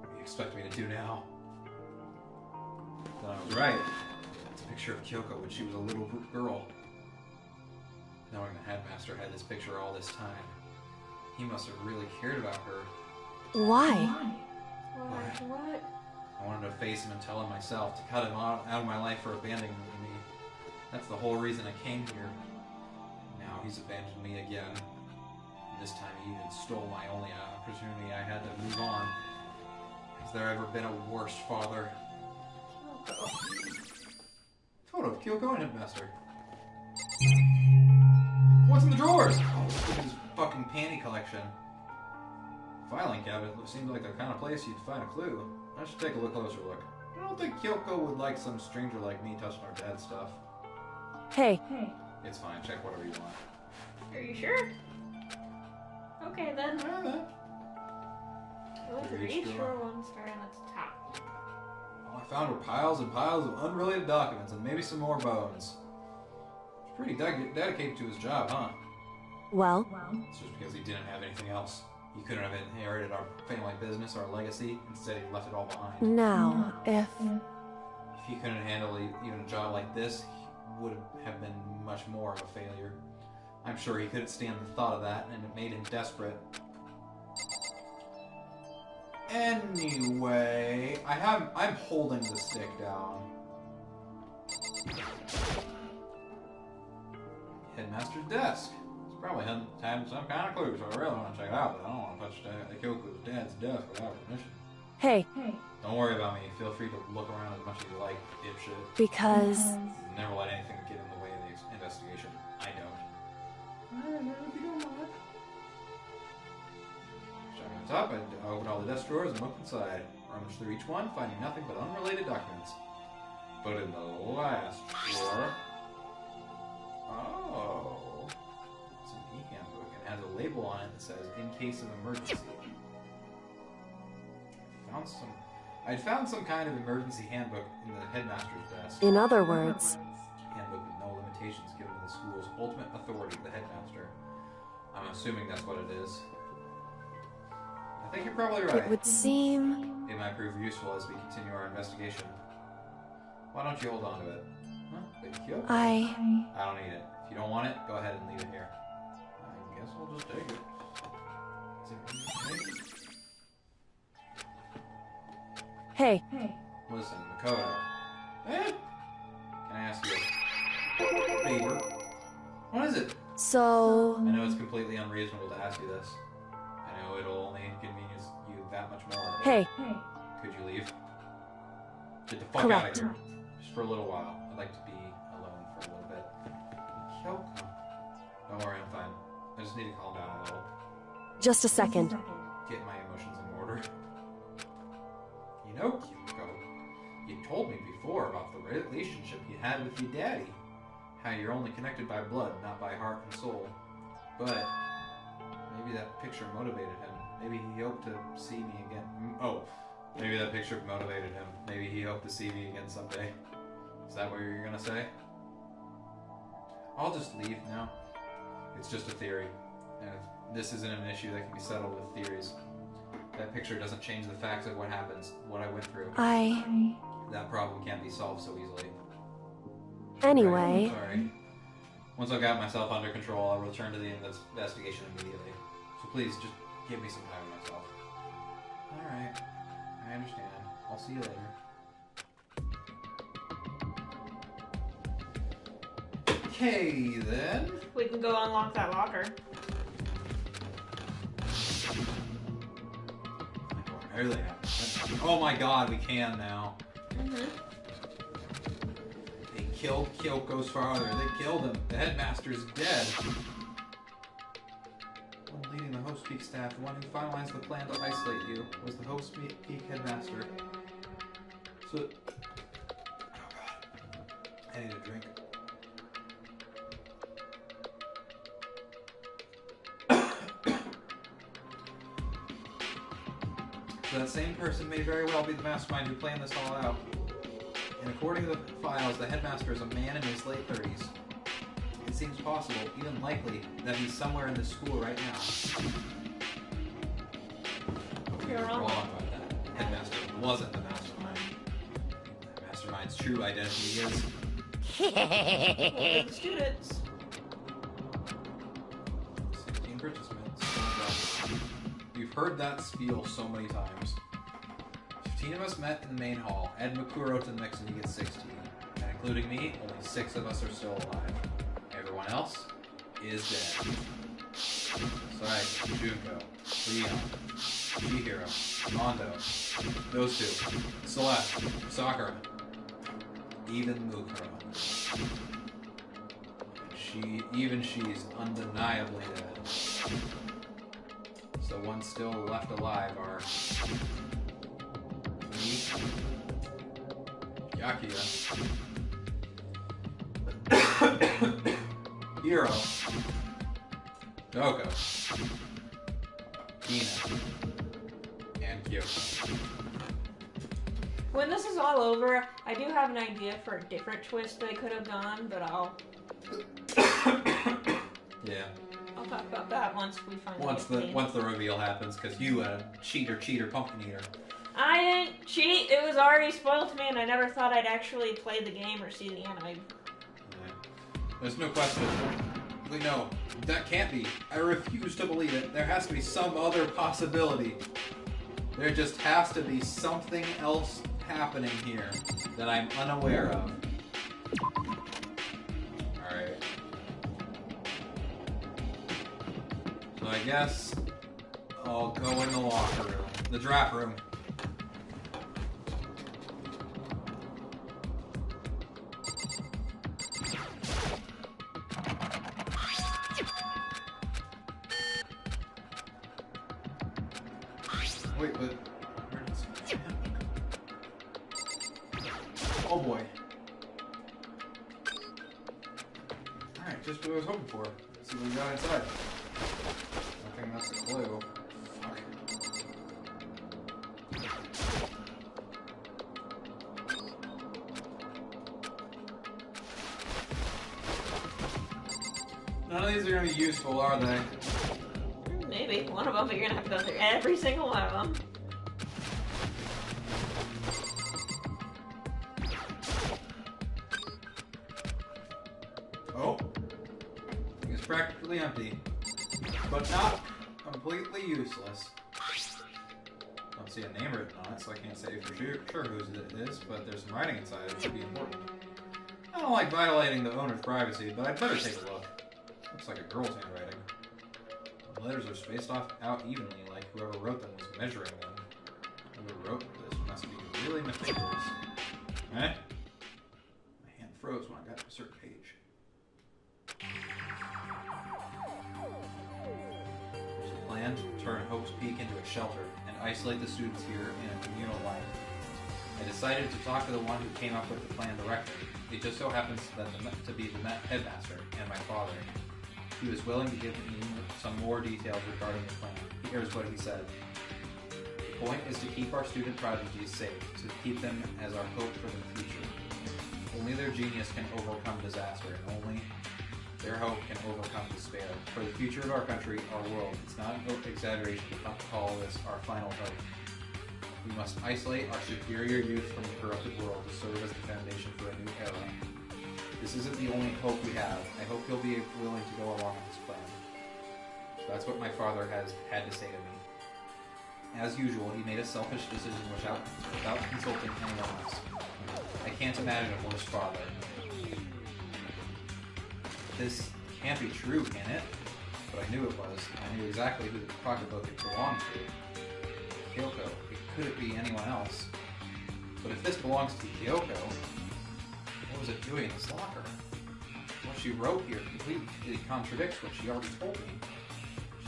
What do you expect me to do now? Then I was right. It's a picture of Kyoko when she was a little girl. Knowing the headmaster had this picture all this time, he must have really cared about her. Why? What? I wanted to face him and tell him myself, to cut him out of my life for abandoning me. That's the whole reason I came here. Now he's abandoned me again. And this time he even stole my only opportunity I had to move on. Has there ever been a worse father? Photo of Kyoko and Headmaster. What's in the drawers? Oh, look at his fucking panty collection. Filing cabinet seems like the kind of place you'd find a clue. I should take a closer look. I don't think Kyoko would like some stranger like me touching our dad's stuff. Hey. It's fine. Check whatever you want. Are you sure? Okay then. Look at each drawer, one starting at the top. All I found were piles and piles of unrelated documents and maybe some more bones. He's pretty dedicated to his job, huh? Well? It's just because he didn't have anything else. He couldn't have inherited our family business, our legacy. Instead, he left it all behind. Now, if he couldn't handle even a job like this, he would have been much more of a failure. I'm sure he couldn't stand the thought of that, and it made him desperate. Anyway, I'm holding the stick down. Headmaster's desk. It's probably had some kind of clue, so I really want to check it out, but I don't want to touch Kyoko's dad's desk without permission. Hey. Don't worry about me. Feel free to look around as much as you like, dipshit. Because... Never let anything get in the way of the investigation. I don't. Alright, if you don't mind. Check on top, I opened all the desk drawers and looked inside. Rummaged through each one, finding nothing but unrelated documents. But in the last drawer... Oh... It's an e-handbook and has a label on it that says, in case of emergency. I'd found some kind of emergency handbook in the headmaster's desk. in other words... Handbook with no limitations given to the school's ultimate authority, the headmaster. I'm assuming that's what it is. I think you're probably right. It would seem... It might prove useful as we continue our investigation. Why don't you hold on to it? Huh? Thank you. I don't need it. If you don't want it, go ahead and leave it here. I guess I'll just take it. Is it really me? Hey. Listen, Makoto. Can I ask you a favor? What is it? So... I know it's completely unreasonable to ask you this. I know it'll only inconvenience you that much more. Hey. Could you leave? Get the fuck Correct. out of here. Just for a little while. I'd like to be alone for a little bit. Kyoko. Don't worry, I'm fine. I just need to calm down a little. Just a second. Get my emotions in order. You know, Kyoko, you told me before about the relationship you had with your daddy. How you're only connected by blood, not by heart and soul. But maybe that picture motivated him. Maybe he hoped to see me again. Oh, maybe that picture motivated him. Maybe he hoped to see me again someday. Is that what you're gonna say? I'll just leave now. It's just a theory. And this isn't an issue that can be settled with theories. That picture doesn't change the facts of what happens, what I went through. That problem can't be solved so easily. Anyway... Right, sorry. Once I've got myself under control, I'll return to the investigation immediately. So please, just give me some time with myself. Alright. I understand. I'll see you later. Okay, then. We can go unlock that locker. Oh my god, we can now. They killed Kyoko's father. They killed him. The headmaster's dead. The one leading the Hope's Peak staff, the one who finalized the plan to isolate you, was the Hope's Peak headmaster. So, oh god. I need a drink. That same person may very well be the mastermind who planned this all out. And according to the files, the headmaster is a man in his late 30s. It seems possible, even likely, that he's somewhere in this school right now. You're wrong about that. Headmaster wasn't the mastermind. The mastermind's true identity is... the students. 16 participants. We've heard that spiel so many times. 15 of us met in the main hall. Add Makuro to the mix and you get 16. And including me, only 6 of us are still alive. Everyone else is dead. Besides Junko, Leon, Chihiro, Mondo, those two, Celeste, Sakura, even Mukuro. Even she's undeniably dead. So ones still left alive are me, Yakuya, Hiro, Doko, Hina, and Kyoko. When this is all over, I do have an idea for a different twist they could have gone, but I'll talk about that once we find out. Once the reveal happens, because you cheater pumpkin eater. I didn't cheat. It was already spoiled to me, and I never thought I'd actually play the game or see the anime. Yeah. There's no question. Wait, no, that can't be. I refuse to believe it. There has to be some other possibility. There just has to be something else happening here that I'm unaware of. Alright. So I guess I'll go in the locker room. The draft room. Wait, but where does it Oh boy. Alright, just what I was hoping for. Let's see what we got inside. I think that's a clue. Fuck. None of these are gonna be useful, are they? Maybe. One of them, but you're gonna have to go through every single one of them. Oh. It's practically empty. But not completely useless. Don't see a name written on it, so I can't say for sure whose it is, but there's some writing inside. It should be important. I don't like violating the owner's privacy, but I'd better take a look. Looks like a girl's handwriting. The letters are spaced out evenly, like whoever wrote them was measuring them. Whoever wrote this must be really meticulous. Eh? My hand froze when I got to a certain page. There's a plan to turn Hope's Peak into a shelter and isolate the students here in a communal life. I decided to talk to the one who came up with the plan directly. It just so happens to be the headmaster and my father. He was willing to give me some more details regarding the plan. Here's what he said. The point is to keep our student prodigies safe, to keep them as our hope for the future. Only their genius can overcome disaster, and only their hope can overcome despair. For the future of our country, our world, it's not an exaggeration to call this our final hope. We must isolate our superior youth from the corrupted world to serve as the foundation for a new era. This isn't the only hope we have. I hope you'll be willing to go along with this plan. So that's what my father has had to say to me. As usual, he made a selfish decision without consulting anyone else. I can't imagine a worse father. This can't be true, can it? But I knew it was. I knew exactly who the pocketbook it belonged to. Kyoko. Could it be anyone else? But if this belongs to Kyoko, what was it doing in this locker? What she wrote here completely contradicts what she already told me.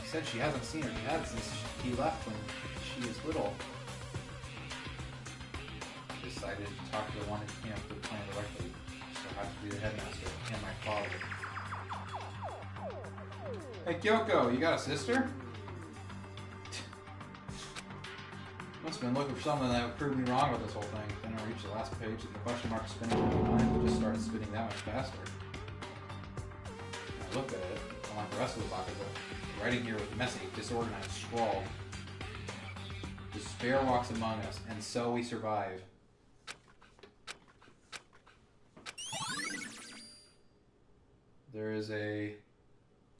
She said she hasn't seen her dad since he left when she was little. I decided to talk to the one who came up with the plan directly, so I have to do headmaster and my father. Hey Kyoko, you got a sister? Must have been looking for something that would prove me wrong with this whole thing. Then I reached the last page and the question mark spinning in my mind just started spinning that much faster. I looked at it, unlike the rest of the pocketbook. The writing here was messy, disorganized scrawl. Despair walks among us, and so we survive. There is a...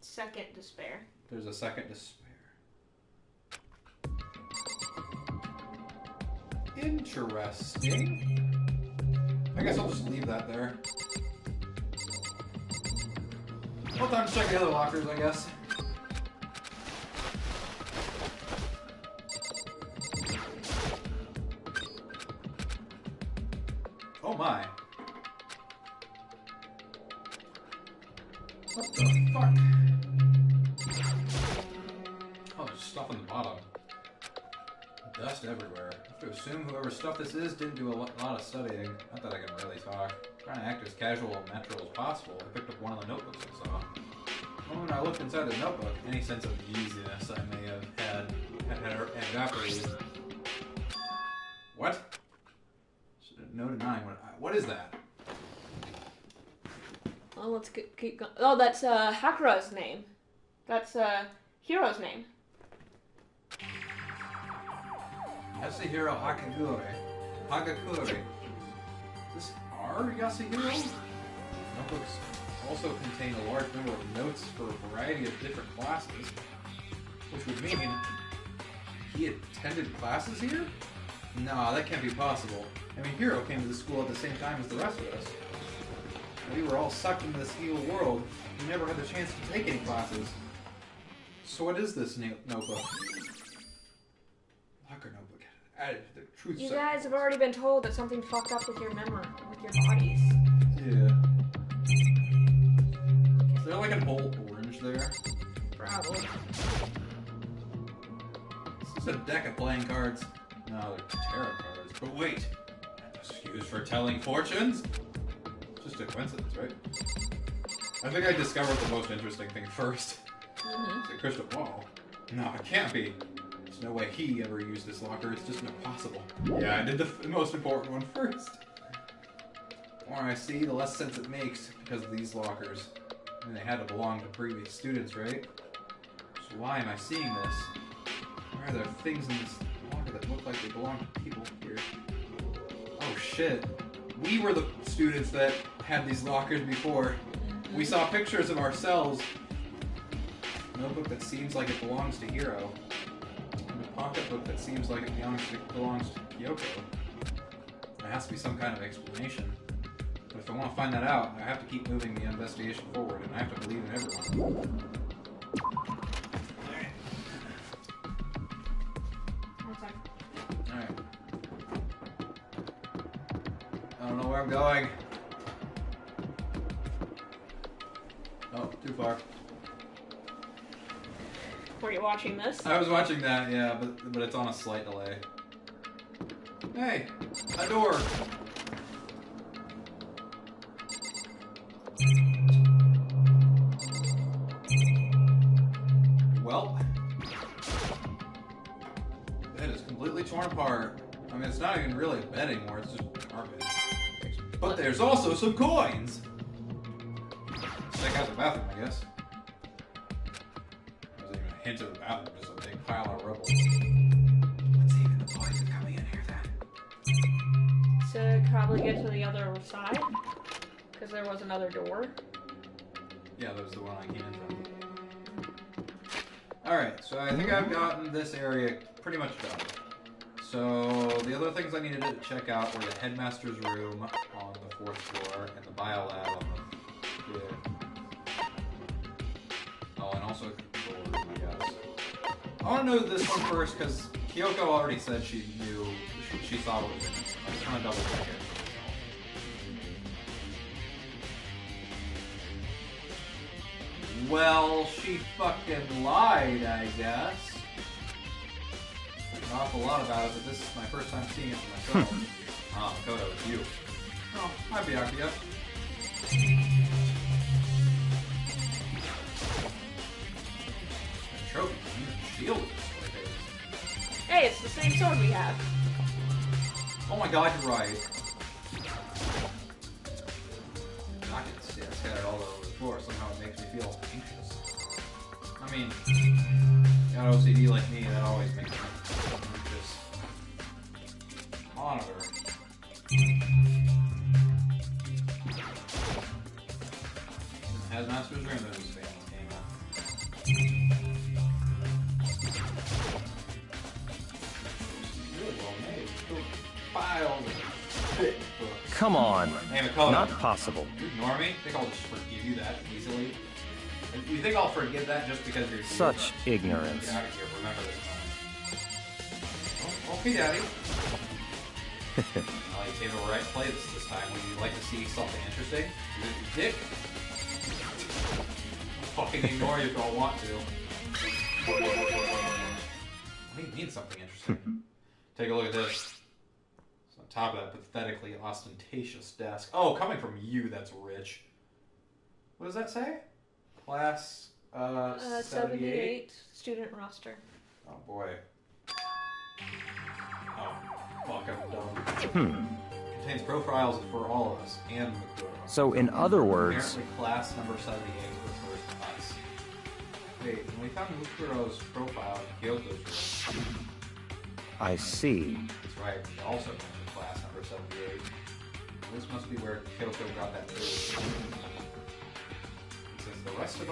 Second despair. There's a second despair. Interesting. I guess I'll just leave that there. Well, time to check the other lockers, I guess. Oh my. What the fuck? Oh, there's stuff on the bottom. Dust everywhere. I have to assume whoever stuff this is didn't do a lot of studying. Not that I can really talk. I'm trying to act as casual and natural as possible. I picked up one of the notebooks I saw. When I looked inside the notebook, any sense of easiness I may have had evaporated. What? No denying what is that? Well, let's keep going. Oh, that's Hakura's name. That's Hiro's name. Yasuhiro Hagakure. Is this our Yasuhiro? Notebooks also contain a large number of notes for a variety of different classes, which would mean he attended classes here? Nah, that can't be possible. I mean, Hiro came to the school at the same time as the rest of us. We were all sucked into this evil world. We never had the chance to take any classes. So what is this notebook? Locker notebook. Added to the truth You section. guys have already been told that something fucked up with your memory, with your bodies. Yeah. Is there like an old orange there? Probably. This is a deck of playing cards. No, they're tarot cards. But wait, those used for telling fortunes? Just a coincidence, right? I think I discovered the most interesting thing first. It's a crystal ball. No, it can't be. There's no way he ever used this locker. It's just impossible. Yeah, I did the most important one first. The more I see, the less sense it makes because of these lockers. I mean, they had to belong to previous students, right? So why am I seeing this? Why are there things in this locker that look like they belong to people here? Oh shit. We were the students that had these lockers before. We saw pictures of ourselves. A notebook that seems like it belongs to Hiro. And a pocketbook that seems like it belongs to Kyoko. There has to be some kind of explanation. But if I want to find that out, I have to keep moving the investigation forward, and I have to believe in everyone. Alright. I don't know where I'm going. Oh, too far. Were you watching this? I was watching that, yeah, but it's on a slight delay. Hey, a door. Well, bed is completely torn apart. I mean, it's not even really a bed anymore, it's just garbage. But there's also some coins! Let's check out the bathroom, I guess. There wasn't even a hint of the bathroom, just a big pile of rubble. Let's see if the coins are coming in here then. So probably get to the other side, because there was another door. Yeah, that was the one I came in from. Alright, so I think I've gotten this area pretty much done. So, the other things I needed to check out were the headmaster's room on the 4th floor and the biolab on the 5th. Oh, and also the control room, I guess. I want to know this one first, because Kyoko already said she knew, she saw what was in it. I just want to double check it. Well, she fucking lied, I guess. An awful lot about it, but this is my first time seeing it for myself. Ah, Makoto, it's you. Oh, hi, Byakuya. Trophy. Shield. Hey, it's the same sword we have. Oh my god, you're right. Knockets, yeah, scattered all over the floor. Somehow it makes me feel anxious. I mean, got OCD like me, that always makes me anxious. Monitor. As Master's Room, there's this famous game. Really well made. Files and thick books. Come on. Hey, Makoto. Not possible. You ignore me? Think I'll just forgive you that easily? You think I'll forgive that just because you're Such ignorance. Get out of here. Remember this moment. Okay, Daddy. Well, you came to the right place this time. Would you like to see something interesting? You dick? I'll fucking ignore you if I want to. What do you mean something interesting? Take a look at this. It's on top of that pathetically ostentatious desk. Oh, coming from you, that's rich. What does that say? Class 78? Student roster. Oh boy. Oh, fuck, I'm dumb. Contains profiles for all of us and Makuro. So, in other words... Apparently class number 78 refers to us. Wait, when we found Mukuro's profile in Kyoto's room... I see. That's right, we also mentioned class number 78. This must be where Kyoko got that food. Since the rest of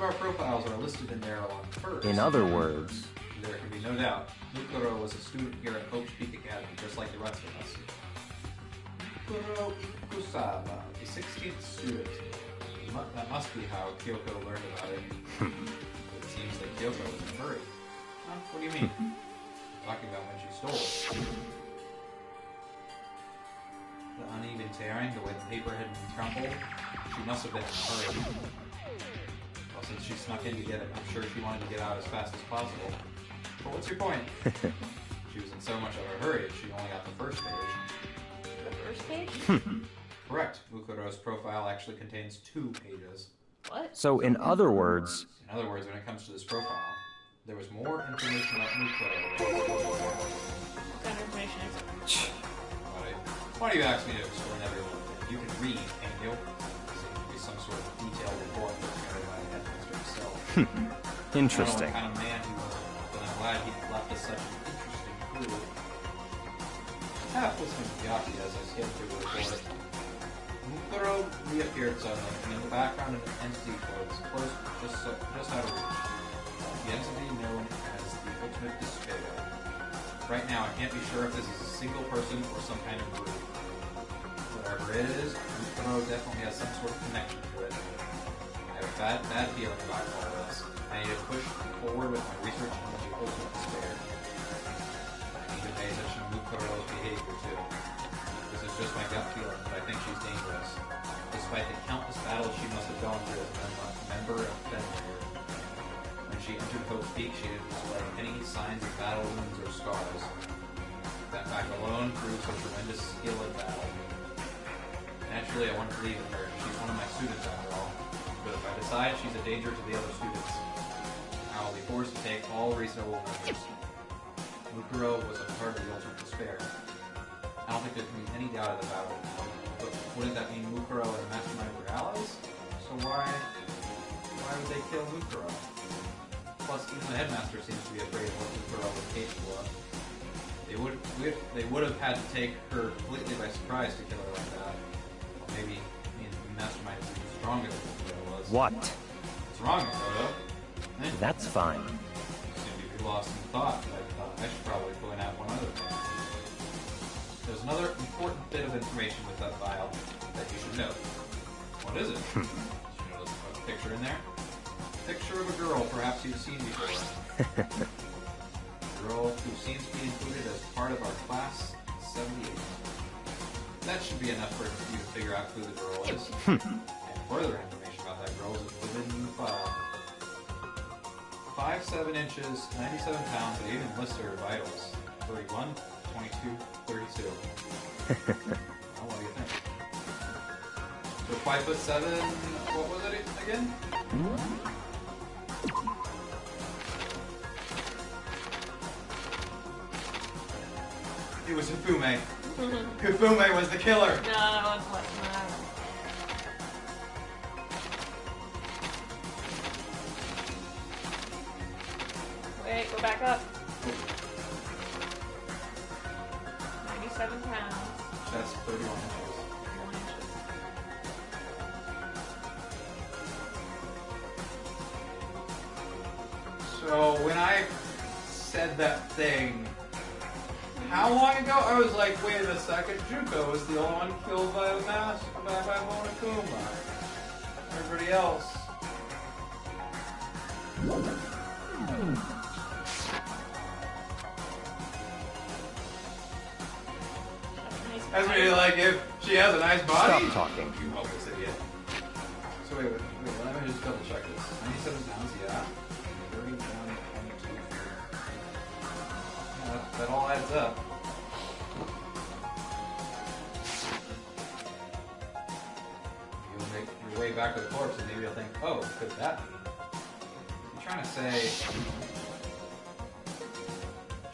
our profiles are listed in there along first. In other words... There can be no doubt, Mukuro was a student here at Hope's Peak Academy, just like the rest of us. Mukuro Ikusaba, a 16th student. That must be how Kyoko learned about it. It seems that Kyoko was in a hurry. Huh? What do you mean? Talking about when she stole it. The uneven tearing, the way the paper had been crumpled, she must have been in a hurry. Well, since she snuck in to get it, I'm sure she wanted to get out as fast as possible. But what's your point? She was in so much of a hurry, she only got the first page. The first page? Correct. Mukuro's profile actually contains 2 pages. What? So, in other words... In other words, when it comes to this profile, there was more information about Mukuro. What kind of information is it? Why do you ask me to explain every little thing? You can read, can't you? There seems to be some sort of detailed report prepared by the headmaster himself. Interesting. I don't know what kind of man he was, but I'm glad he left us such an interesting clue. Half listening to Yaki as I skimmed through the report. Mukuro reappeared suddenly, and in the background of an entity floats, close, just out of reach. The entity known as the Ultimate Despair. Right now, I can't be sure if this is a single person or some kind of group. Whatever it is, Mukuro definitely has some sort of connection to it. I have a bad feeling about all this. I need to push forward with my research into the Ultimate Despair. I need to pay attention to Mukuro's behavior, too. This is just my gut feeling, but I think she's dangerous. Despite the countless battles she must have gone through as a member of Fenrir. When she entered Hope's Peak, she didn't display any signs of battle wounds or scars. That fact alone proves her tremendous skill in battle. Naturally, I want to believe in her. She's one of my students after all. But if I decide she's a danger to the other students, I will be forced to take all reasonable measures. Mukuro was a part of the Ultimate Despair. I don't think there can be any doubt about it. But wouldn't that mean Mukuro and the Mastermind were allies? So why would they kill Mukuro? Plus, even the headmaster seems to be afraid of what Mukuro was capable of. They would have had to take her completely by surprise to kill her like that. Well, maybe the Mastermind is even stronger than Mukuro was. What? What's wrong, Makoto? That's fine. You seem to be lost in thought, but I thought I should probably point out one other thing. There's another important bit of information with that file that you should know. What is it? Did you notice a picture in there? Picture of a girl perhaps you've seen before. A girl who seems to be included as part of our class 78. That should be enough for you to figure out who the girl is. And further information about that girl is included in the file. 5'7" inches, 97 pounds, and even lists her vitals. 31, 22, 32. Well, what do you think? 5'7". What was it again? It was Hifume. Hifume was the killer. No, it was less than that. Wait, go back up. 97 pounds. That's 31 inches. So when I said that thing, how long ago? I was like, wait a second, Junko was the only one killed by a mask by Monokuma. Everybody else. That's really like if she has a nice body. Stop talking. You hopeless idiot. So wait, let me just double check this. 97 pounds, yeah. 30 pounds, 22. Yeah, that all adds up. You'll make your way back to the corpse and maybe you'll think, oh, could that be? I'm trying to say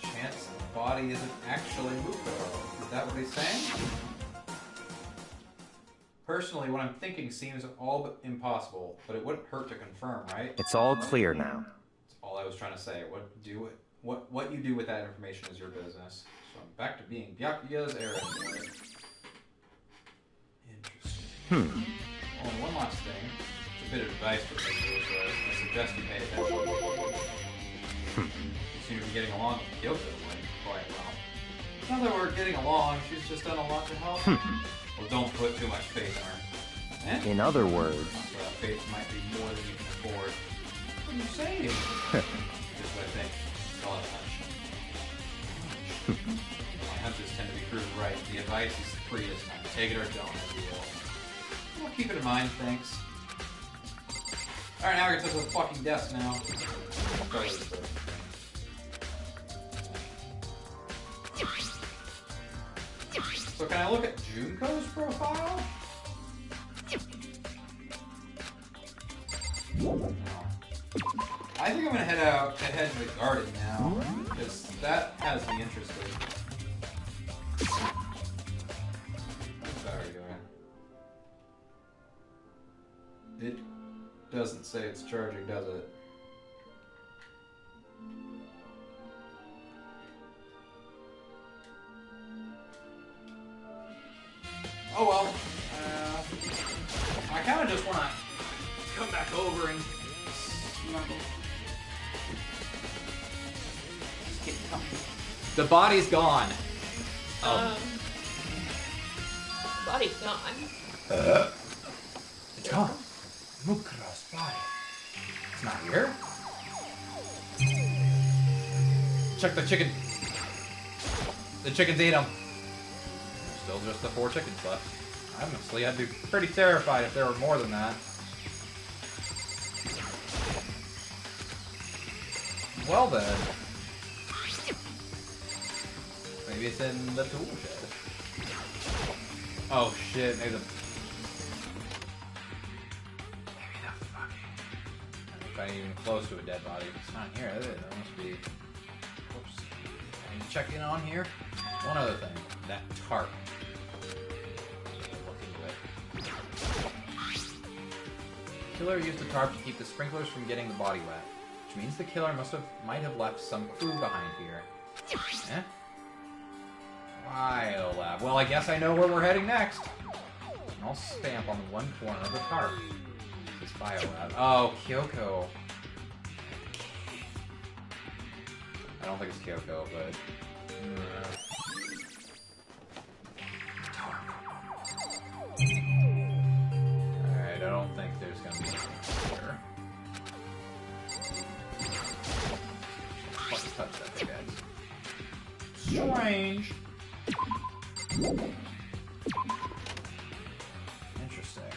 chance the body isn't actually Muko. Is that what he's saying? Personally, what I'm thinking seems all but impossible, but it wouldn't hurt to confirm, right? It's all clear now. That's all I was trying to say. What you do with that information is your business. So I'm back to being Byakuya's errand boy. Interesting. Oh, and one last thing. It's a bit of advice for me, so I suggest you pay attention. You seem to be getting along with Kyoko quite well. It's not that we're getting along, she's just done a lot to help. Well, don't put too much faith in her. Eh? In other words... Well, faith might be more than you can afford. What are you saying? Just what I think. Call it a hunch. My hunches tend to be proven right. The advice is free this time. Take it or don't, as you will. Well, keep it in mind, thanks. Alright, now we're gonna touch the fucking desk now. So can I look at Junko's profile? No. I think I'm gonna head to the garden now, because that has me interested. What's the battery doing? It doesn't say it's charging, does it? Oh well. I kind of just want to come back over and snuggle. Just get comfy. The body's gone. Body's gone. It's gone. Mukura's body. It's not here. Check the chicken. The chickens ate them. Still just the 4 chickens left. Honestly, I'd be pretty terrified if there were more than that. Well then. Maybe it's in the tool shed. Oh shit, maybe the fucking... If I'm even close to a dead body. It's not here, is it? There must be... Oops. I need to check in on here. One other thing. That tarp. Look into it. The killer used the tarp to keep the sprinklers from getting the body wet. Which means the killer might have left some clue behind here. Eh? Biolab. Well, I guess I know where we're heading next. And I'll stamp on the one corner of the tarp. This biolab. Oh, Kyoko. I don't think it's Kyoko, but... Alright, I don't think there's gonna be anything here. Fucking touch that thing, guys. Strange. Interesting.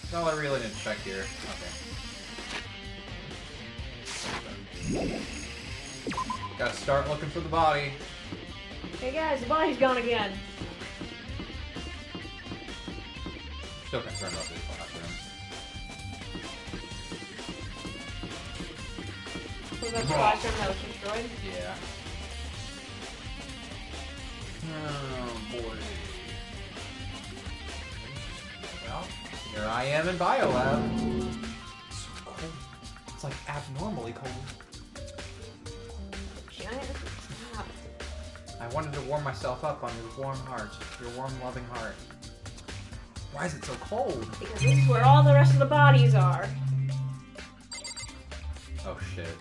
That's all I really need to check here. Okay. Gotta start looking for the body. Hey guys, the body's gone again. Still concerned about this bathroom. Was that the classroom that was destroyed? Yeah. Oh boy. Well, here I am in Biolab. It's so cold. It's like abnormally cold. Giant snap. I wanted to warm myself up on your warm heart, your warm, loving heart. Why is it so cold? Because this is where all the rest of the bodies are. Oh shit.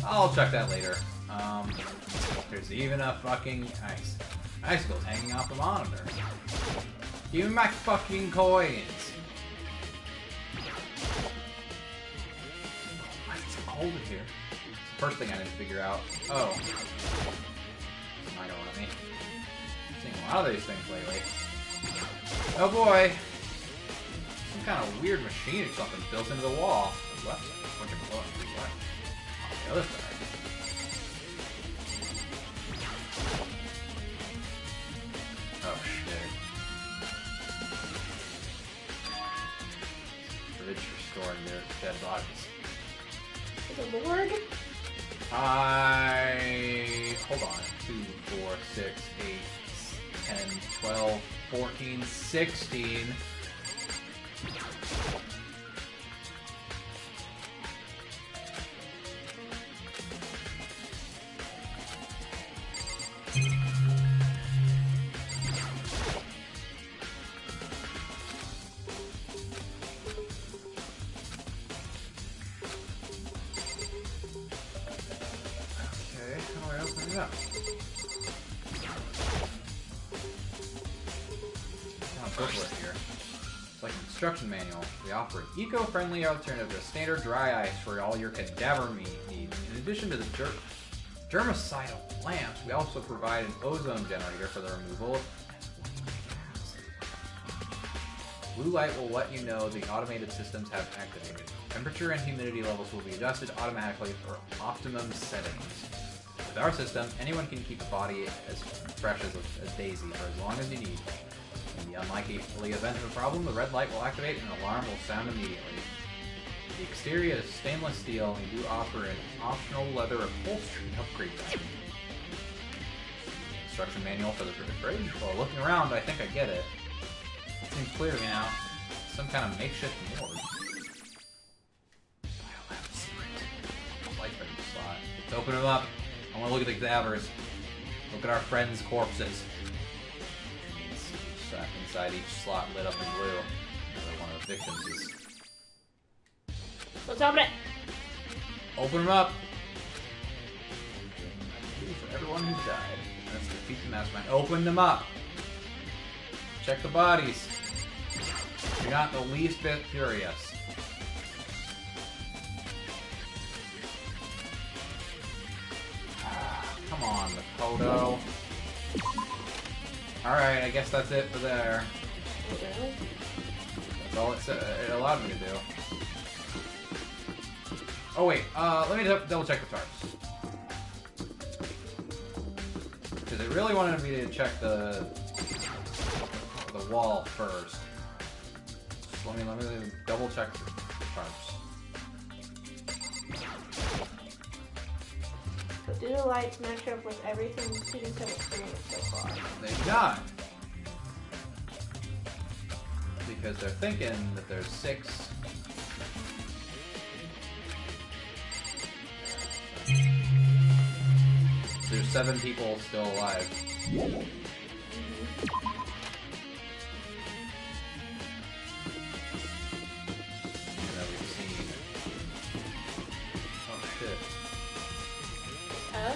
I'll check that later. There's even a fucking icicles hanging off the monitor. Give me my fucking coins. Why is it so cold in here? First thing I need to figure out. Oh. I don't want me. I've seen a lot of these things lately. Oh boy. Some kind of weird machine or something built into the wall. The left side. Which is left. On the other side. Oh shit. Bridge for storing their dead bodies. Is it morgue? Hold on. 2, 4, 6, 8, 10, 12, 14, 16. Instruction manual. We offer an eco-friendly alternative to standard dry ice for all your cadaver meat needs. In addition to the germicidal lamps, we also provide an ozone generator for the removal of blue light will let you know the automated systems have activated. Temperature and humidity levels will be adjusted automatically for optimum settings. With our system, anyone can keep a body as fresh as a daisy for as long as you need. In the unlikely event of a problem, the red light will activate and an alarm will sound immediately. The exterior is stainless steel and we do offer an optional leather upholstery upgrade package. Instruction manual for the fridge. While looking around, I think I get it. It seems clear to me now. Some kind of makeshift morgue. Biolab secret. Light fitting slot. Let's open them up. I want to look at the cadavers. Look at our friends' corpses. Inside each slot lit up in blue. Another one of the victims is. Let's open it. Open them up. For everyone who died. Let's defeat the mastermind. Open them up. Check the bodies. You're not the least bit curious. Come on, Makoto. Alright, I guess that's it for there. That's all it allowed me to do. Oh wait, let me double check the tarps. Because it really wanted me to check the wall first. So let me double check the tarps. But do the lights match up with everything students have experienced so far? They do not. Because they're thinking that there's 6. There's 7 people still alive. That we've seen. Oh shit.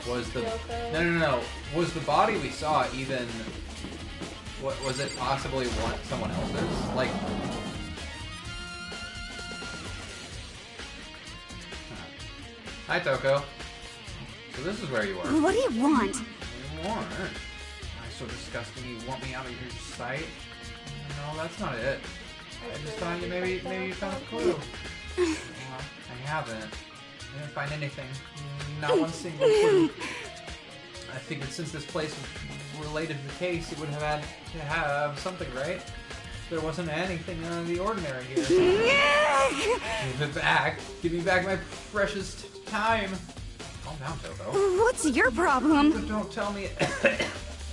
Was the no. Was the body we saw even? What was it? Possibly someone else's? Like. Hi, Toko. So this is where you are. What do you want? What do you want? I'm so disgusting. You want me out of your sight? No, that's not it. I just thought maybe you found a clue. Well, I haven't. I didn't find anything. Not one single clue. I figured since this place was related to the case, it would have had to have something, right? There wasn't anything out of the ordinary here. Give it back. Give me back my precious time. Calm down, Toko. What's your problem? Don't tell me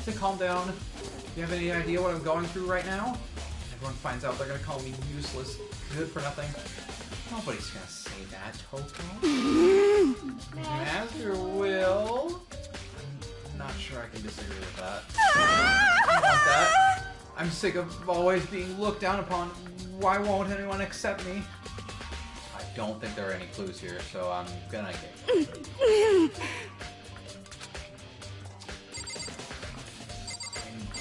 to calm down. Do you have any idea what I'm going through right now? Everyone finds out they're gonna call me useless, good for nothing. Nobody's gonna say that, Toko. As your will. I'm not sure I can disagree with that. I want that. I'm sick of always being looked down upon. Why won't anyone accept me? I don't think there are any clues here, so I'm gonna get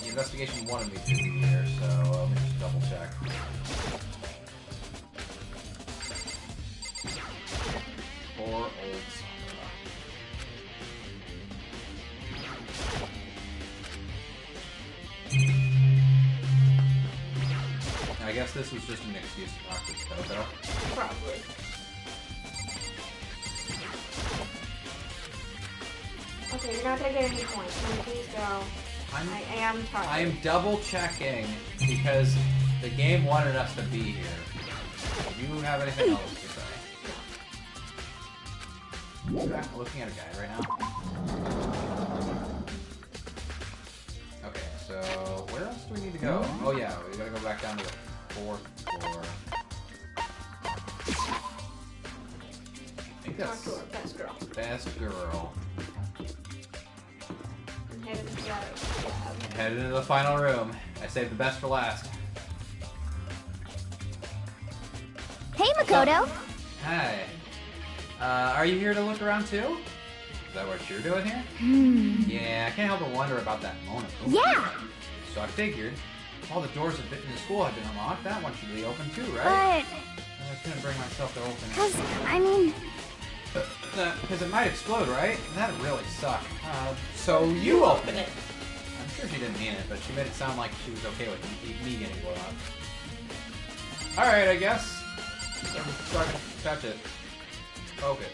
The investigation wanted me to be here, so let me just double check. Poor old Sakura. I guess this was just an excuse to talk to Toto. Probably. Okay, you're not gonna get any points. Can you please go? I am tired. I am double checking because the game wanted us to be here. Do you have anything else to say? I'm looking at a guy right now. Okay, so where else do we need to go? Oh yeah, we gotta go back down to the 4th floor. I think that's Talk to our best girl. best girl. And head into that lab. Headed into the final room. I saved the best for last. Hey, Makoto. Hi. Are you here to look around too? Is that what you're doing here? Yeah, I can't help but wonder about that Mona. Yeah. So I figured, all the doors in the school have been unlocked. That one should be open too, right? But I couldn't bring myself to open it. 'cause I mean, Because it might explode, right? That'd really suck. So you open it. I'm sure she didn't mean it, but she made it sound like she was okay with me getting blown up. Alright, I guess. So I can touch it. Okay.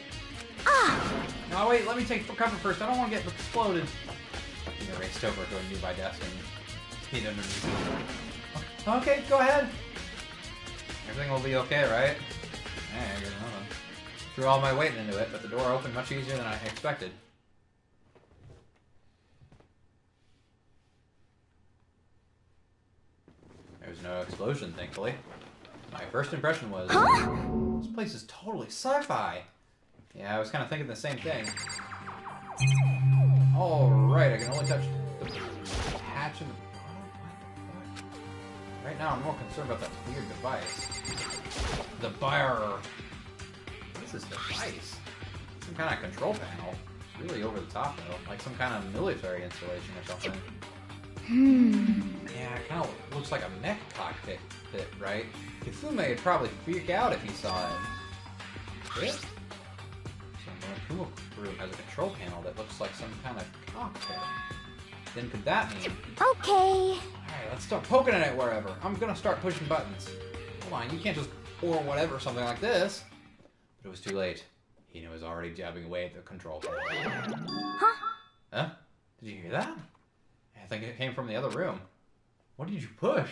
No, wait, let me take cover first. I don't want to get exploded. You raced over to a nearby desk and hid underneath it. Okay, go ahead. Everything will be okay, right? Yeah, I guess not. Threw all my weight into it, but the door opened much easier than I expected. There was no explosion, thankfully. My first impression was, this place is totally sci-fi. Yeah, I was kind of thinking the same thing. Alright, I can only touch the hatch in the bottom. What? Right now, I'm more concerned about that weird device. The bar. What is this device? Some kind of control panel. It's really over the top, though. Like some kind of military installation or something. Yeah, it kind of looks like a mech cockpit, right? Kifume would probably freak out if he saw it. This? So Monokuma room has a control panel that looks like some kind of cockpit. Then could that mean... Okay. Alright, let's start poking at it wherever. I'm gonna start pushing buttons. Hold on, you can't just pour whatever something like this. But it was too late. Hina was already jabbing away at the control panel. Huh? Did you hear that? I think it came from the other room. What did you push?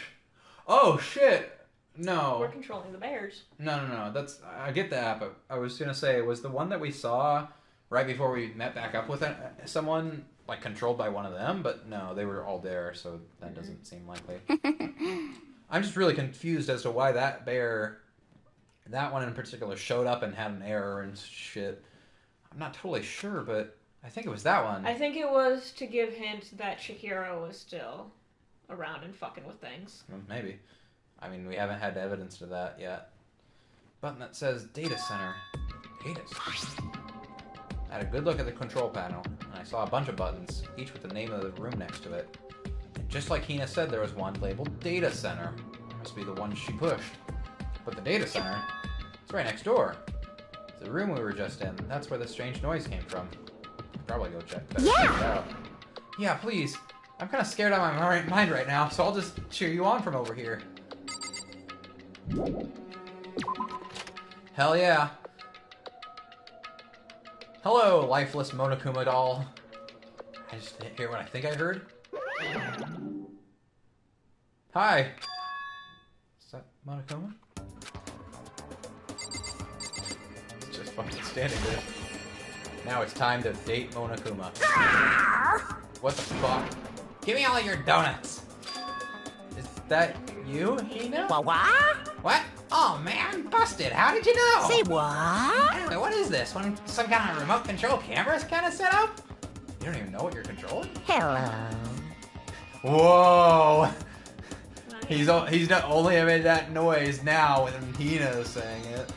Oh, shit! No. We're controlling the bears. No. That's... I get that, but I was gonna say, was the one that we saw right before we met back up with someone, like, controlled by one of them? But no, they were all there, so that doesn't seem likely. I'm just really confused as to why that bear... That one in particular showed up and had an error and shit. I'm not totally sure, but I think it was that one. I think it was to give hint that Chihiro was still around and fucking with things. Well, maybe. I mean, we haven't had evidence to that yet. Button that says Data Center. Data Center? I had a good look at the control panel, and I saw a bunch of buttons, each with the name of the room next to it. And just like Hina said, there was one labeled Data Center. Must be the one she pushed. But the Data Center, it's right next door. It's the room we were just in. That's where the strange noise came from. Probably go check it out. Yeah, please. I'm kind of scared out of my mind right now, so I'll just cheer you on from over here. Hell yeah. Hello, lifeless Monokuma doll. I just didn't hear what I think I heard. Hi. Is that Monokuma? It's just fucking standing there. Now it's time to date Monokuma. What the fuck? Give me all your donuts. Is that you, Hina? What? Oh man, busted. How did you know? Say what? Anyway, what is this? Some kind of remote control cameras kind of set up? You don't even know what you're controlling? Hello. Whoa! He's not only made that noise now when Hina is saying it.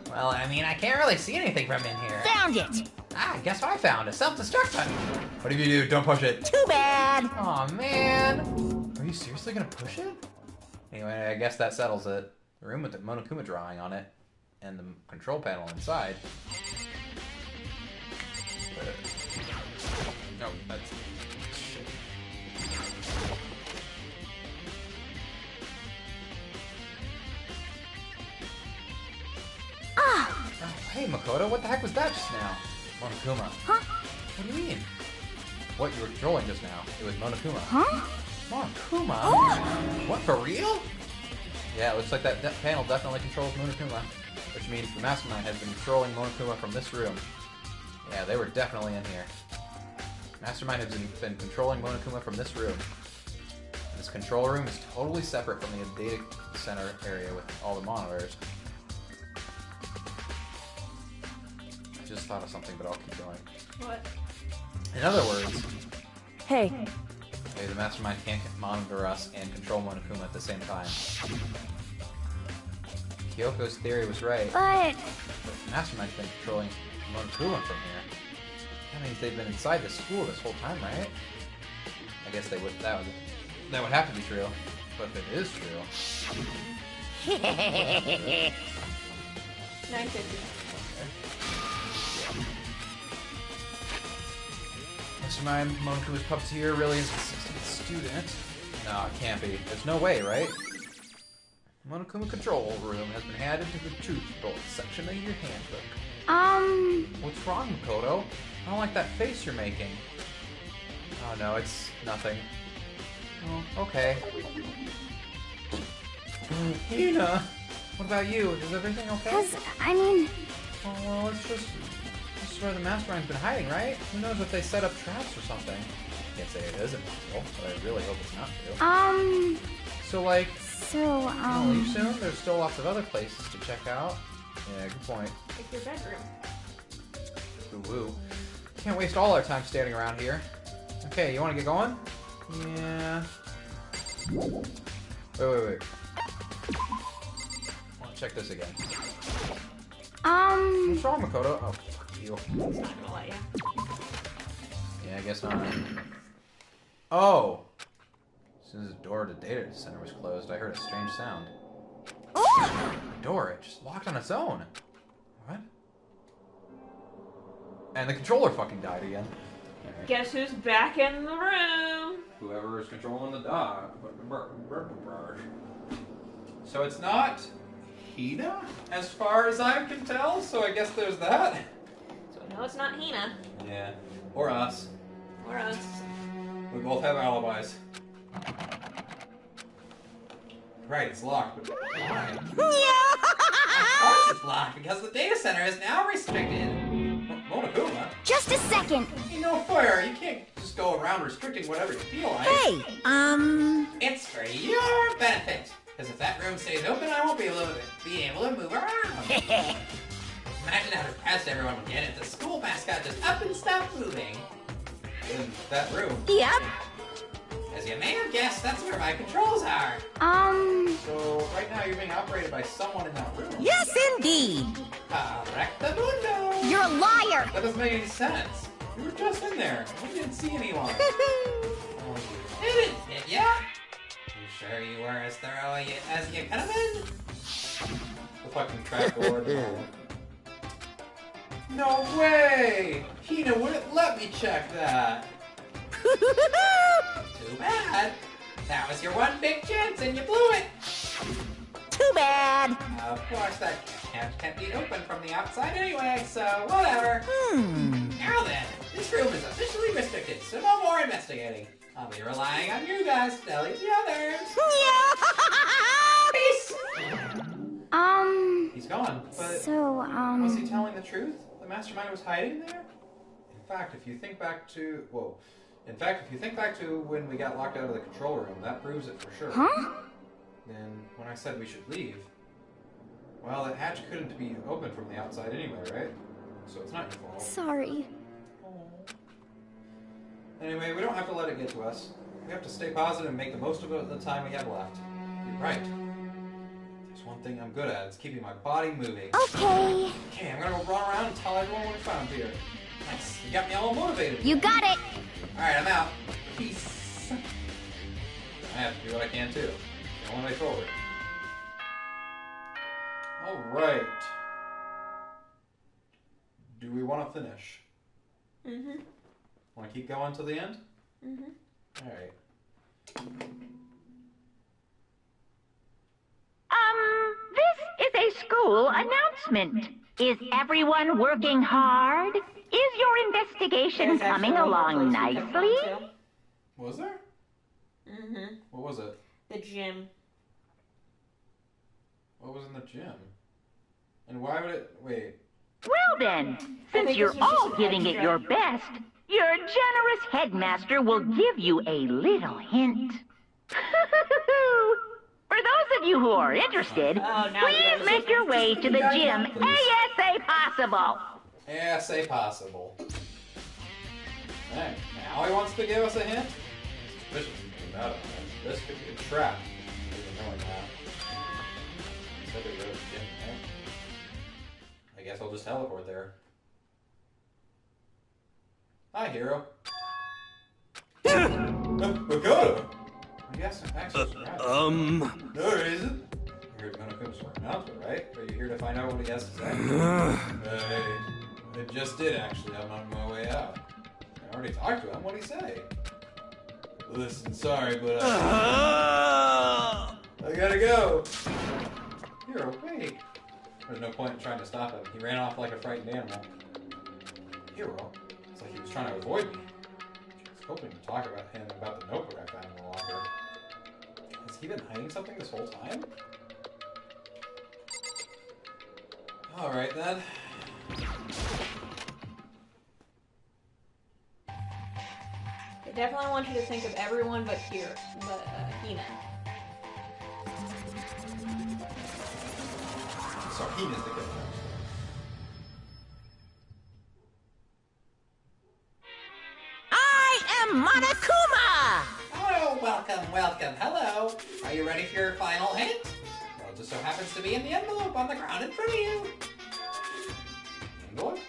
Well, I mean, I can't really see anything from in here. Found it. Ah, guess what I found? A self-destruct button. What if you do? Don't push it. Too bad. Aw, man. Are you seriously gonna push it? Anyway, I guess that settles it. The room with the Monokuma drawing on it, and the control panel inside. No, that's shit. Ah! Oh, hey, Makoto, what the heck was that just now? Monokuma. Huh? What do you mean? What you were controlling just now? It was Monokuma. Huh? Monokuma? Oh. What, for real? Yeah, it looks like that panel definitely controls Monokuma, which means the Mastermind has been controlling Monokuma from this room. Yeah, they were definitely in here. Mastermind has been controlling Monokuma from this room. This control room is totally separate from the data center area with all the monitors. I just thought of something, but I'll keep going. What? In other words, Hey. okay, the Mastermind can't monitor us and control Monokuma at the same time. Kyoko's theory was right. But The Mastermind's been controlling Monokuma from here. That means they've been inside the school this whole time, right? I guess they would. That would have to be true. But if it is true, 950. Mastermind, Monokuma's puppeteer really is the 16th student. No, it can't be. There's no way, right? Monokuma control room has been added to the truth bolt section of your handbook. What's wrong, Makoto? I don't like that face you're making. Oh no, it's nothing. Oh, okay. Hina! What about you? Is everything okay? 'cause, I mean... Oh, well, it's just... This is where the Mastermind's been hiding, right? Who knows if they set up traps or something? Can't say it is impossible, but I really hope it's not true. So, like... So, you gonna leave soon? There's still lots of other places to check out. Yeah, good point. Like your bedroom. Ooh-woo. Can't waste all our time standing around here. Okay, you want to get going? Yeah. Wait. I want to check this again. What's wrong, Makoto? Oh, fuck you. It's not gonna let you. Yeah, I guess not. Oh! As soon as the door to the data center was closed, I heard a strange sound. The door, it just locked on its own. What? And the controller fucking died again. Guess who's back in the room? Whoever is controlling the dog. So it's not Hina, as far as I can tell, so I guess there's that. So no, it's not Hina. Yeah. Or us. Or us. We both have alibis. Right, it's locked, but why? Of course it's locked, because the data center is now restricted. Monokuma? Just a second. You know, fair. You can't just go around restricting whatever you feel like. Hey, It's for your benefit. Because if that room stays open, I won't be able to move around. Imagine how depressed everyone would get if the school mascot just up and stopped moving. In that room. Yep. As you may have guessed, that's where my controls are. So, right now you're being operated by someone in that room. Yes, indeed. Correctamundo. You're a liar. That doesn't make any sense. You were just in there. We didn't see anyone. Didn't ya? You sure you were as thorough as you could have been? The fucking trackboard. No way! Hina wouldn't let me check that. Too bad. That was your one big chance and you blew it. Too bad. Of course, that can't be open from the outside anyway, so whatever. Now then, this room is officially restricted, so no more investigating. I'll be relying on you guys to tell the others. Peace! He's gone, but was he telling the truth? The mastermind was hiding there? In fact, if you think back to when we got locked out of the control room, that proves it for sure. Huh? Then when I said we should leave, well, that hatch couldn't be open from the outside anyway, right? So it's not your fault. Sorry. Anyway, we don't have to let it get to us. We have to stay positive and make the most of it the time we have left. You're right. There's one thing I'm good at. It's keeping my body moving. Okay. Okay, I'm gonna go run around and tell everyone what we found here. Nice. You got me all motivated. You got it. Alright, I'm out. Peace. I have to do what I can too. The only way forward. Alright. Do we want to finish? Mm-hmm. Want to keep going till the end? Mm-hmm. Alright. This is a school announcement. Is everyone working hard? Is your investigation coming along nicely? Was there? Mm-hmm. What was it? The gym. What was in the gym? And why would it... Wait. Well then, since you're all giving it your best, your generous headmaster will give you a little hint. For those of you who are interested, please make your way to the gym ASA possible. ASA possible. Alright, now he wants to give us a hint? Suspicious about it. This could be a trap. Even knowing that. Said we go to the gym, right? I guess I'll just teleport there. Hi, hero. Makoto! Yes, actually, No reason. You're gonna come for an announcement, right? Are you here to find out what he has to say? I just did, actually. I'm on my way out. I already talked to him. What'd he say? Listen, sorry, but I gotta go. You're awake. There's no point in trying to stop him. He ran off like a frightened animal. Hero? It's like he was trying to avoid me. I was hoping to talk about him about the notebook I found no longer. Has he been hiding something this whole time? Alright then. I definitely want you to think of everyone but Hina. So Hina's the good one. I am Monokuma! Oh, welcome. Hello. Are you ready for your final hint? Well, it just so happens to be in the envelope on the ground in front of you. Envelope?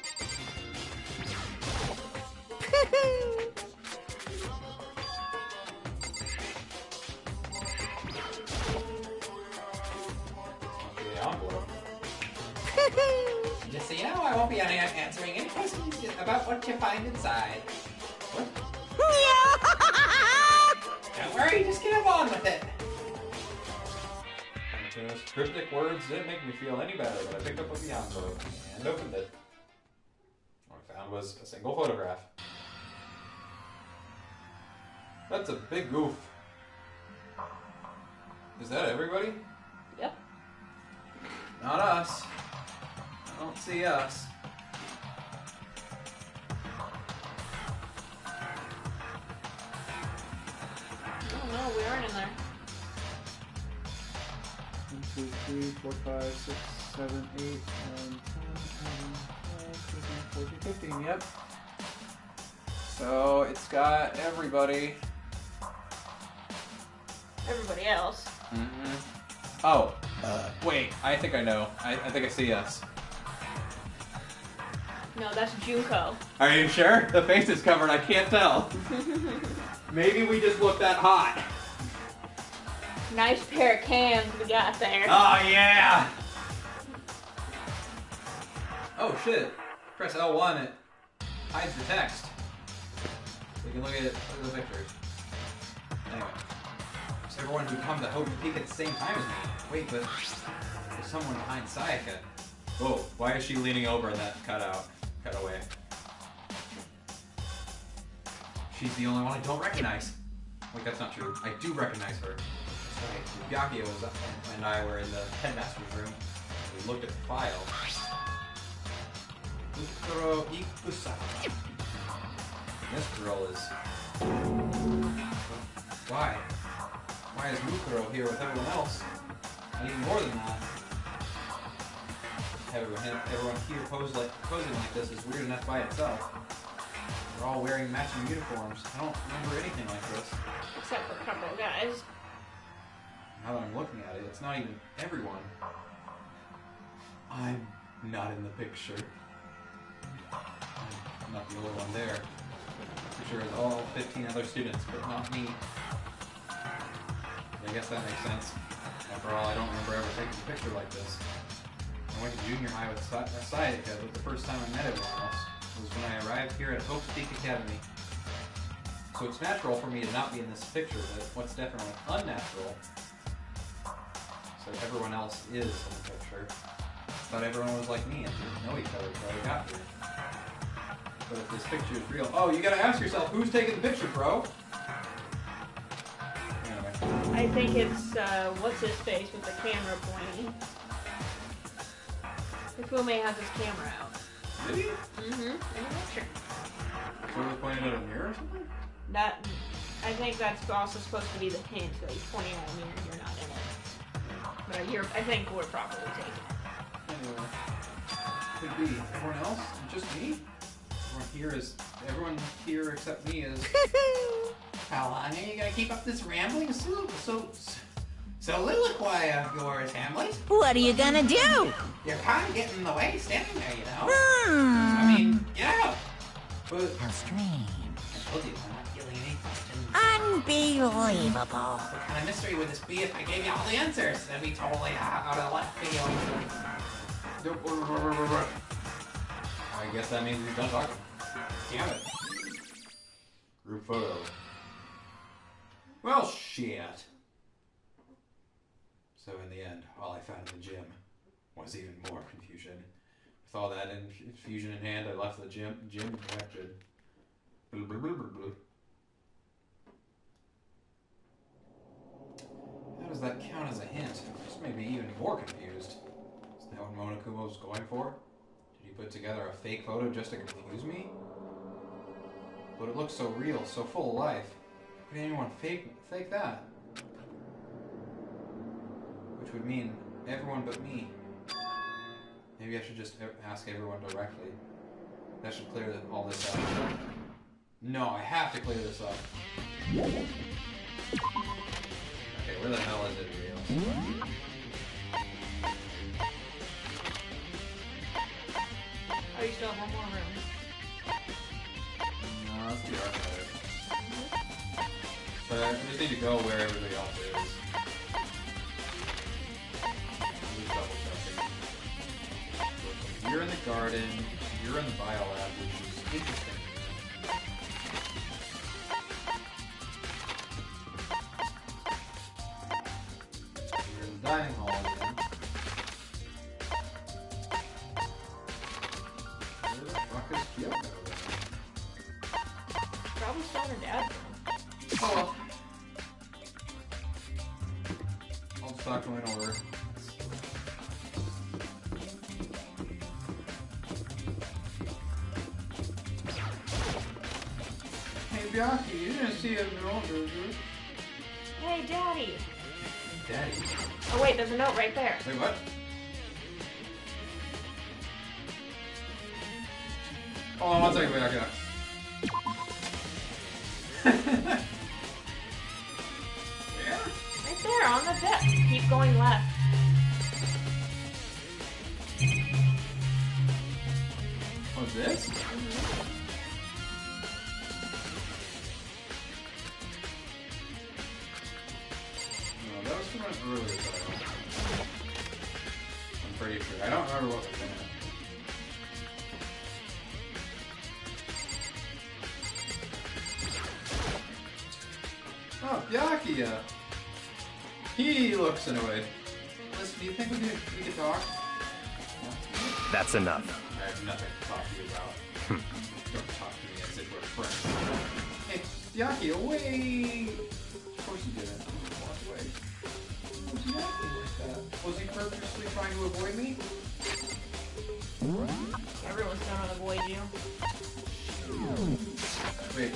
The envelope. Just so you know, I won't be answering any questions about what you find inside. What? Don't worry, just get on with it. Those cryptic words didn't make me feel any better, but I picked up the envelope and opened it. What I found was a single photograph. That's a big goof. Is that everybody? Yep. Not us. I don't see us. Oh no, we aren't in there. 1, 2, 3, 4, 5, 6, 7, 8, 9, 10, 11, 12, 13, 14, 15, yep. So it's got everybody. Everybody else. Mm-hmm. Oh, wait, I think I know. I think I see us. No, that's Junko. Are you sure? The face is covered, I can't tell. Maybe we just look that hot. Nice pair of cans we got there. Oh, yeah! Oh, shit. Press L1, it hides the text. We can look at the pictures. Anyway. So everyone who come to Hope and Peak at the same time as me. Wait, but there's someone behind Sayaka. Whoa, why is she leaning over in that cutaway? She's the only one I don't recognize. Wait, that's not true. I do recognize her. Right. Byakuya and I were in the headmaster's room. We looked at the file. Mukuro Ikusaka. This girl is... Why? Why is Mukuro here with everyone else? And even more than that. Everyone here posing like this is weird enough by itself. They're all wearing matching uniforms. I don't remember anything like this. Except for a couple of guys. Now that I'm looking at it, it's not even everyone. I'm not in the picture. I'm not the only one there. The picture is all 15 other students, but not me. I guess that makes sense. After all, I don't remember ever taking a picture like this. I went to junior high with Sayaka, but the first time I met everyone else was when I arrived here at Hope Peak Academy. So it's natural for me to not be in this picture, but what's definitely unnatural, so everyone else is in the picture. I thought everyone was like me and didn't know each other until I got here. But if this picture is real... Oh, you gotta ask yourself, who's taking the picture, bro? Anyway. I think it's, what's-his-face with the camera pointing. Hifume has his camera out. Did he? Mm-hmm. In the picture. So he was pointing at a mirror or something? That, I think that's also supposed to be the hint that he's pointing at a mirror and you're not in it. But I think we're properly taken. Anyway. Could be. Everyone else? Just me? Everyone here except me is... How long are you gonna keep up this rambling soliloquy of yours, Hamlet? What are you gonna do? You're kind of getting in the way, standing there, you know? I mean, get out! But... How strange. I told you, I'm not feeling any questions. Unbelievable. What kind of mystery would this be if I gave you all the answers? That'd be totally out of left field. I guess that means he's done talking. Damn it. Group photo. Well, shit. So in the end, all I found in the gym was even more confusion. With all that confusion in hand, I left the gym dejected. How does that count as a hint? This made me even more confused. Is that what Monokuma was going for? Did he put together a fake photo just to confuse me? But it looks so real, so full of life. How could anyone fake that? Which would mean everyone but me. Maybe I should just ask everyone directly. That should clear all this up. No, I have to clear this up. Okay, where the hell is it real? Oh, you still have one more room. No, that's too hard. But I just need to go where everybody else is. You're in the garden, you're in the bio lab, which is interesting. You're in the dining hall again. Where the fuck is Kyoko? Probably still in her dad's room. Oh well. I'll just talk to him over. Hey, Byakuya, you didn't see him in older, did you? Hey, Daddy. Daddy. Oh wait, there's a note right there. Wait, what? Hold on one second, Byakuya. Where? Right there, on the desk. Keep going left. What's this? No, that was from an earlier title. I'm pretty sure. I don't remember what was in it. Oh, Byakuya! He looks in a way. Listen, do you think we could talk? That's enough. I have nothing to talk to you about. Don't talk to me as if we're friends. Hey, Yaki, away! Of course he didn't. He walked away. Was he acting like that? Was he purposely trying to avoid me? Everyone's trying to avoid you. Wait.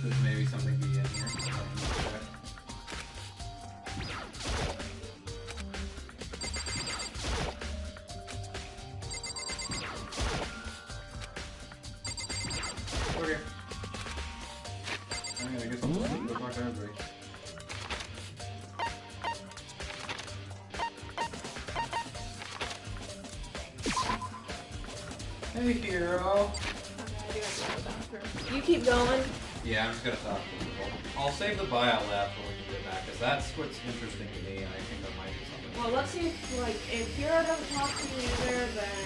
Could maybe something be in here? Okay. I guess I'll just go talk to everybody. Hey, hero. You keep going. Yeah, I'm just gonna talk to people. I'll save the bio lab for when you get back, because that's what's interesting to me, and I think that might be something. Well, let's see if, like, if Hero doesn't talk to you either, then...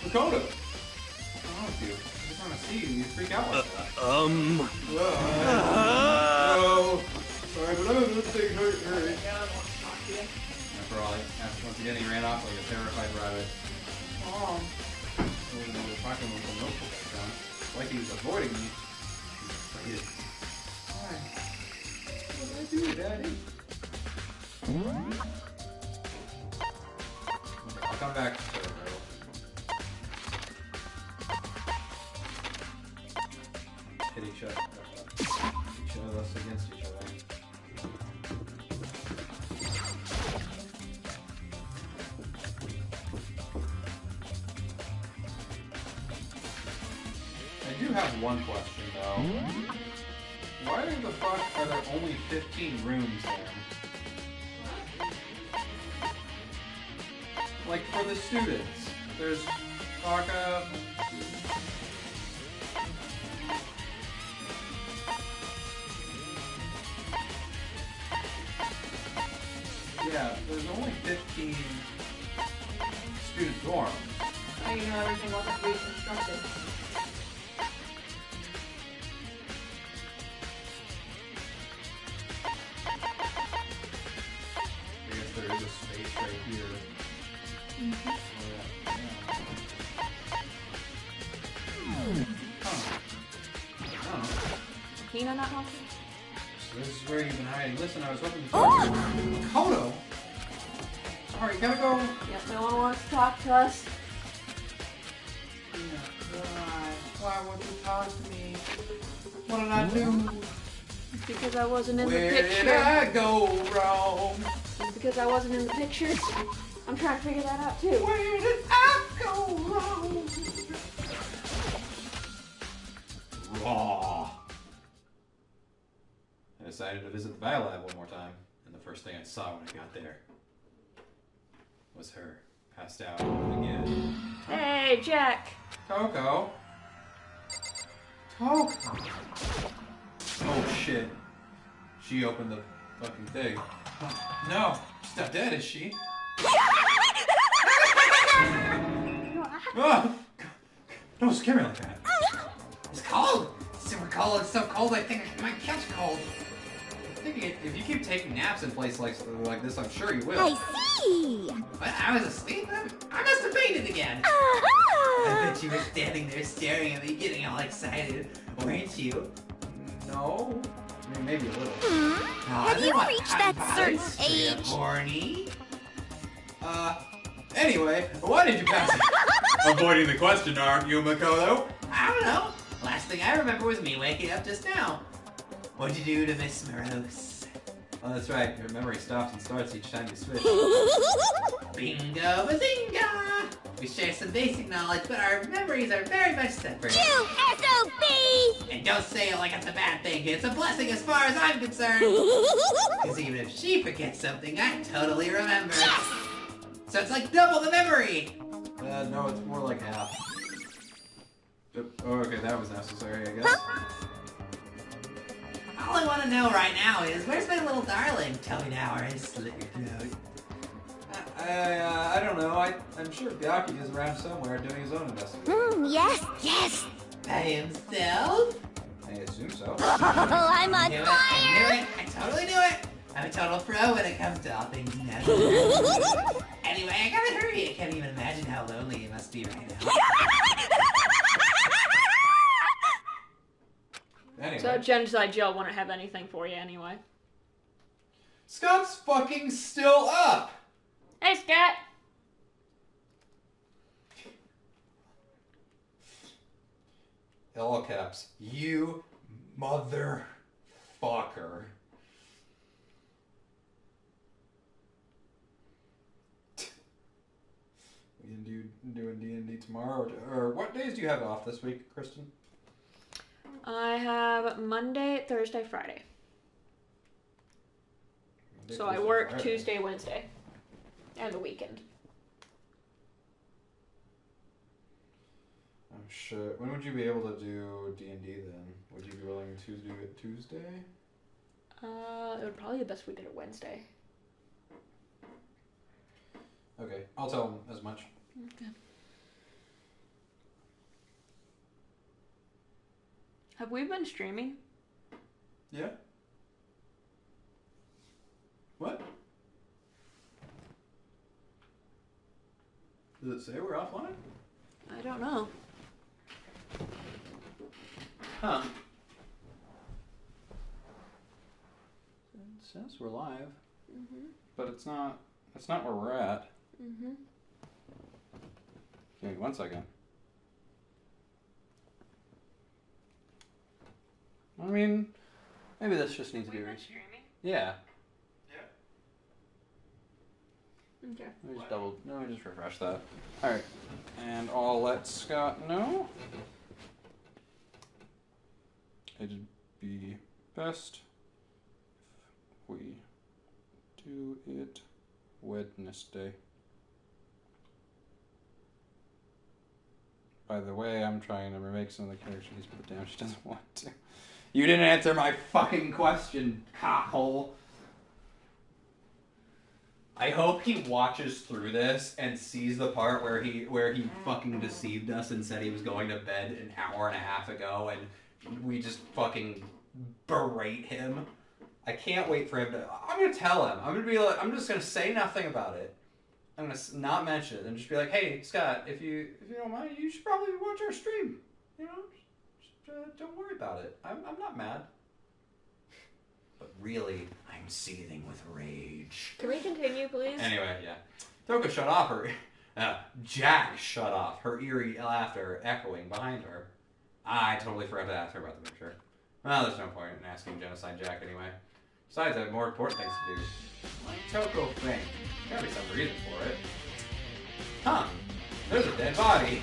Makoto! What's wrong with you? I just want to see you. You freak out like that. No. Sorry, but I'm a little bit hurt. After all, once again, he ran off like a terrified rabbit. Mom. We were talking with the notebook down. Like he was avoiding me. Why? What did I do, Daddy? Okay, I'll come back to the hit each other. Each of us against each other. I do have one question though. Why the fuck are there only 15 rooms there? Like for the students, there's Taka. Yeah, there's only 15 student dorms. How do you know everything wasn't reconstructed? I guess there is a space right here. Mm-hmm. Hina not helping? So this is where you've been hiding. Listen, I was hoping to talk to you. Makoto! Sorry, you gotta go. Yep, no one wants to talk to us. Why won't you talk to me? What did I do? It's because I wasn't in Where the picture. did I go wrong? It's because I wasn't in the picture. I'm trying to figure that out too. Where did I go wrong? Raw. I decided to visit the biolab one more time, and the first thing I saw when I got there was her, passed out again. Hey, Jack. Coco. Coco. Oh shit. She opened the fucking thing. No, she's not dead, is she? Oh, don't scare me like that. It's cold. It's super cold. It's so cold I think I might catch cold. If you keep taking naps in places like this, I'm sure you will. I see! But I was asleep. I must have fainted again. I bet you were standing there staring at me, getting all excited, weren't you? No. I mean, maybe a little. Have you reached that certain age? Horny? Anyway, why did you pass it? Avoiding the question, aren't you, Makoto? I don't know. Last thing I remember was me waking up just now. What'd you do to Miss Morose? Oh, that's right. Your memory stops and starts each time you switch. Bingo bazinga! We share some basic knowledge, but our memories are very much separate. You SOB! And don't say it like it's a bad thing. It's a blessing as far as I'm concerned. Because even if she forgets something, I totally remember. Yes! So it's like double the memory. No, it's more like half. Oh, okay, that was necessary, I guess. All I want to know right now is, where's my little darling? Tell me now or I slit your throat. I don't know. I'm sure Gaki is around somewhere doing his own investigation. Yes, yes! By himself? I assume so. Oh, I'm on I fire! knew it! I totally knew it! I'm a total pro when it comes to all things natural. Anyway, I gotta hurry. I can't even imagine how lonely it must be right now. So Genocide Jail wouldn't have anything for you anyway. Scott's fucking still up! Hey, Scott! All caps. You motherfucker. We doing D&D tomorrow? Or what days do you have off this week, Kristen? I have Monday, Thursday, Friday. So I work Friday. Tuesday, Wednesday, and the weekend. Oh shit. When would you be able to do D&D then? Would you be willing to do it Tuesday? It would probably be the best we did it Wednesday. Okay, I'll tell them as much. Okay. Have we been streaming? Yeah. What? Does it say we're offline? I don't know. Huh. It says we're live. Mhm. But it's not where we're at. Mhm. Give me 1 second. I mean, maybe this just needs to be reset. Yeah. Okay. Let me just refresh that. Alright. And I'll let Scott know. It'd be best if we do it Wednesday. By the way, I'm trying to remake some of the characters, but damn, she doesn't want to. You didn't answer my fucking question, cockhole. I hope he watches through this and sees the part where he fucking deceived us and said he was going to bed an hour and a half ago and we just fucking berate him. I can't wait for him to... I'm gonna tell him. I'm gonna be like... I'm just gonna say nothing about it. I'm gonna not mention it and just be like, hey, Scott, if you don't mind, you should probably watch our stream. You know? Just, don't worry about it. I'm not mad. But really, I'm seething with rage. Can we continue, please? Anyway, yeah. Toka shut off her... Jack shut off her eerie laughter echoing behind her. I totally forgot to ask her about the picture. Well, there's no point in asking Genocide Jack anyway. Besides, I have more important things to do. Why Toko think? Gotta be some reason for it. Huh. There's a dead body.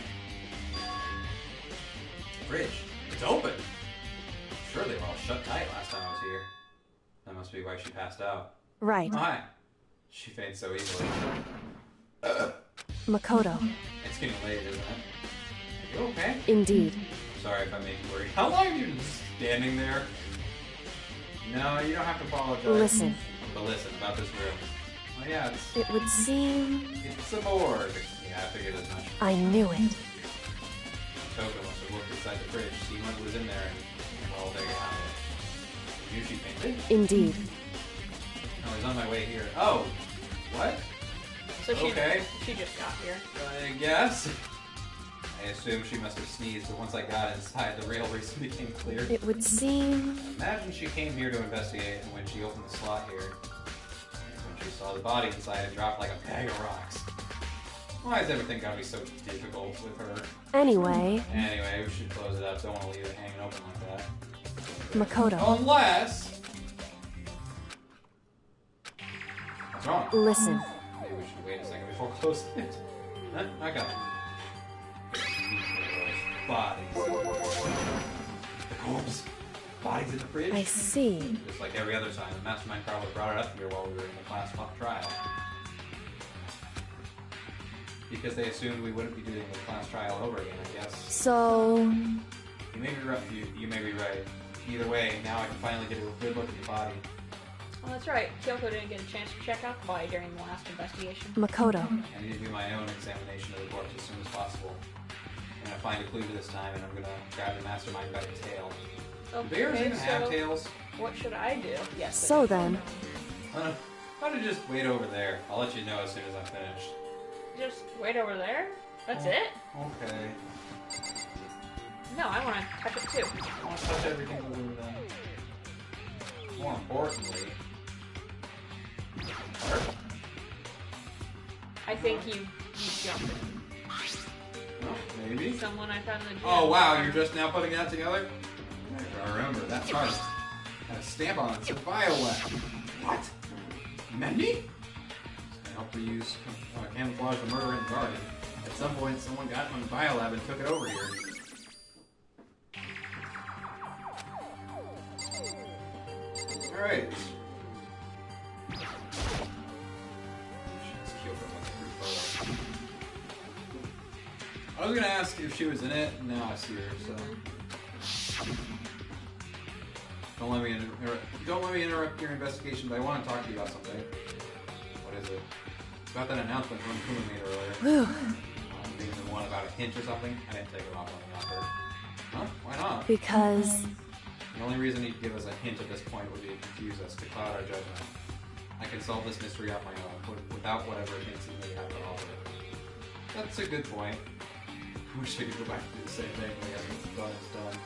Fridge. It's open. I'm sure they were all shut tight last time I was here. That must be why she passed out. Right. Oh, hi. She faints so easily. Makoto. It's getting late, isn't it? Are you okay? Indeed. Sorry if I make you worried. How long have you been standing there? No, you don't have to apologize. Listen. But listen, about this room. Oh yeah, It would seem... It's a morgue. Yeah, I figured as much. I knew it. Toko must have looked inside the fridge, seen what was in there, and well, there you have it. You knew she fainted? Indeed. Oh, he's on my way here. Oh! What? So she, okay. She just got here. I guess. I assume she must have sneezed, but once I got inside, the real reason became clear. It would seem... Imagine she came here to investigate, and when she opened the slot here, when she saw the body inside, it dropped like a bag of rocks. Why has everything got to be so difficult with her? Anyway, we should close it up. Don't want to leave it hanging open like that. Makoto. Unless... What's wrong? Listen. Maybe we should wait a second before closing it. Huh? I got it. Bodies. The corpse. Bodies in the fridge. I see. Just like every other time, the mastermind probably brought it up here while we were in the class trial. Because they assumed we wouldn't be doing the class trial over again, I guess. So... You may be right. You may be right. Either way, now I can finally get a good look at the body. Well, that's right. Kyoko didn't get a chance to check out the body during the last investigation. Makoto. I need to do my own examination of the corpse as soon as possible. I'm gonna find a clue this time, and I'm gonna grab the mastermind by the tail. Okay, Do bears even have tails? What should I do? Yes. So then... Why don't you just wait over there? I'll let you know as soon as I'm finished. Just wait over there? That's it? Okay. No, I want to touch it too. I want to touch everything over then. more importantly... I think you jumped in. Oh, maybe? Someone I found in the gym. Oh wow, you're just now putting that together? I remember, that part had a stamp on it that said BioWare. What? Mendy? I helped her use camouflage the murder in the garden. At some point, someone got it from the biolab and took it over here. Alright. I was gonna ask if she was in it, and now I see her, so... Don't let me interrupt your investigation, but I want to talk to you about something. What is it? It's about that announcement from Kuma made earlier. Being the one about a hint or something? I didn't take it off on the offer. Huh? Why not? Because... The only reason he'd give us a hint at this point would be to confuse us, to cloud our judgment. I can solve this mystery on my own, without whatever hints he may have to offer. That's a good point. I wish I could go back and do the same thing, but I guess what's done is done.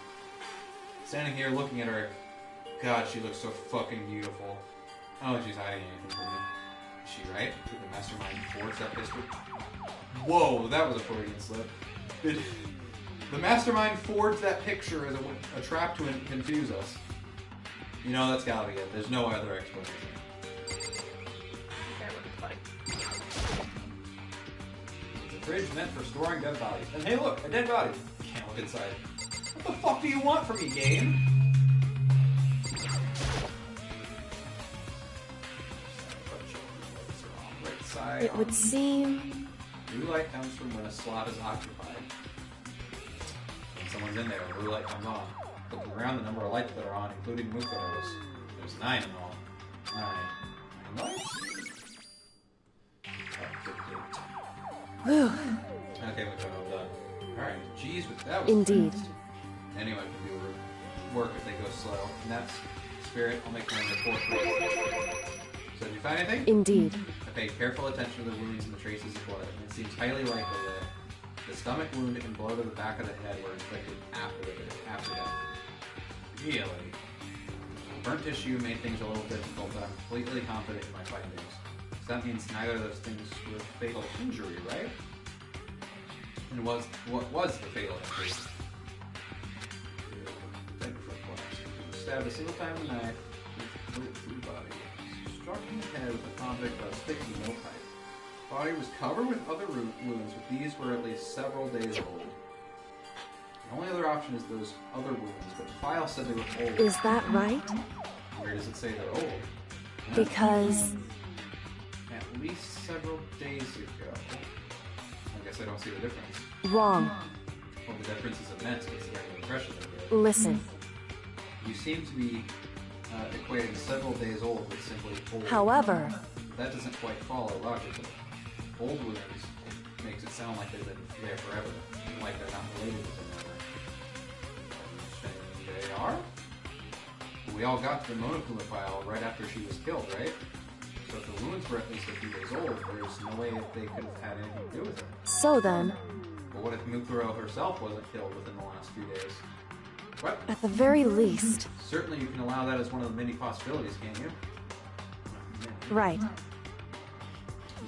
Standing here looking at her, God, she looks so fucking beautiful. I don't think she's hiding anything from me. Is she right? Did the mastermind forge that history? Whoa, that was a Freudian slip. Did the mastermind forge that picture as a trap to confuse us? You know, that's gotta be it. There's no other explanation. Fridge meant for storing dead bodies. And hey look, a dead body. Can't look inside. What the fuck do you want from me, game? Right side. It would seem... Blue light comes from when a slot is occupied. When someone's in there, blue light comes on. Looking around the number of lights that are on, including Mukuro's. There's 9 in all. 9 lights? Whew. Okay, we're done. Alright, geez, but that was Indeed. fast. Anyone can do work if they go slow. And that's spirit. I'll make my report for you. So, did you find anything? Indeed. I paid careful attention to the wounds and the traces of blood, and it seems highly likely that the stomach wound and blow to the back of the head were inflicted after death. Really? Burnt tissue made things a little difficult, but I'm completely confident in my findings. So that means neither of those things were fatal injury, right? And what was the fatal injury? Stabbed a single time with a knife, bullet through the body. Struck in the head with an object of sticky no pipe. Body was covered with other wounds, but these were at least several days old. The only other option is those other wounds, but the file said they were old. Is that right? Where does it say they're old? Because... At least several days ago. I guess I don't see the difference. Wrong. Well, the difference is immense considering the impression they gave. Listen. You seem to be equating several days old with simply old. However... That doesn't quite follow logically. Old wounds makes it sound like they've been there forever, like they're not related to them ever. They are? We all got to the Monokuma file right after she was killed, right? So if the wounds were at least a few days old, there's no way they could have had anything to do with her. So then... But what if Mukuro herself wasn't killed within the last few days? What? At the very least... Certainly you can allow that as one of the many possibilities, can't you? Right. The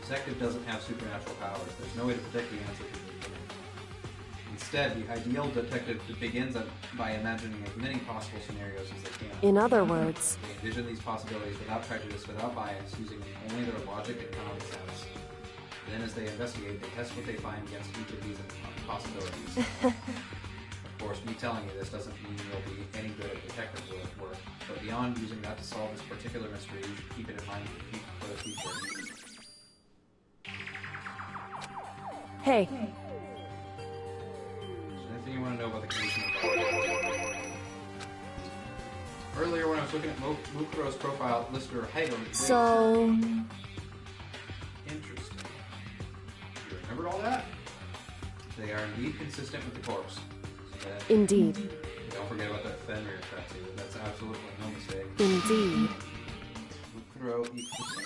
detective doesn't have supernatural powers. There's no way to predict the answer from the beginning. Instead, the ideal detective begins by imagining as many possible scenarios as they can. In other words... They envision these possibilities without prejudice, without bias, using only their logic and common sense. Then as they investigate, they test what they find against each of these possibilities. Of course, me telling you this doesn't mean you'll be any good at detective work, but beyond using that to solve this particular mystery, you should keep it in mind for the future. Hey. Is there anything you want to know about the condition of body? Earlier when I was looking at Mukuro's profile, it listed her height on the So... Interesting. You remembered all that? They are indeed consistent with the corpse. Indeed. Don't forget about that Fenrir tattoo. That's absolutely no mistake. Indeed. Mukuro equals...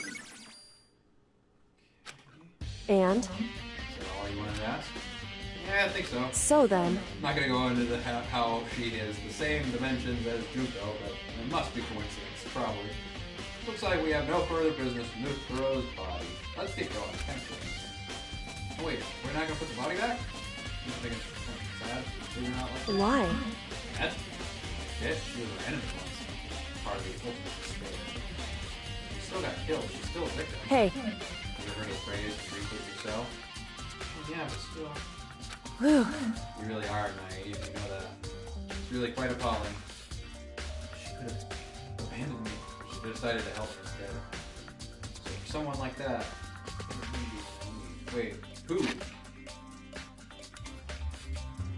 And? Is that all you wanted to ask? Yeah, I think so. So then... I'm not going to go into how she is the same dimensions as Juko, but it must be coincidence. Probably. Looks like we have no further business with Mukuro's body. Let's get going. Thanks for listening. Oh wait, we're not gonna put the body back? You think it's sad? Maybe not like that? Why? Sad? Shit, she was our enemy once. Part of the ultimate despair. She still got killed. She's still a victim. Hey. You ever heard of the phrase, "Drink with yourself"? Well, yeah, but still. Whew. You really are naive, you know that. It's really quite appalling. She could have abandoned me. She decided to help instead. So for someone like that... Wait, who?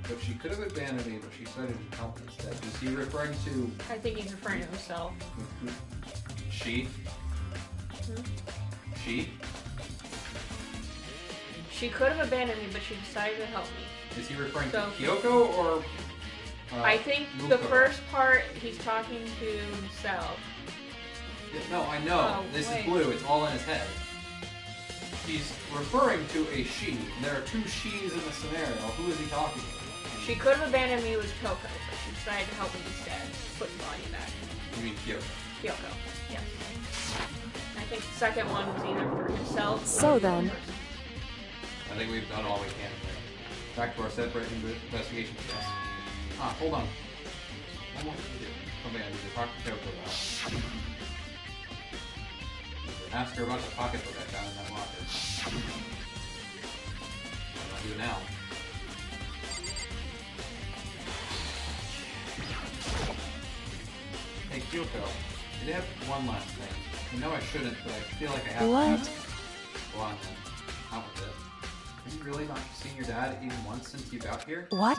But she could have abandoned me, but she decided to help instead. Is he referring to... I think he's referring to himself. She? She? She could have abandoned me, but she decided to help me. Is he referring to Kyoko or... I think Mukuro? the first part, he's talking to himself. No, I know. This is blue. It's all in his head. He's referring to a she. There are two she's in the scenario. Who is he talking to? She could have abandoned me with Kyoko, but she decided to help me instead. Put the body back. You mean Kyoko? Kyoko, yes. I think the second one was either for himself. So then. I think we've done all we can. Back to our separate investigations, yes. Ah, hold on. One more thing to do. Something I need to talk to Kyoko about. Ask her about the pocketbook I found in that locker. I'll do it now. Hey, Kyoko. I did have one last thing. I know I shouldn't, but I feel like I have What? to. Go on then. Out with it. Have you really not seen your dad even once since you got here? What?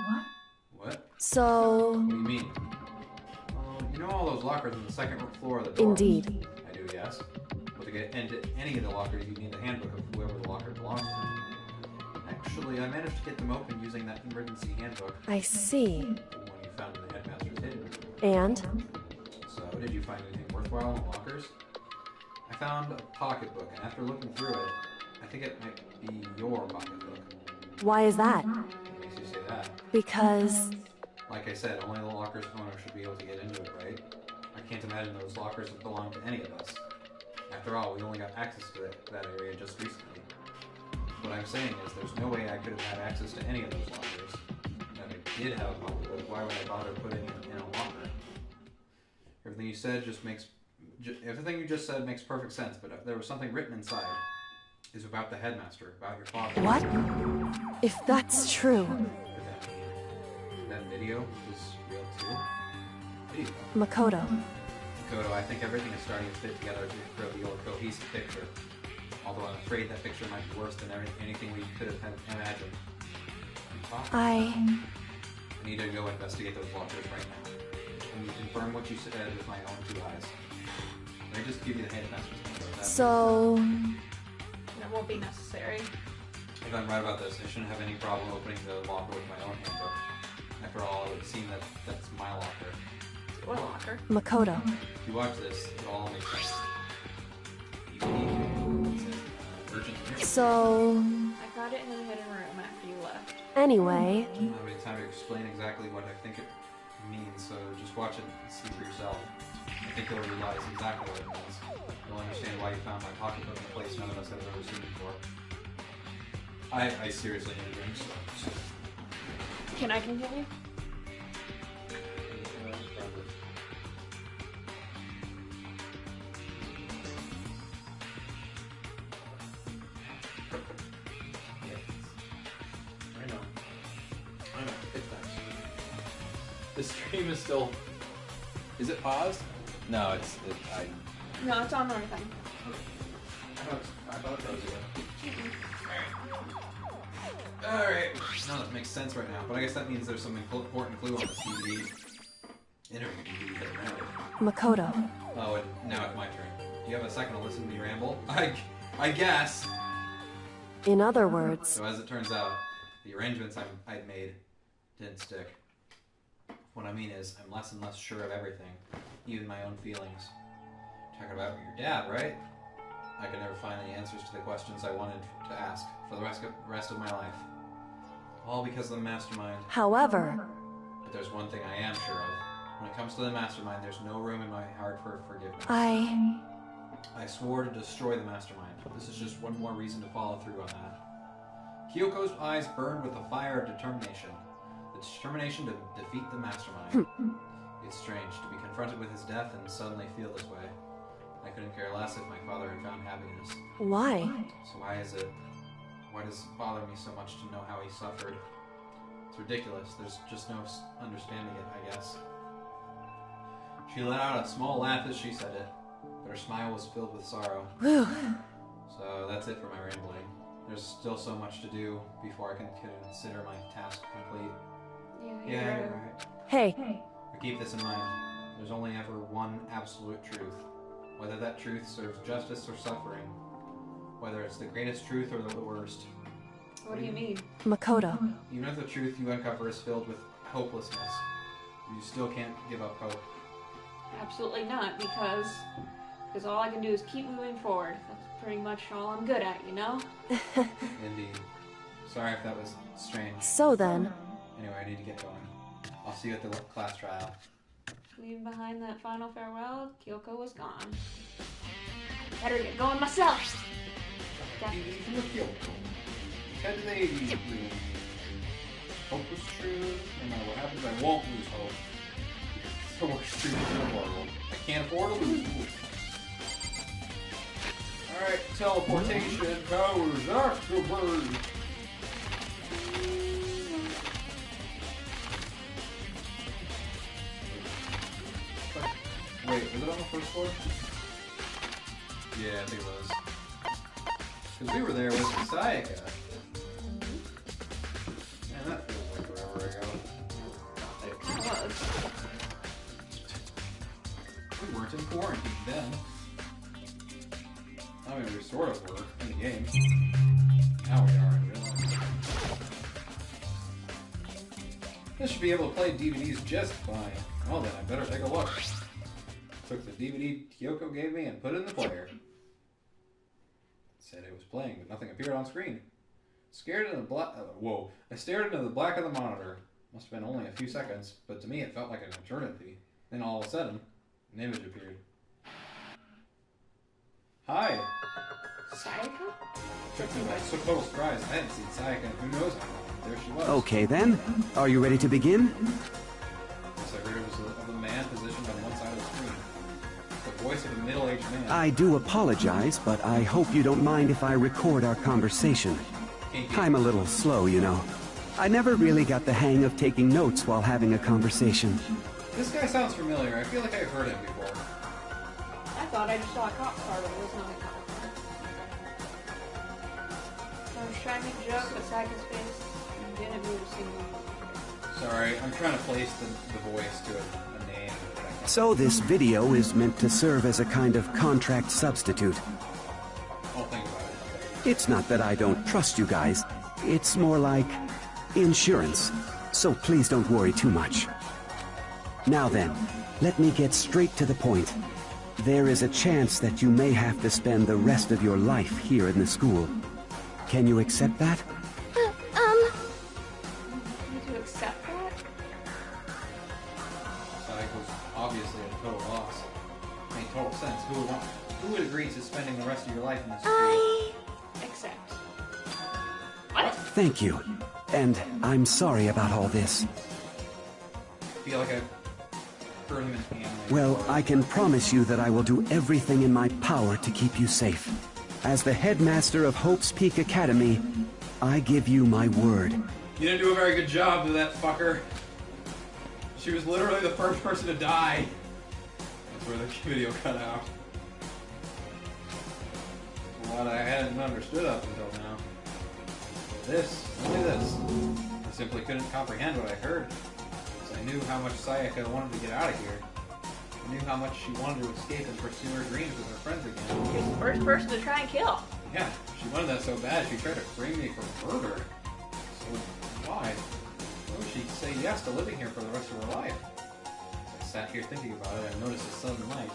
What? So... What do you mean? You know all those lockers on the second floor of the door? Indeed. I do, yes. But to get into any of the lockers, you need the handbook of whoever the locker belongs to. Actually, I managed to get them open using that emergency handbook. I see. The one you found in the headmaster's hidden. And? So, did you find anything worthwhile in the lockers? I found a pocketbook, and after looking through it, I think it might be your pocketbook. Why is that? What makes you say that? Because... Like I said, only the locker's owner should be able to get into it, right? I can't imagine those lockers would belong to any of us. After all, we only got access to that area just recently. What I'm saying is, there's no way I could have had access to any of those lockers. And if I did have a pocketbook, why would I bother putting it in a locker? Everything you said just makes... everything you just said makes perfect sense, but if there was something written inside, is about the headmaster, about your father. What? If that's true... That video is real too? Video. Makoto. Makoto, I think everything is starting to fit together to reveal a cohesive picture. Although I'm afraid that picture might be worse than anything we could have imagined. I need to go investigate those lockers right now. Can you confirm what you said with my own two eyes? Can I just give you the headmaster's number? So... That won't be necessary. If I'm right about this, I shouldn't have any problem opening the locker with my own handbook. After all, it would seem that that's my locker. What locker? Makoto. If you watch this, it'll all make sense. Urgent. So... I got it in the hidden room after you left. Anyway... I don't have any time to explain exactly what I think it means, so just watch it and see for yourself. I think you'll realize exactly what it means. You'll understand why you found my pocketbook in a place none of us have ever seen before. I seriously need a drink, so... Can I continue? I know. It's nice. The stream is still... Is it paused? No, it's... No, it's on everything. I thought it was again. Alright. No, that makes sense right now, but I guess that means there's some important clue on this DVD. Interview DVD around it. Makoto. Oh, and now it's my turn. Do you have a second to listen to me ramble? I guess. In other words... So as it turns out, the arrangements I'd made didn't stick. What I mean is, I'm less and less sure of everything, even my own feelings. Talking about your dad, right? I could never find the answers to the questions I wanted to ask for the rest of my life. All because of the mastermind. However... But there's one thing I am sure of. When it comes to the mastermind, there's no room in my heart for forgiveness. I swore to destroy the mastermind. This is just one more reason to follow through on that. Kyoko's eyes burned with the fire of determination. The determination to defeat the mastermind. It's strange to be confronted with his death and suddenly feel this way. I couldn't care less if my father had found happiness. Why? So why does it bother me so much to know how he suffered? It's ridiculous. There's just no understanding it, I guess. She let out a small laugh as she said it, but her smile was filled with sorrow. Whew. So that's it for my rambling. There's still so much to do before I can consider my task complete. Yeah, you're right. Hey. But keep this in mind. There's only ever one absolute truth. Whether that truth serves justice or suffering. Whether it's the greatest truth or the worst. What do you mean? Makoto. Even if the truth you uncover is filled with hopelessness, you still can't give up hope. Absolutely not, because all I can do is keep moving forward. That's pretty much all I'm good at, you know? Indeed. Sorry if that was strange. So then... Anyway, I need to get going. I'll see you at the class trial. Leaving behind that final farewell, Kyoko was gone. Better get going myself! Had they hope was true? No matter what happens, I won't lose hope. It's the worst truth in the world. I can't afford to lose hope. Alright, teleportation powers activate! Wait, was it on the first floor? Yeah, I think it was. Because we were there with Sayaka. Man, that feels like forever ago. It kind of was. We weren't in quarantine then. I mean, we sort of were in the game. Now we are in real life. This should be able to play DVDs just fine. Well then, I better take a look. Took the DVD Kyoko gave me and put it in the player. It said it was playing, but nothing appeared on screen. Scared into the black. Whoa! I stared into the black of the monitor. Must have been only a few seconds, but to me it felt like an eternity. Then all of a sudden, an image appeared. Hi. Sayaka? I was so total surprise. I hadn't seen Sayaka in who knows how long. There she was. Okay then. Are you ready to begin? Yes, I heard it was of a man positioned on one side of the screen. The voice of a middle-aged man. I do apologize, but I hope you don't mind if I record our conversation. I'm a little slow, you know. I never really got the hang of taking notes while having a conversation. This guy sounds familiar. I feel like I've heard him before. I thought I just saw a cop car, but it was not a cop car. So I was trying to make a joke, but Sayaka's face didn't move a single move. Sorry, I'm trying to place the voice to a name. So this video is meant to serve as a kind of contract substitute. I'll think about it. It's not that I don't trust you guys. It's more like insurance. So please don't worry too much. Now then, let me get straight to the point. There is a chance that you may have to spend the rest of your life here in the school. Can you accept that? Need to accept that? Sayaka's obviously a total loss. Made total sense. Who would agree to spending the rest of your life in this school? Accept. What? Thank you. And I'm sorry about all this. I feel like I've heard him in anime. Well, I can promise you that I will do everything in my power to keep you safe. As the headmaster of Hope's Peak Academy, I give you my word. You didn't do a very good job to that fucker. She was literally the first person to die. That's where the video cut out. What I hadn't understood up until now. Only this. I simply couldn't comprehend what I heard. Because I knew how much Sayaka wanted to get out of here. I knew how much she wanted to escape and pursue her dreams with her friends again. She was the first person to try and kill. Yeah, she wanted that so bad she tried to frame me for murder. So why? Why would she say yes to living here for the rest of her life? As I sat here thinking about it, I noticed a sudden light.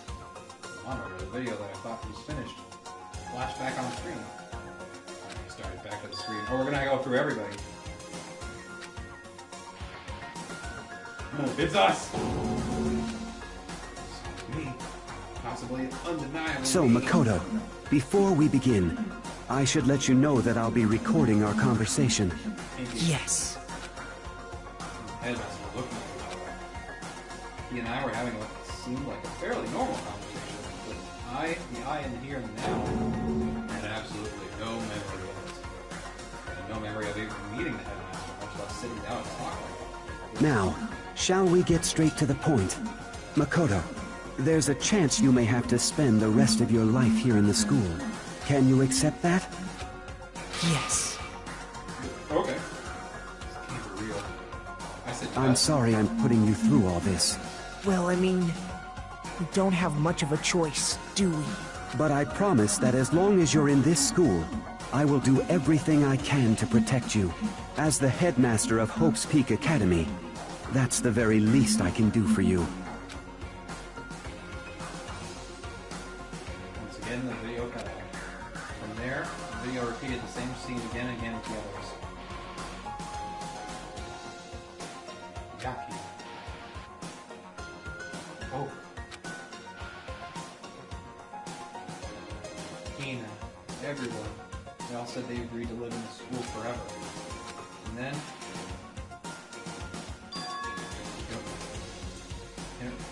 The monitor, the video that I thought was finished, flashed back on the screen. I started back to the screen. Oh, we're gonna go through everybody. It's us! possibly, undeniably... So, Makoto, before we begin, I should let you know that I'll be recording our conversation. Yes. Headmaster looking at me. He and I were having what seemed like a fairly normal conversation, but the I and the here and the now, had absolutely no memory of it. And no memory of even meeting the headmaster, much less sitting down and talking. Now, shall we get straight to the point? Makoto, there's a chance you may have to spend the rest of your life here in the school. Can you accept that? Yes. Okay. For real. I said I'm sorry I'm putting you through all this. Well, I mean, we don't have much of a choice, do we? But I promise that as long as you're in this school, I will do everything I can to protect you. As the headmaster of Hope's Peak Academy, that's the very least I can do for you. Once again, the video cut out. From there, the video repeated the same scene again and again with the others. Yaki. Oh. Hina. Everyone. They all said they agreed to live in the school forever. And then...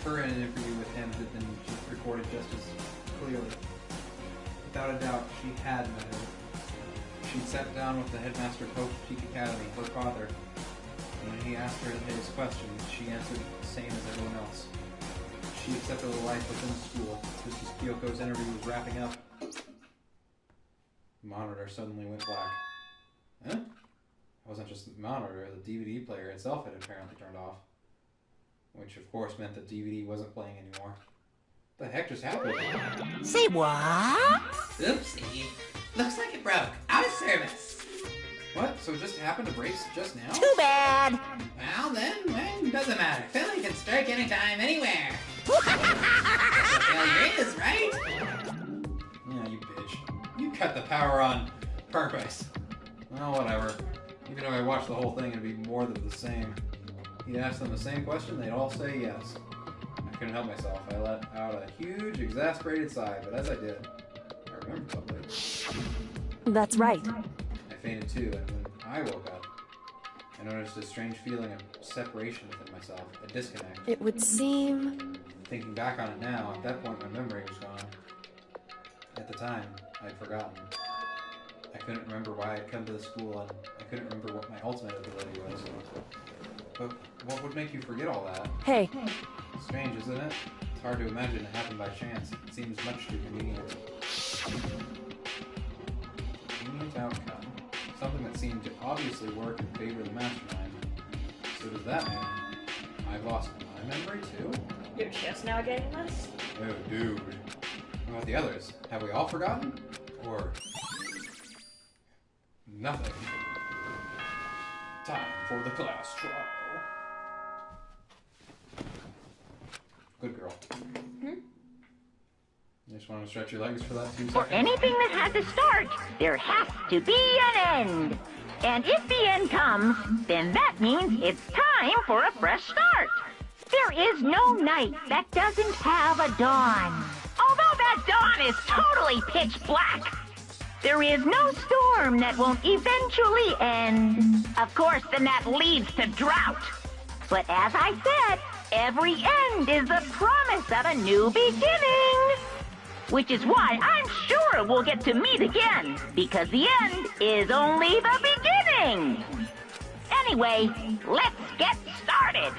her interview with him had been recorded just as clearly. Without a doubt, she had met him. She'd sat down with the headmaster of Hope's Peak Academy, her father, and when he asked her his questions, she answered the same as everyone else. She accepted a life within the school. Just as Kyoko's interview was wrapping up, the monitor suddenly went black. Huh? It wasn't just the monitor, the DVD player itself had apparently turned off. Which, of course, meant the DVD wasn't playing anymore. What the heck just happened? Say what? Oopsie. Looks like it broke. Out of service. What? So it just happened to break just now? Too bad. Well, then, doesn't matter. Failure can strike anytime, anywhere. That's what failure is, right? Yeah, you bitch. You cut the power on purpose. Well, whatever. Even if I watched the whole thing, it'd be more than the same. He'd ask them the same question, they'd all say yes. I couldn't help myself. I let out a huge, exasperated sigh, but as I did, I remembered something. That's right. I fainted too, and when I woke up, I noticed a strange feeling of separation within myself, a disconnect. It would seem... Thinking back on it now, at that point my memory was gone. At the time, I'd forgotten. I couldn't remember why I'd come to the school, and I couldn't remember what my ultimate ability was. But what would make you forget all that? Hey. Strange, isn't it? It's hard to imagine it happened by chance. It seems much too convenient. Convenient outcome. Something that seemed to obviously work in favor of the mastermind. So does that mean I've lost my memory too? You're just now getting this? Oh, dude. What about the others? Have we all forgotten? Or... nothing? Time for the class trial. Good girl. You just want to stretch your legs for that 2 seconds? For anything that has a start, there has to be an end. And if the end comes, then that means it's time for a fresh start. There is no night that doesn't have a dawn. Although that dawn is totally pitch black, there is no storm that won't eventually end. Of course, then that leads to drought. But as I said, every end is the promise of a new beginning. Which is why I'm sure we'll get to meet again, because the end is only the beginning. Anyway, let's get started.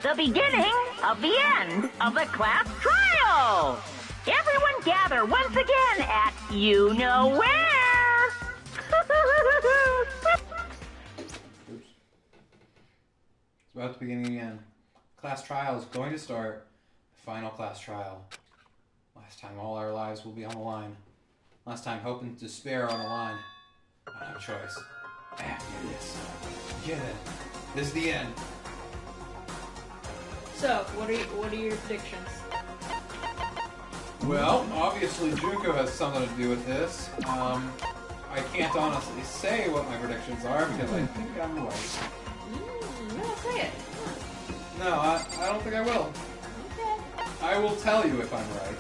The beginning of the end of the class trial. Everyone gather once again at you know where. Oops. It's about to begin again. Class trial is going to start. The final class trial. Last time all our lives will be on the line. Last time hope and despair are on the line. I have a choice. I have to do this. Get it. This is the end. So, what are your predictions? Well, obviously Junko has something to do with this. I can't honestly say what my predictions are because I think I'm right. No, say it. No, I don't think I will. Okay. I will tell you if I'm right.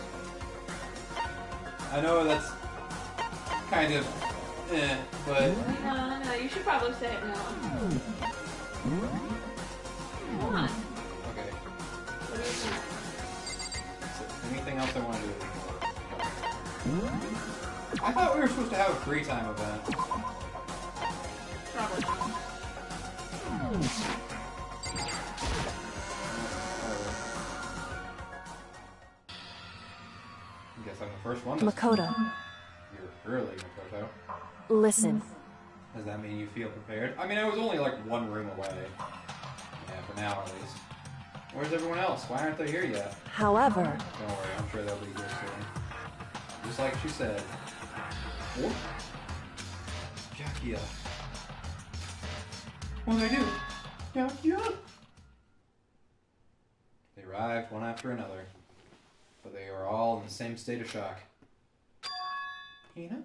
I know that's kind of but... No, you should probably say it now. Come on. Okay. What do you think? So, anything else I want to do? I thought we were supposed to have a free time event. Probably not. I guess I'm the first one. Makoto, You're early, Makoto. listen. Does that mean you feel prepared? I mean, I was only like one room away. Yeah, for now at least. Where's everyone else? Why aren't they here yet? However, Don't worry, I'm sure they'll be here soon. Just like she said. Oh. Yakia. What did I do? Yakia! They arrived one after another. But they were all in the same state of shock. Hina?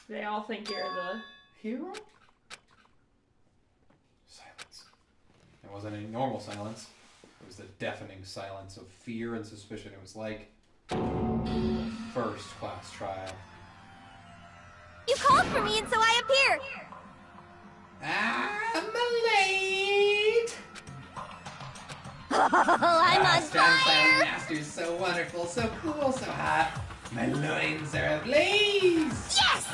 They all think you're the hero? Silence. It wasn't any normal silence. It was the deafening silence of fear and suspicion. It was like first class trial. You called for me and so I appeared. I'm late! I'm on fire! Master's so wonderful, so cool, so hot. My loins are ablaze! Yes!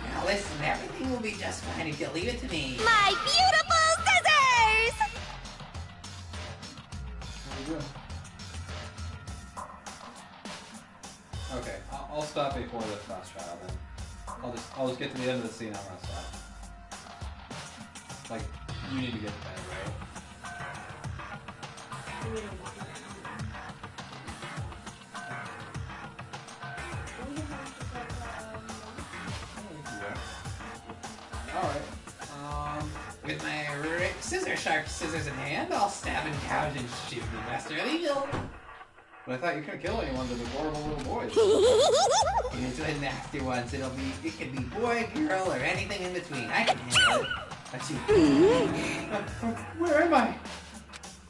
Now listen, everything will be just fine if you'll leave it to me. My beautiful scissors! What are we doing? Okay, I'll stop before the class trial then. I'll just get to the end of the scene. I'm gonna stop. Like, you need to get to bed, right? Alright. With my sharp scissors in hand, I'll stab and gouge and shoot the master of evil. But I thought you couldn't kill anyone, the adorable little boys. It's the nasty ones. It could be boy, girl, or anything in between. I can handle it. Let's see. Where am I?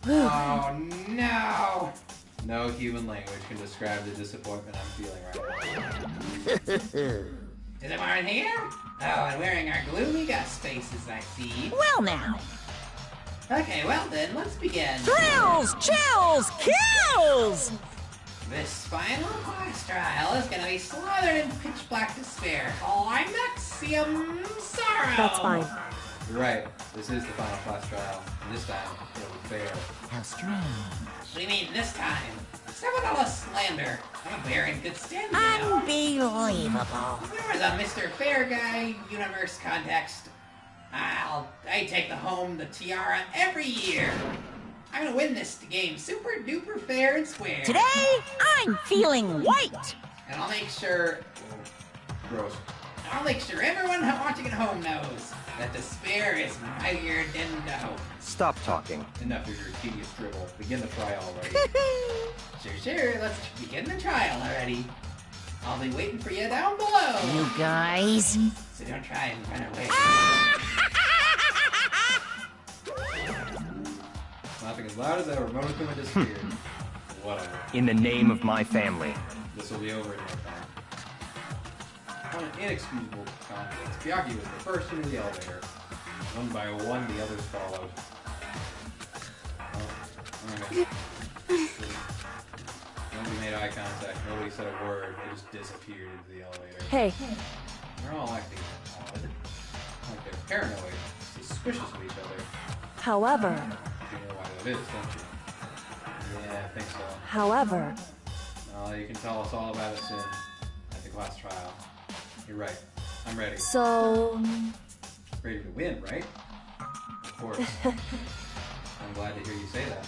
Oh no! No human language can describe the disappointment I'm feeling right now. Is it more in here? Oh, and wearing our gloomy gust faces, I see. Well now. Okay, well then, let's begin. Thrills, chills, kills! This final class trial is gonna be slathered in pitch black despair. Climaxium sorrow! That's fine. You're right. This is the final class trial. And this time, it'll be fair. How strange. What do you mean this time? Stop with all the slander. I'm a bear in good standing now. Unbelievable. There was a Mr. Fair Guy universe context. I take the tiara every year. I'm gonna win this game super duper fair and square. Today, I'm feeling white. And I'll make sure... Gross. I'll make sure everyone watching at home knows that despair is mightier than the hope. Stop talking. Enough of your tedious dribble. Begin the trial already. Sure, let's begin the trial already. I'll be waiting for you down below. You guys. So don't try and run away. Laughing as loud as ever, Monokuma disappeared. Whatever. In the name of my family. This will be over in no time. On an inexcusable conflict, Byaki was the first into the elevator. One by one, the others followed. Alright. Nobody made eye contact, nobody said a word, they just disappeared into the elevator. Hey. They're all acting odd. Like they're paranoid, suspicious of each other. However, You know why that is, don't you? Yeah, I think so. however, You can tell us all about it soon. At the class trial. You're right. I'm ready. so... Ready to win, right? Of course. I'm glad to hear you say that.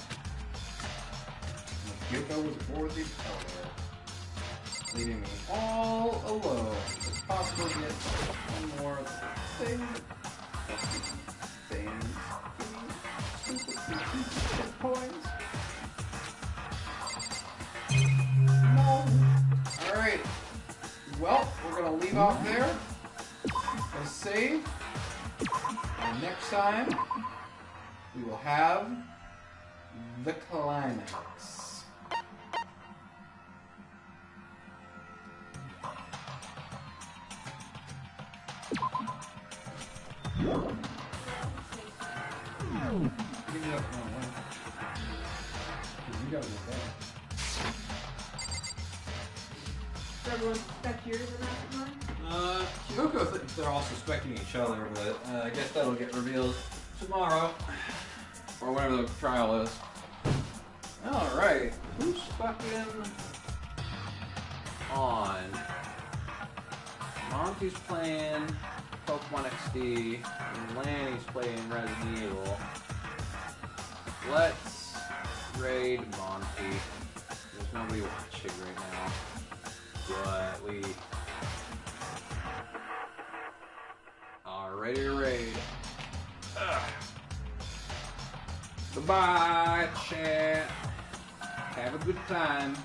Kyoko was aboard the elevator, leaving me all alone. It's possible to get one more thing. Coins. No. Alright. Well, we're gonna leave off there. Gonna save. And next time, we will have the climax. gotta get that. Does everyone suspect yours in that? Shikuquaza thinks they're all suspecting each other, but I guess that'll get revealed tomorrow. Or whenever the trial is. Alright, who's fucking on? Monty's playing Pokemon XD, and Lanny's playing Resident Evil. Let's raid Monty. There's nobody watching right now. But we are ready to raid. Goodbye, chat. Have a good time.